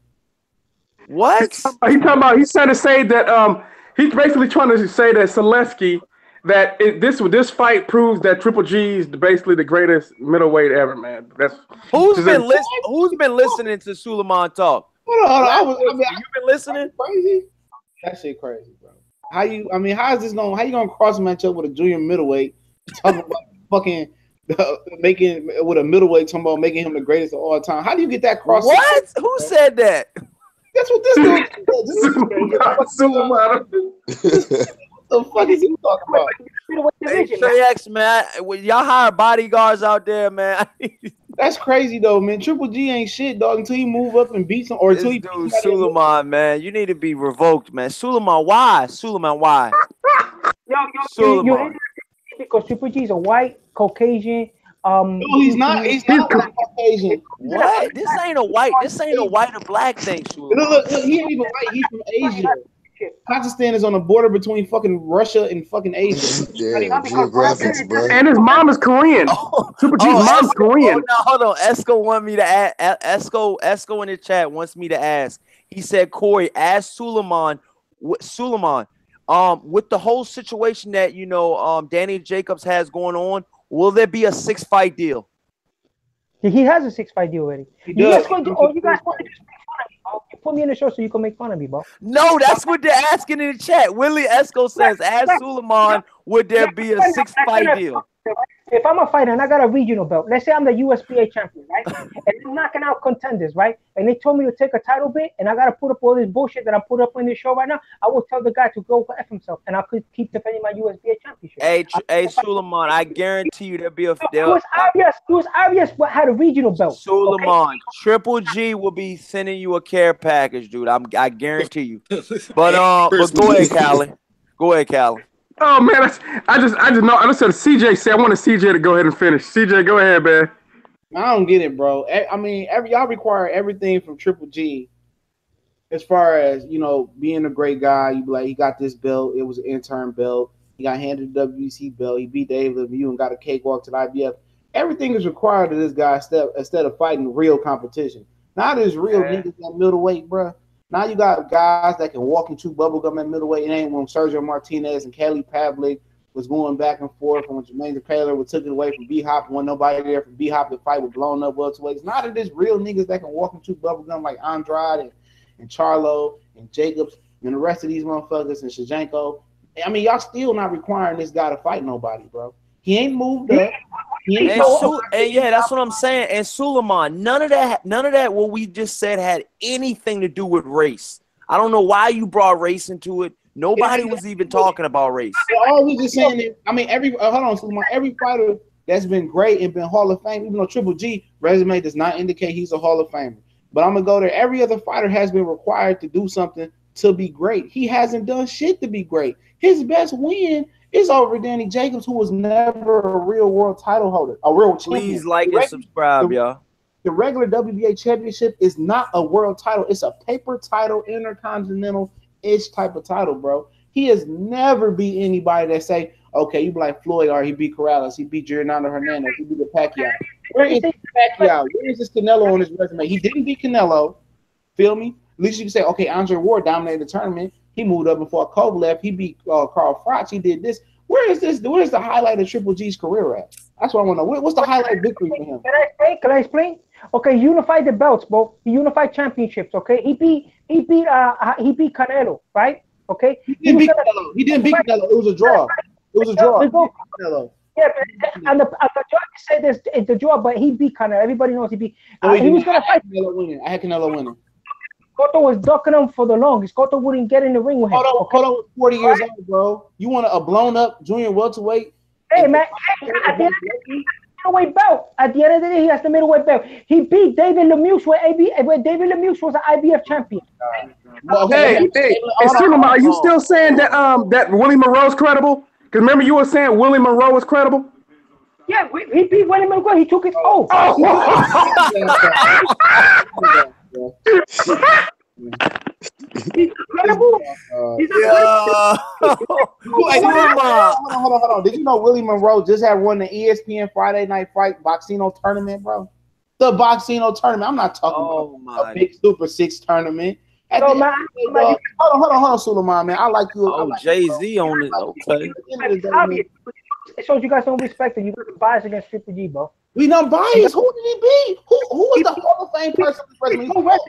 What? He's trying to say that he's basically trying to say that Sulecki that this fight proves that Triple G is basically the greatest middleweight ever, man. That's who's been listening to Suleiman talk? Hold on. You been listening? Crazy? That shit crazy, bro. How you gonna cross match up with a junior middleweight talking about fucking making with a middleweight talking about making him the greatest of all time? How do you get that cross? What? Who said that? That's what this dude said. What the fuck is he talking about? Hey, Trey X, man, y'all hire bodyguards out there, man. That's crazy though, man. Triple G ain't shit, dog, until he move up and beat some or until he dude, Suleiman, man. You need to be revoked, man. Suleiman, why? Suleiman, why? Yo, because Triple G is a white Caucasian. No, he's not. He's not Caucasian. What? This ain't a white or black thing, Suleiman. Look, he ain't even white. He's from Asia. Kazakhstan is on the border between fucking Russia and fucking Asia. Damn, geographics, bro. And his mom is Korean. Triple G's mom's Korean. No, hold on. Esco want me to ask. Esco in the chat wants me to ask. He said, Corey, ask Suleiman, with the whole situation that Danny Jacobs has going on, will there be a 6-fight deal? He has a 6-fight deal already. You guys want to just make fun of me? You put me in the show so you can make fun of me, bro. No, that's what they're asking in the chat. Willie Esco says, ask Suleiman, would there be a 6-fight deal? If I'm a fighter and I got a regional belt, let's say I'm the USBA champion, right? And I'm knocking out contenders, right? And they told me to take a title bid, and I got to put up all this bullshit that I put up in this show right now. I will tell the guy to go for F himself, and I could keep defending my USBA championship. Hey, Suleiman, I guarantee you there'll be a. It was obvious what had a regional belt. Suleiman, okay? Triple G will be sending you a care package, dude. I guarantee you. But go ahead, Callie. Go ahead, Callie. Oh man, I just know. I just said CJ said I wanted CJ to go ahead and finish. CJ, go ahead, man. I don't get it, bro. I mean, y'all require everything from Triple G, as far as being a great guy. You be like, he got this belt. It was an intern belt. He got handed the WBC belt. He beat David Lemieux and got a cakewalk to the IBF. Everything is required of this guy instead of fighting real competition. Now there's real niggas at middleweight, bro. Now you got guys that can walk and chew bubblegum at middleweight. It ain't when Sergio Martinez and Kelly Pavlik was going back and forth, and when Jermaine Taylor took it away from B-Hop, when nobody there from B-Hop to fight with blown up welterweights. Now that there's real niggas that can walk and chew bubblegum like Andrade and Charlo and Jacobs and the rest of these motherfuckers and Shajenko. I mean, y'all still not requiring this guy to fight nobody, bro. He ain't moved up. That's what I'm saying. And Suleiman, none of that what we just said had anything to do with race. I don't know why you brought race into it. Nobody was even talking about race. All we just saying is, I mean, Suleiman, every fighter that's been great and been Hall of Fame, even though Triple G resume does not indicate he's a Hall of Famer. But I'm gonna go there. Every other fighter has been required to do something to be great. He hasn't done shit to be great. His best win is over Danny Jacobs, who was never a real world title holder, a real champion. Please like and subscribe, y'all. the regular WBA championship is not a world title. It's a paper title, intercontinental-ish type of title, bro. He has never beat anybody that say, okay, you be like Floyd, or he beat Corrales, he beat Fernando Hernandez, he beat the Pacquiao. Where is Pacquiao? Where is this Canelo on his resume? He didn't beat Canelo. Feel me? At least you can say, okay, Andre Ward dominated the tournament. He moved up before Kovalev. He beat Carl Froch. He did this. Where is this? Where is the highlight of Triple G's career at? That's what I want to know. What's the highlight victory for him? Can I explain? Okay, he unified the belts, bro. He unified championships. Okay, he beat Canelo, right? Okay, he didn't beat Canelo. It was a draw. Yeah, and the judge said it's a draw, but he beat Canelo. Everybody knows he beat. He was gonna fight. I had Canelo winning. Cotto was ducking him for the longest. Cotto wouldn't get in the ring with him. Cotto was 40 years old, bro. You want a blown up junior welterweight? Hey, man. At the end of the day, middleweight belt. At the end of the day, he has the middleweight belt. He beat David Lemieux when David Lemieux was an IBF champion. Hey, Suleiman, are you still saying that that Willie Monroe's credible? Because remember you were saying Willie Monroe was credible? Yeah, he beat Willie Monroe. He took his oath. He's incredible. Hold on. Did you know Willie Monroe just had won the ESPN Friday Night Fight Boxino tournament, bro? The Boxino tournament. I'm not talking about a big Super 6 tournament. Hold on, Suleiman, man. I like you. Jay-Z on it. Okay. It shows you guys don't respect it. You got bias against Triple G, bro. We not biased. Who did he beat? Who was the Hall of Fame person? Almost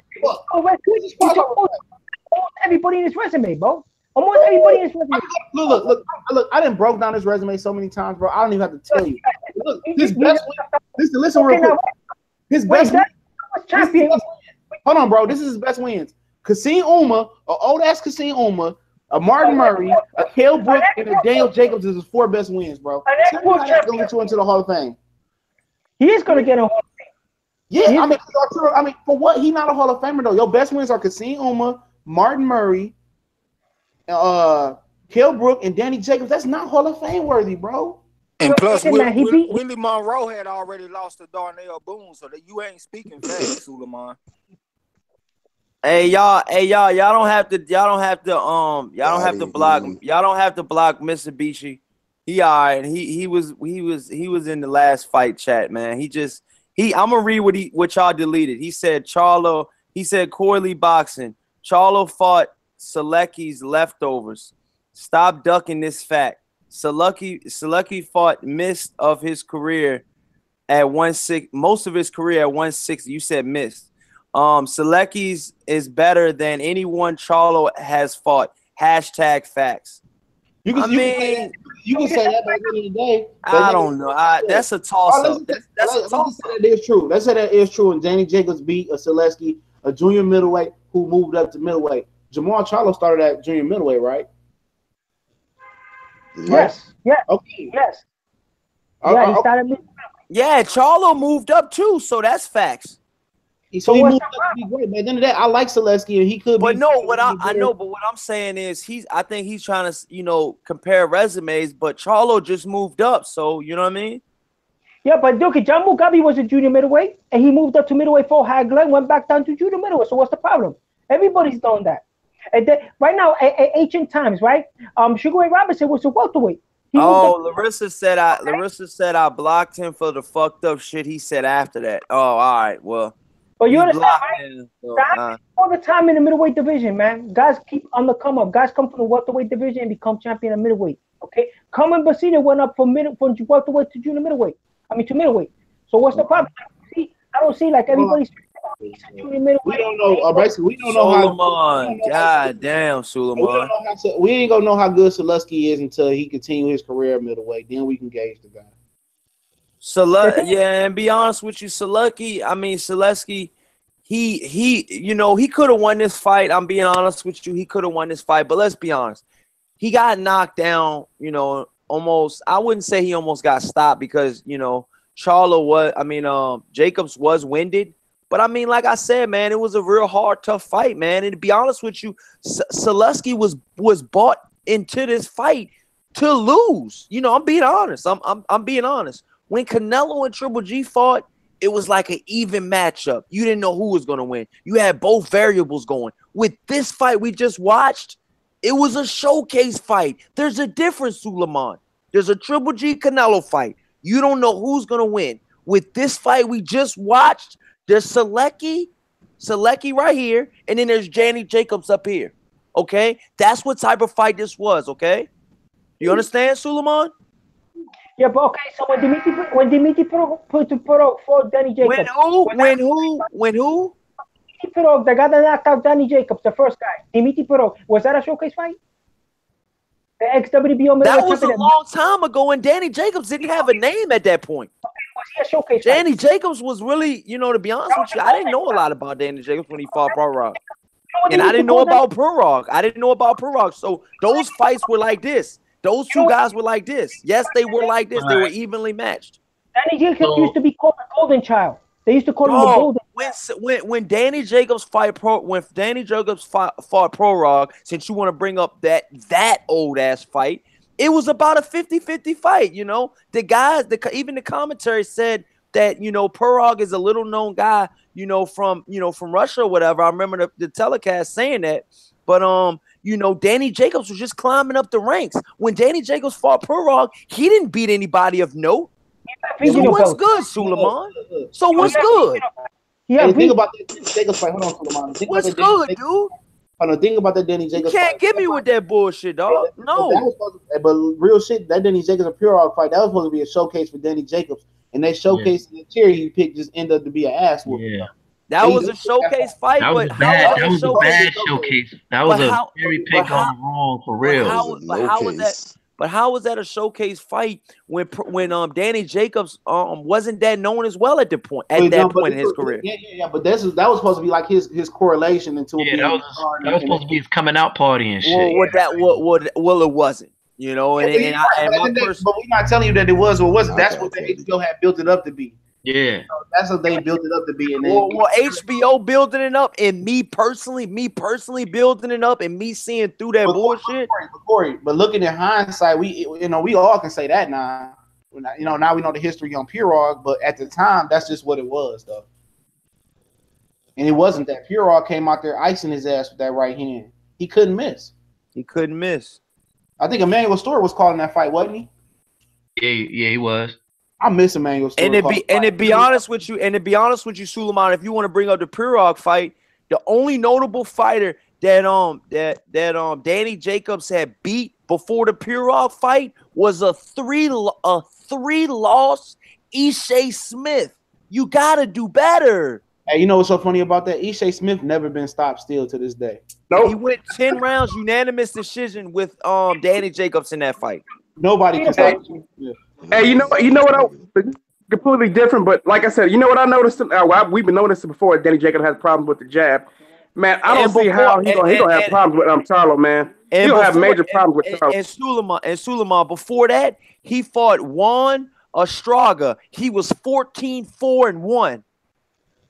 everybody in his resume, bro. Almost everybody in his resume. Look. I done broke down his resume so many times, bro. I don't even have to tell you. Look, his best win. Listen real quick. His best champion. Hold on, bro. This is his best wins. Kassim Ouma, an old ass Kassim Ouma, a Martin Murray, a Cale Brook, and a Daniel Jacobs is his 4 best wins, bro. That's going to get you into the Hall of Fame. He is going to get a Hall of Fame. Yeah, I mean, for what? He's not a Hall of Famer though. Your best wins are Kassim Ouma, Martin Murray, Cale Brook, and Danny Jacobs. That's not Hall of Fame worthy, bro. And plus, Willie Monroe had already lost to Darnell Boone, so that you ain't speaking facts, Suleiman. Hey y'all don't have to block Mitsubishi. He all right. He was in the last fight chat, man. I'm gonna read what y'all deleted. He said Corey Lee boxing. Charlo fought Sulecki's leftovers. Stop ducking this fact. Sulecki fought missed of his career at 160, most of his career at 160. You said missed. Sulecki's is better than anyone Charlo has fought. Hashtag facts. You can say that by the end of the day. I don't know. That's a toss-up. That's a toss-up. That is true. Let's say that is true. And Danny Jacobs beat a Sulecki, a junior middleweight who moved up to middleweight. Jamal Charlo started at junior middleweight, right? Yes. Yeah. Okay. Yes. Yeah, he started middleweight. Yeah, Charlo moved up too, so that's facts. So he moved up to be great. But at the end of that, I like Sulecki, and he could. But what I'm saying is I think he's trying to compare resumes. But Charlo just moved up, so you know what I mean. Yeah, but look, John Mugabe was a junior middleweight, and he moved up to middleweight for Hagler, went back down to junior middleweight. So what's the problem? Everybody's done that. And right now, at ancient times, right? Sugar Ray Robinson was a welterweight. Larissa said I blocked him for the fucked up shit he said after that. Oh, all right, well. But you understand, right? All the time in the middleweight division, man. Guys keep on the come up. Guys come from the welterweight division and become champion of middleweight. Okay, Carmen Basida went up from welterweight to junior middleweight. To middleweight. So what's the problem? I don't see like everybody's junior middleweight. We don't know. Basically, we don't know Suleiman. God damn, Suleiman. We ain't gonna know how good Sulecki is until he continues his career at middleweight. Then we can gauge the guy. And be honest with you, Sulecki, he could have won this fight. I'm being honest with you. He could have won this fight, but let's be honest. He got knocked down, almost. I wouldn't say he almost got stopped because, Jacobs was winded. But like I said, man, it was a real hard, tough fight, man. And to be honest with you, Sulecki was bought into this fight to lose. I'm being honest. I'm being honest. When Canelo and Triple G fought, it was like an even matchup. You didn't know who was going to win. You had both variables going. With this fight we just watched, it was a showcase fight. There's a difference, Suleiman. There's a Triple G Canelo fight. You don't know who's going to win. With this fight we just watched, there's Sulecki right here, and then there's Danny Jacobs up here. Okay? That's what type of fight this was, okay? You understand, Suleiman? Yeah, but okay, so when Dimitri Pirog fought Danny Jacobs. When who? Dimitri Pirog, the guy that knocked out Danny Jacobs, the first guy. Dimitri Pirog. Was that a showcase fight? The ex-WBO That was a long time ago, and Danny Jacobs didn't have a name at that point. Was he a showcase Danny fight? Jacobs was really, to be honest with you, I didn't know a lot about Danny Jacobs when he fought Pirog. And I didn't know about Pirog. So those fights were like this. Those two guys were like this. Yes, they were like this. They were evenly matched. Danny Jacobs used to be called the Golden Child. They used to call him the Golden. When Danny Jacobs fought Pirog, since you want to bring up that old ass fight, it was about a 50-50 fight. The guys, even the commentary said that Pirog is a little known guy, from Russia or whatever. I remember the telecast saying that, but Danny Jacobs was just climbing up the ranks. When Danny Jacobs fought Pirog, he didn't beat anybody of note. So what's good, Suleiman? So what's good? Yeah, think about that Jacobs fight. Hold on, Suleiman. What's good, dude? Hold on, think about that Danny Jacobs. You can't get me with that bullshit, dog. No. But real shit, that Danny Jacobs and Pirog fight, that was supposed to be a showcase for Danny Jacobs, and they showcased the tier he picked just ended up to be an ass whooping. Yeah. That was a showcase fight, that was but bad. That was a bad showcase. That was a very pick on wrong for real. But how was that a showcase fight when Danny Jacobs wasn't that known as well at that point in his career? Yeah. But that was supposed to be like his correlation into that was supposed to be his coming out party and shit. Well, it wasn't. But we're not telling you that it was or wasn't. That's what the HBO had built it up to be. Yeah, so that's what they built it up to be. And HBO building it up, and me personally building it up, and me seeing through that bullshit. Corey, but looking at hindsight, we all can say that now. Now we know the history on Pirog, but at the time, that's just what it was, though. And it wasn't that. Pirog came out there icing his ass with that right hand. He couldn't miss. I think Emmanuel Stewart was calling that fight, wasn't he? Yeah, he was. I miss Emmanuel Stewart. And to be honest with you, Suleiman, if you want to bring up the Pirog fight, the only notable fighter that Danny Jacobs had beat before the Pirog fight was a three loss Ishe Smith. You gotta do better. Hey, you know what's so funny about that? Ishe Smith never been stopped still to this day. Nope. He went 10 rounds, unanimous decision with Danny Jacobs in that fight. Nobody can stop him. Yeah. Hey, you know what? Completely different, but like I said, you know what I noticed? We've been noticing before. Danny Jacobs has problems with the jab. Man, I don't see how he gonna have problems with Charlo, man. He'll have major problems with Charlo. And Suleiman, before that, he fought Juan Estraga. He was 14-4-1.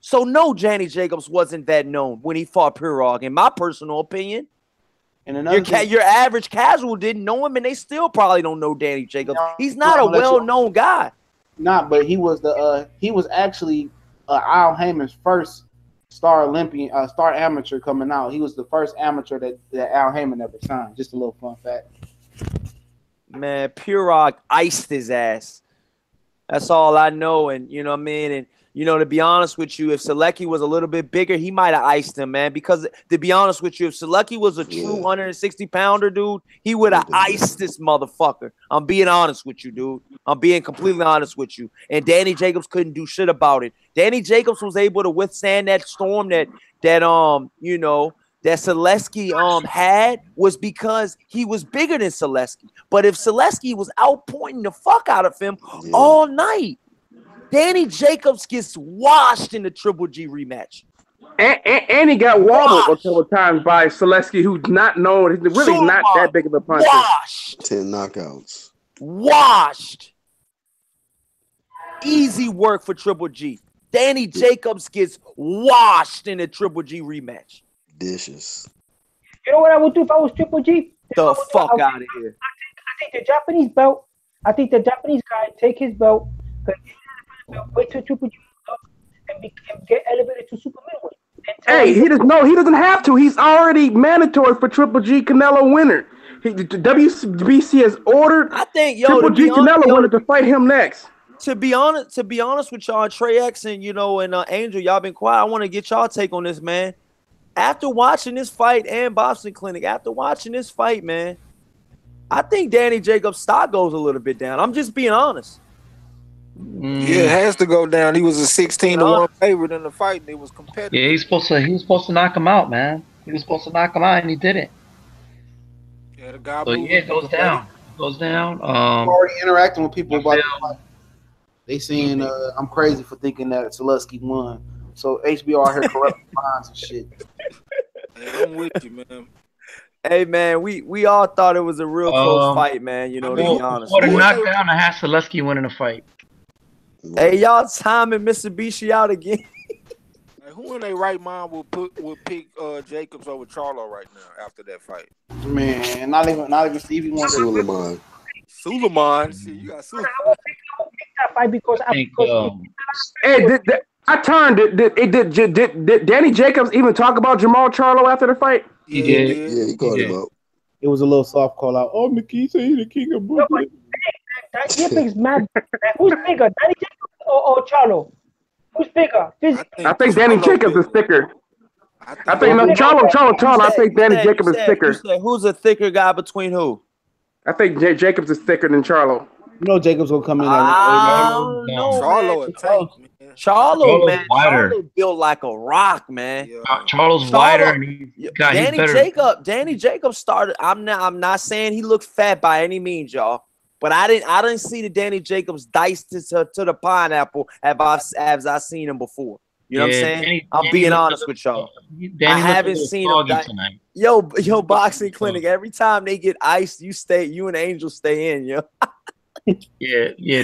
So no, Danny Jacobs wasn't that known when he fought Pirog, in my personal opinion. And your average casual didn't know him, and they still probably don't know Danny Jacobs. He's not a well-known guy. But he was actually Al Heyman's first star amateur coming out. He was the first amateur that Al Heyman ever signed. Just a little fun fact. Man, Pirog iced his ass. That's all I know, and you know what I mean. And to be honest with you, if Sulecki was a little bit bigger, he might have iced him, man. Because to be honest with you, if Sulecki was a true 160-pounder, dude, he would have iced this motherfucker. I'm being honest with you, dude. I'm being completely honest with you. And Danny Jacobs couldn't do shit about it. Danny Jacobs was able to withstand that storm that Sulecki had was because he was bigger than Sulecki. But if Sulecki was outpointing the fuck out of him all night, Danny Jacobs gets washed in the Triple G rematch. And he got wobbled a couple of times by Sulecki, who's not known. He's really not that big of a puncher. Washed. 10 knockouts. Washed. Easy work for Triple G. Danny Jacobs gets washed in the Triple G rematch. Dishes. You know what I would do if I was Triple G? The fuck out of here. I take the Japanese belt. I think the Japanese guy take his belt. Wait till Triple G and get elevated to super middleweight. Hey, he doesn't have to. He's already mandatory for Triple G Canelo winner. The WBC has ordered. I think Triple G Canelo winner to fight him next. To be honest with y'all, Trey X and Angel, y'all been quiet. I want to get y'all take on this, man. After watching this fight and Boxing Clinic, man, I think Danny Jacobs' stock goes a little bit down. I'm just being honest. Yeah, it has to go down. He was a 16-1 favorite in the fight, and it was competitive. Yeah, he was supposed to knock him out, man. He was supposed to knock him out, and he didn't. Yeah, the guy. So yeah, it goes down. I'm already interacting with people about the fight. They saying I'm crazy for thinking that Sulecki won. So HBO out here corrupting minds and shit. Hey, I'm with you, man. Hey man, we all thought it was a real close fight, man. To be honest. For the knockdown, I had Sulecki winning the fight. Hey, y'all timing Mitsubishi out again. Hey, who in their right mind would pick Jacobs over Charlo right now after that fight? Man, not even Stevie Wonder. Suleiman. See, you got Suleiman. That fight because I turned it. Did Danny Jacobs even talk about Jamal Charlo after the fight? He did. Yeah, he called him out. It was a little soft call out. Oh, McKee said he's the king of Brooklyn. That is mad. Who's bigger, Danny Jacobs or Charlo? Who's bigger? I think Danny Jacobs is thicker. I think Charlo. I think Danny Jacobs is thicker. Who's a thicker guy between who? I think Jacobs is thicker than Charlo. You know Jacobs will come in. Charlo a tank, man. Charlo, man. Wider. Charlo built like a rock, man. Charlo's wider, and he's better. Danny Jacobs started. I'm not saying he looked fat by any means, y'all. But I didn't see the Danny Jacobs diced to the pineapple as I seen him before. You know what I'm saying? I'm being honest with y'all. I haven't seen him tonight. Yo, Boxing Clinic. Every time they get iced, you and Angel stay in, yo. Yeah.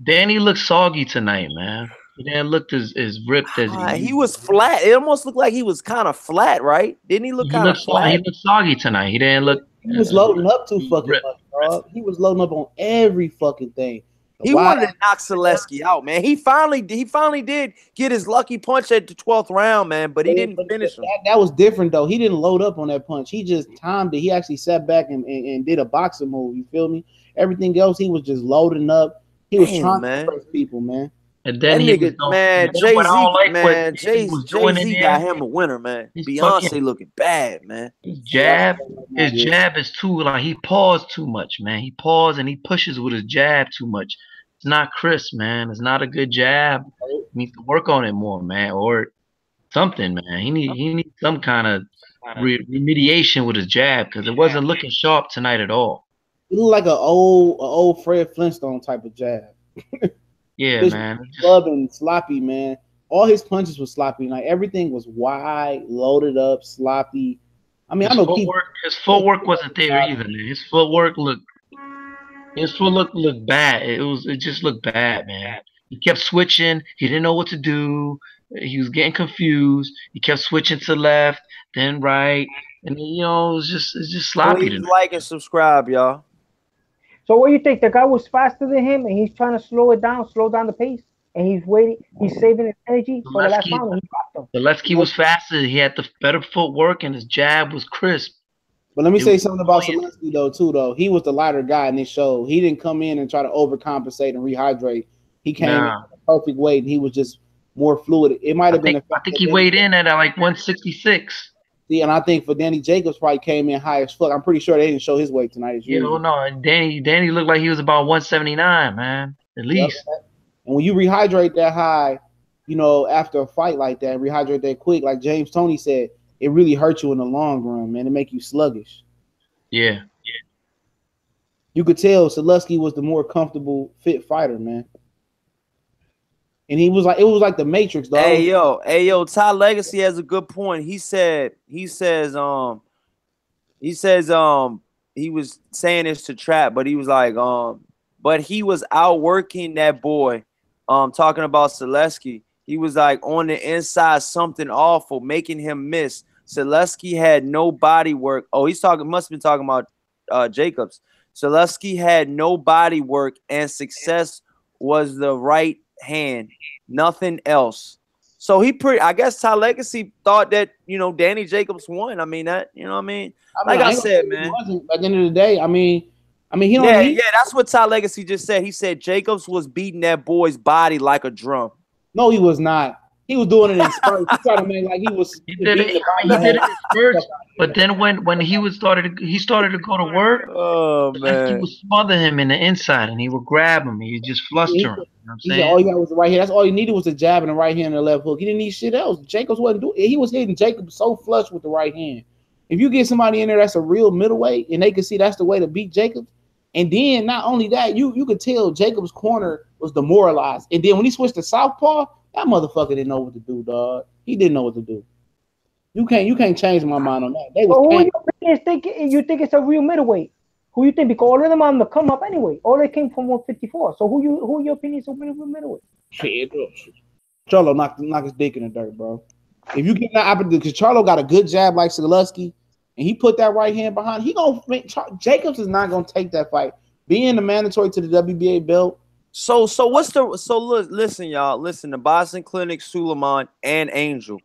Danny looked soggy tonight, man. He didn't look as ripped as he was flat. It almost looked like he was kind of flat, right? Didn't he look kind of flat? He looked soggy tonight. He didn't look. He was loading up too fucking much, dog. He was loading up on every fucking thing. He wanted to knock Sulecki out, man. He finally did get his lucky punch at the 12th round, man, but he didn't finish him. That was different, though. He didn't load up on that punch. He just timed it. He actually sat back and did a boxing move. You feel me? Everything else, he was just loading up. He was trying to impress people, man. And then Jay-Z got him a winner, man. Beyonce looking bad, man. His jab is too, like, he paused too much, man. He paused and he pushes with his jab too much. It's not crisp, man. It's not a good jab. He needs to work on it more, man, or something, man. He needs some kind of remediation with his jab because it wasn't looking sharp tonight at all. It looked like an old Fred Flintstone type of jab. Yeah, man. Club and sloppy, man. All his punches were sloppy. Like everything was wide, loaded up, sloppy. I mean, his footwork wasn't there either, man. His footwork looked bad. It just looked bad, man. He kept switching. He didn't know what to do. He was getting confused. He kept switching to left, then right, and it's just sloppy. Please like and subscribe, y'all. So what do you think? The guy was faster than him, and he's trying to slow down the pace, and he's waiting. He's saving his energy for the last round. He dropped him. Sulecki was faster. He had the better footwork, and his jab was crisp. But let me say something about Sulecki though. He was the lighter guy in this show. He didn't come in and try to overcompensate and rehydrate. He came in the perfect weight, and he was just more fluid. It might have been. I think he weighed in at like 166. See, and I think for Danny Jacobs probably came in high as fuck. I'm pretty sure they didn't show his weight tonight. No. Danny looked like he was about 179, man, at least. Yep. And when you rehydrate that high, after a fight like that, rehydrate that quick, like James Toney said, it really hurts you in the long run, man. It make you sluggish. Yeah. You could tell Sulecki was the more comfortable, fit fighter, man. And it was like the Matrix, dog. Hey yo, Ty Legacy has a good point. He says he was saying this to Trap, but he was like, but he was outworking that boy. Talking about Sulecki. He was like on the inside, something awful, making him miss. Sulecki had no body work. Oh, must have been talking about Jacobs. Sulecki had no body work, and success was the right hand, nothing else. So I guess Ty Legacy thought that, Danny Jacobs won. I mean, that, you know what I mean? Like I said, man. At the end of the day, I mean, he don't. Yeah, that's what Ty Legacy just said. He said Jacobs was beating that boy's body like a drum. No, he was not. He was doing it in spurts. He tried to make like he was. He did it in spurts. But then when he started to go to work, oh man, he would smother him in the inside, and he would grab him. He would just fluster him. You know what I'm saying? All he got was the right hand. That's all he needed was a jab and a right hand and a left hook. He didn't need shit else. Jacobs wasn't doing. He was hitting Jacobs so flush with the right hand. If you get somebody in there that's a real middleweight, and they can see that's the way to beat Jacobs, and then not only that, you could tell Jacobs' corner was demoralized. And then when he switched to southpaw, that motherfucker didn't know what to do, dog. He didn't know what to do. You can't change my mind on that. You think it's a real middleweight? Who you think? Because all of them on the come up anyway. All they came from 154. So who your opinion is a real middleweight? Charlo knock his dick in the dirt, bro. If you get that opportunity, because Charlo got a good jab like Sulecki, and he put that right hand behind, Jacobs is not gonna take that fight. Being the mandatory to the WBA belt. Listen, y'all. Listen, the Boxing Clinic, Suleiman, and Angel.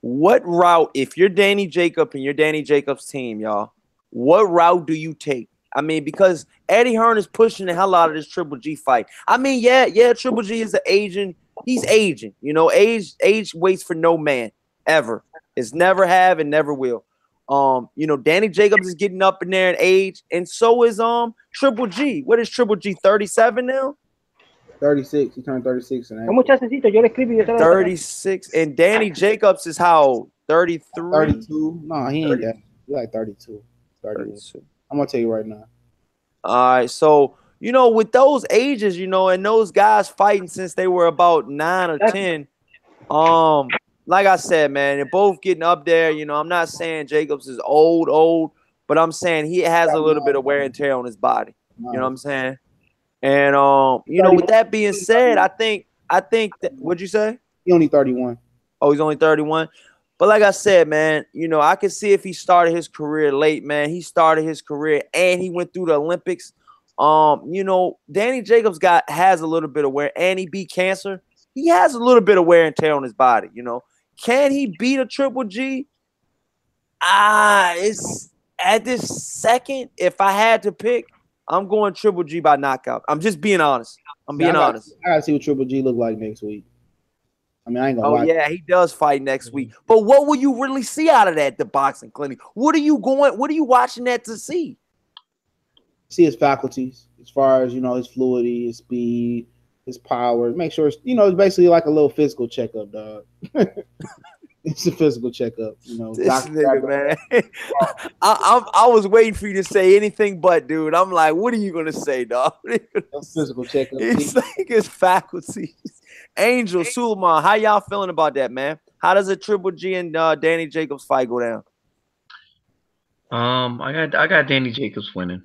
What route, if you're Danny Jacobs and you're Danny Jacobs' team, y'all, what route do you take? I mean, because Eddie Hearn is pushing the hell out of this Triple G fight. I mean, yeah, Triple G is aging. He's aging. Age waits for no man ever. It's never have and never will. Danny Jacobs is getting up in there in age, and so is Triple G. What is Triple G? 37 now? 36. He turned 36 in April. 36. And Danny Jacobs is how old? 33? 32. No, he ain't that. He's like 32. 32. I'm gonna tell you right now. All right, so with those ages, and those guys fighting since they were about 9 or 10, like I said, man, they're both getting up there. I'm not saying Jacobs is old, but I'm saying he has a little bit of wear and tear on his body. You know what I'm saying? And with that being said, I think that, what'd you say? He's only 31. Oh, he's only 31. But like I said, man, I can see if he started his career late, man. He started his career and he went through the Olympics. Danny Jacobs has a little bit of wear, and he beat cancer. He has a little bit of wear and tear on his body. Can he beat a Triple G? It's at this second, if I had to pick, I'm going Triple G by knockout. I'm just being honest. I'm being honest. I gotta see what Triple G look like next week. I mean, I ain't gonna lie. Yeah, he does fight next week. But what will you really see out of that, the Boxing Clinic? What are you watching that to see? See his faculties, as far as his fluidity, his speed, his power. Make sure it's basically like a little physical checkup, dog. It's a physical checkup, This nigga, man. I was waiting for you to say anything but, dude. I'm like, what are you gonna say, dog? Physical checkup. It's like his faculties. Angel, Suleiman, how y'all feeling about that, man? How does a Triple G and Danny Jacobs fight go down? I got Danny Jacobs winning.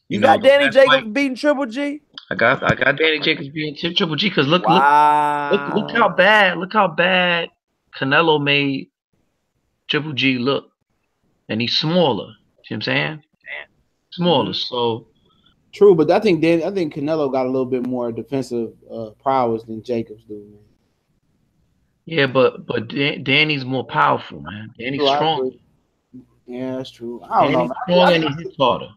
You got Danny Jacobs beating Triple G? I got Danny Jacobs beating Triple G because look how bad Canelo made Triple G look, and he's smaller. See what I'm saying? Smaller. So true, but I think Canelo got a little bit more defensive prowess than Jacobs do, man. Yeah, but Danny's more powerful, man. Danny's strong. Yeah, that's true. I don't know. Strong and he hits harder.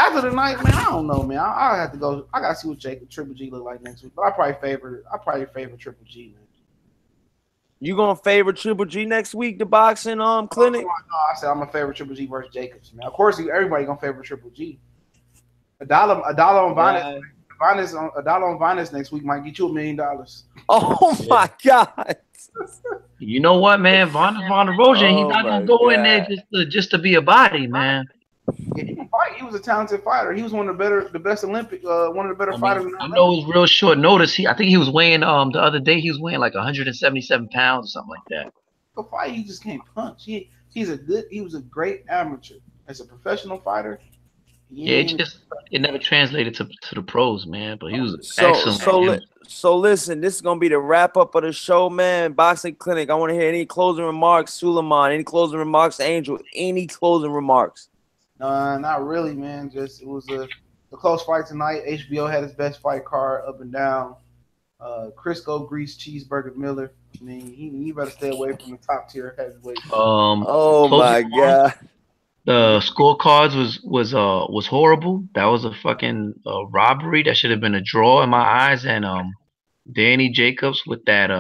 After the night, man, I don't know, man. I have to go. I gotta see what Triple G look like next week. But I probably favor Triple G, man. You gonna favor Triple G next week, the Boxing Clinic? No, I said I'm gonna favor Triple G versus Jacobs, man. Of course, everybody gonna favor Triple G. A dollar on Vinus. A dollar on Vinus next week might get you $1 million. Oh my God! You know what, man? Von Rosen, he's not gonna go in there just to be a body, man. Yeah, he can fight. He was a talented fighter. He was one of the best Olympic, one of the better fighters. I know it was real short notice. I think he was weighing the other day. He was weighing like 177 pounds or something like that. The fight, he just can't punch. He was a great amateur. As a professional fighter, it never translated to the pros, man. But he was excellent. So listen, this is gonna be the wrap up of the show, man. Boxing Clinic. I want to hear any closing remarks, Suleiman. Any closing remarks, Angel? Any closing remarks? Not really, man. Just it was the close fight tonight. HBO had his best fight card up and down. Crisco, Grease, Cheeseburger, Miller. I mean, he better stay away from the top tier heavyweight. Oh my god. The scorecards was horrible. That was a fucking robbery. That should have been a draw in my eyes. And Danny Jacobs with that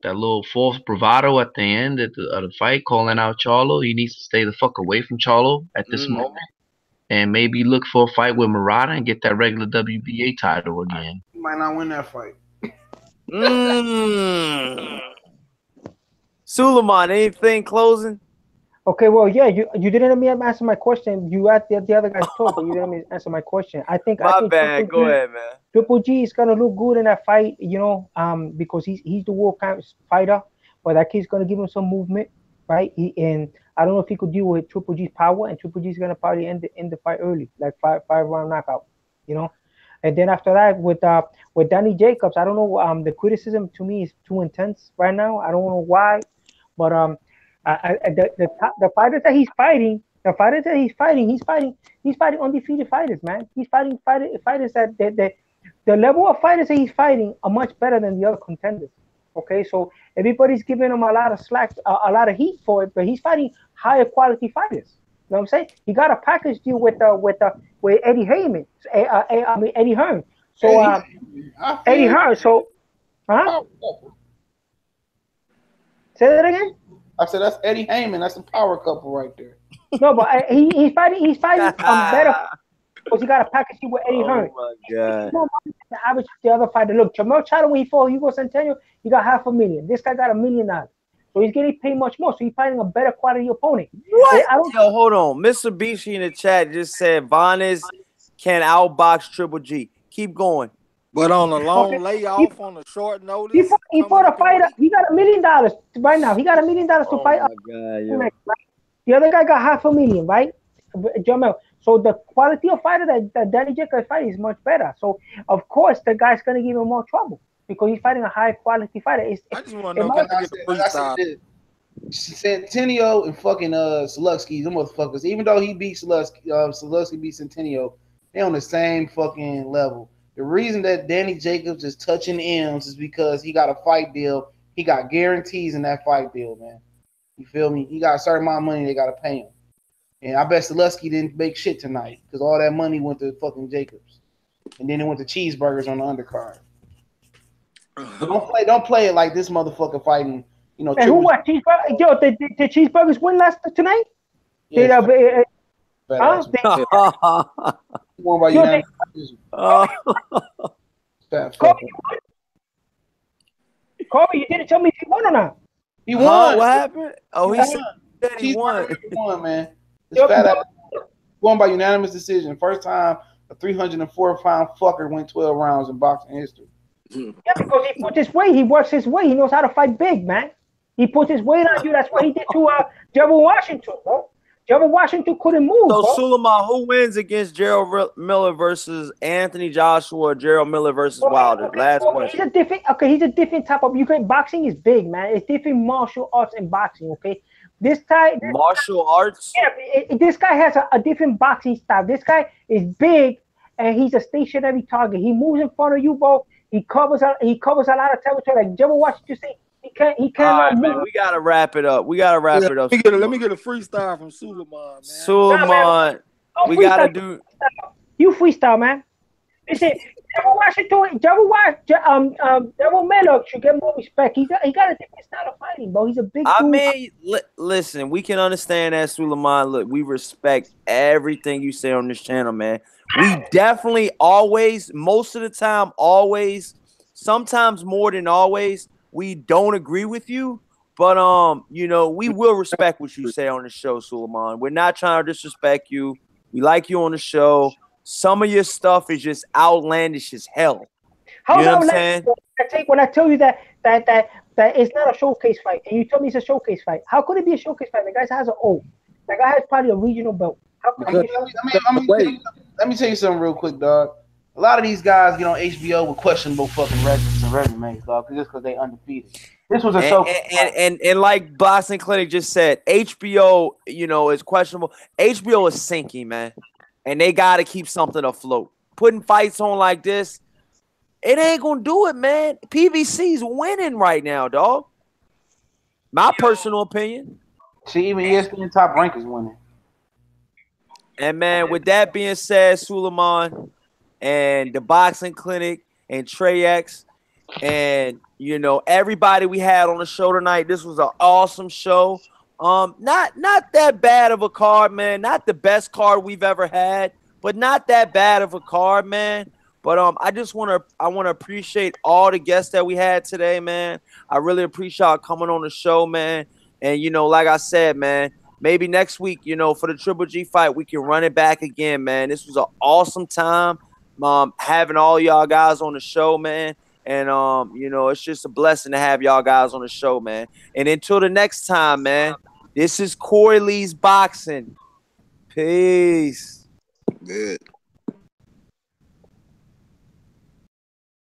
little false bravado at the end of the fight, calling out Charlo. He needs to stay the fuck away from Charlo at this moment, and maybe look for a fight with Murata and get that regular WBA title again. He might not win that fight. Suleiman, anything closing? Okay, well, yeah, you didn't let me answer my question. You asked the other guy's talk, but you didn't let me answer my question. I think bad. Go ahead, man. Triple G is gonna look good in that fight, you know, because he's the world class fighter, but that kid's gonna give him some movement, right? And I don't know if he could deal with Triple G's power, and Triple G's gonna probably end the fight early, like five round knockout, you know. And then after that, with Danny Jacobs, I don't know. The criticism to me is too intense right now. I don't know why, but the fighters that he's fighting, he's fighting undefeated fighters, man. He's fighting fighters that the level of fighters that he's fighting are much better than the other contenders. Okay, so everybody's giving him a lot of slack, a lot of heat for it, but he's fighting higher quality fighters. You know what I'm saying? He got a package deal with Eddie Heyman. Eddie Hearn. So Eddie Hearn. So, say that again. I said that's Eddie Heyman. That's a power couple right there. No, but he's fighting better because he got a package deal with Eddie Hearn. Oh my god. The average the other fighter. Look, Jamel Charlo, when he fought Hugo Centeno, he got $500,000. This guy got $1 million. So he's getting paid much more. So he's fighting a better quality opponent. What? Yo, hold on. Mr. Bishi in the chat just said Vanes can outbox Triple G. Keep going. But on a long layoff, on a short notice. He fought a fighter. He got $1 million right now. He got $1 million to fight. Oh my god, yo. The other guy got $500,000, right? Jamel. So the quality of fighter that Danny Jacobs fighting is much better. So of course the guy's gonna give him more trouble because he's fighting a high quality fighter. I just want to know, can I get the freestyle? Centennial and fucking Sulecki, them motherfuckers. Even though he beat Sulecki beat Centennial, they on the same fucking level. The reason that Danny Jacobs is touching M's is because he got a fight deal. He got guarantees in that fight deal, man. You feel me? He got a certain amount of money they gotta pay him. And I bet Sulecki didn't make shit tonight because all that money went to fucking Jacobs, and then it went to cheeseburgers on the undercard. Don't play it like this motherfucker fighting. You know, and who what cheeseburger? Yo, the cheeseburgers win last tonight? Yeah, Won by unanimous decision. Kobe, you didn't tell me if he won or not. He won. What happened? Oh, he said he won. He won, man. This fat won by unanimous decision. First time a 304-pound fucker went 12 rounds in boxing history. Yeah, because he put his weight. He works his way. He knows how to fight big, man. He put his weight on you. That's what he did to Gerald Washington, bro. Gerald Washington couldn't move. So, bro. Suleiman, who wins against Gerald Miller versus Anthony Joshua or Gerald Miller versus Wilder? Last question. He's a different type of. Boxing is big, man. It's different martial arts and boxing. Okay, this martial arts. Yeah, this guy has a different boxing style. This guy is big and he's a stationary target. He moves in front of you, bro. He covers a lot of territory. Like Gerald Washington say, he can't. All right, man, we gotta wrap it up. Let me get a freestyle from Suleiman, man. Suleiman, we gotta do. You freestyle, man. Listen, Gerald Miller should get more respect. He got a different style of fighting, bro. He's a big dude. I mean, listen, we can understand that, Suleiman. Look, we respect everything you say on this channel, man. We definitely always, most of the time, always, sometimes more than always, we don't agree with you, but you know, we will respect what you say on the show, Suleiman. We're not trying to disrespect you. We like you on the show. Some of your stuff is just outlandish as hell. You know what I'm saying? When I tell you that it's not a showcase fight, and you tell me it's a showcase fight, how could it be a showcase fight? The guy has an O. The guy has probably a regional belt. Let me tell you something real quick, dog. A lot of these guys get on HBO with questionable fucking records and resumes, dog, just because they undefeated. This was a showcase. And like Boston Clinic just said, HBO, you know, is questionable. HBO is sinking, man, and they got to keep something afloat. putting fights on like this, it ain't gonna do it, man. PBC's winning right now, dog. My personal opinion. See, even ESPN Top Rank is winning. And man, with that being said, Suleiman and the Boxing Clinic and Trey X and everybody we had on the show tonight, this was an awesome show. Not that bad of a card, man. Not the best card we've ever had, but not that bad of a card, man. But I want to appreciate all the guests that we had today, man. I really appreciate y'all coming on the show, man. And like I said, man, maybe next week, for the Triple G fight, we can run it back again, man. This was an awesome time, having all y'all guys on the show, man. And it's just a blessing to have y'all guys on the show, man. And until the next time, man, this is Corey Lee's Boxing. Peace. Good.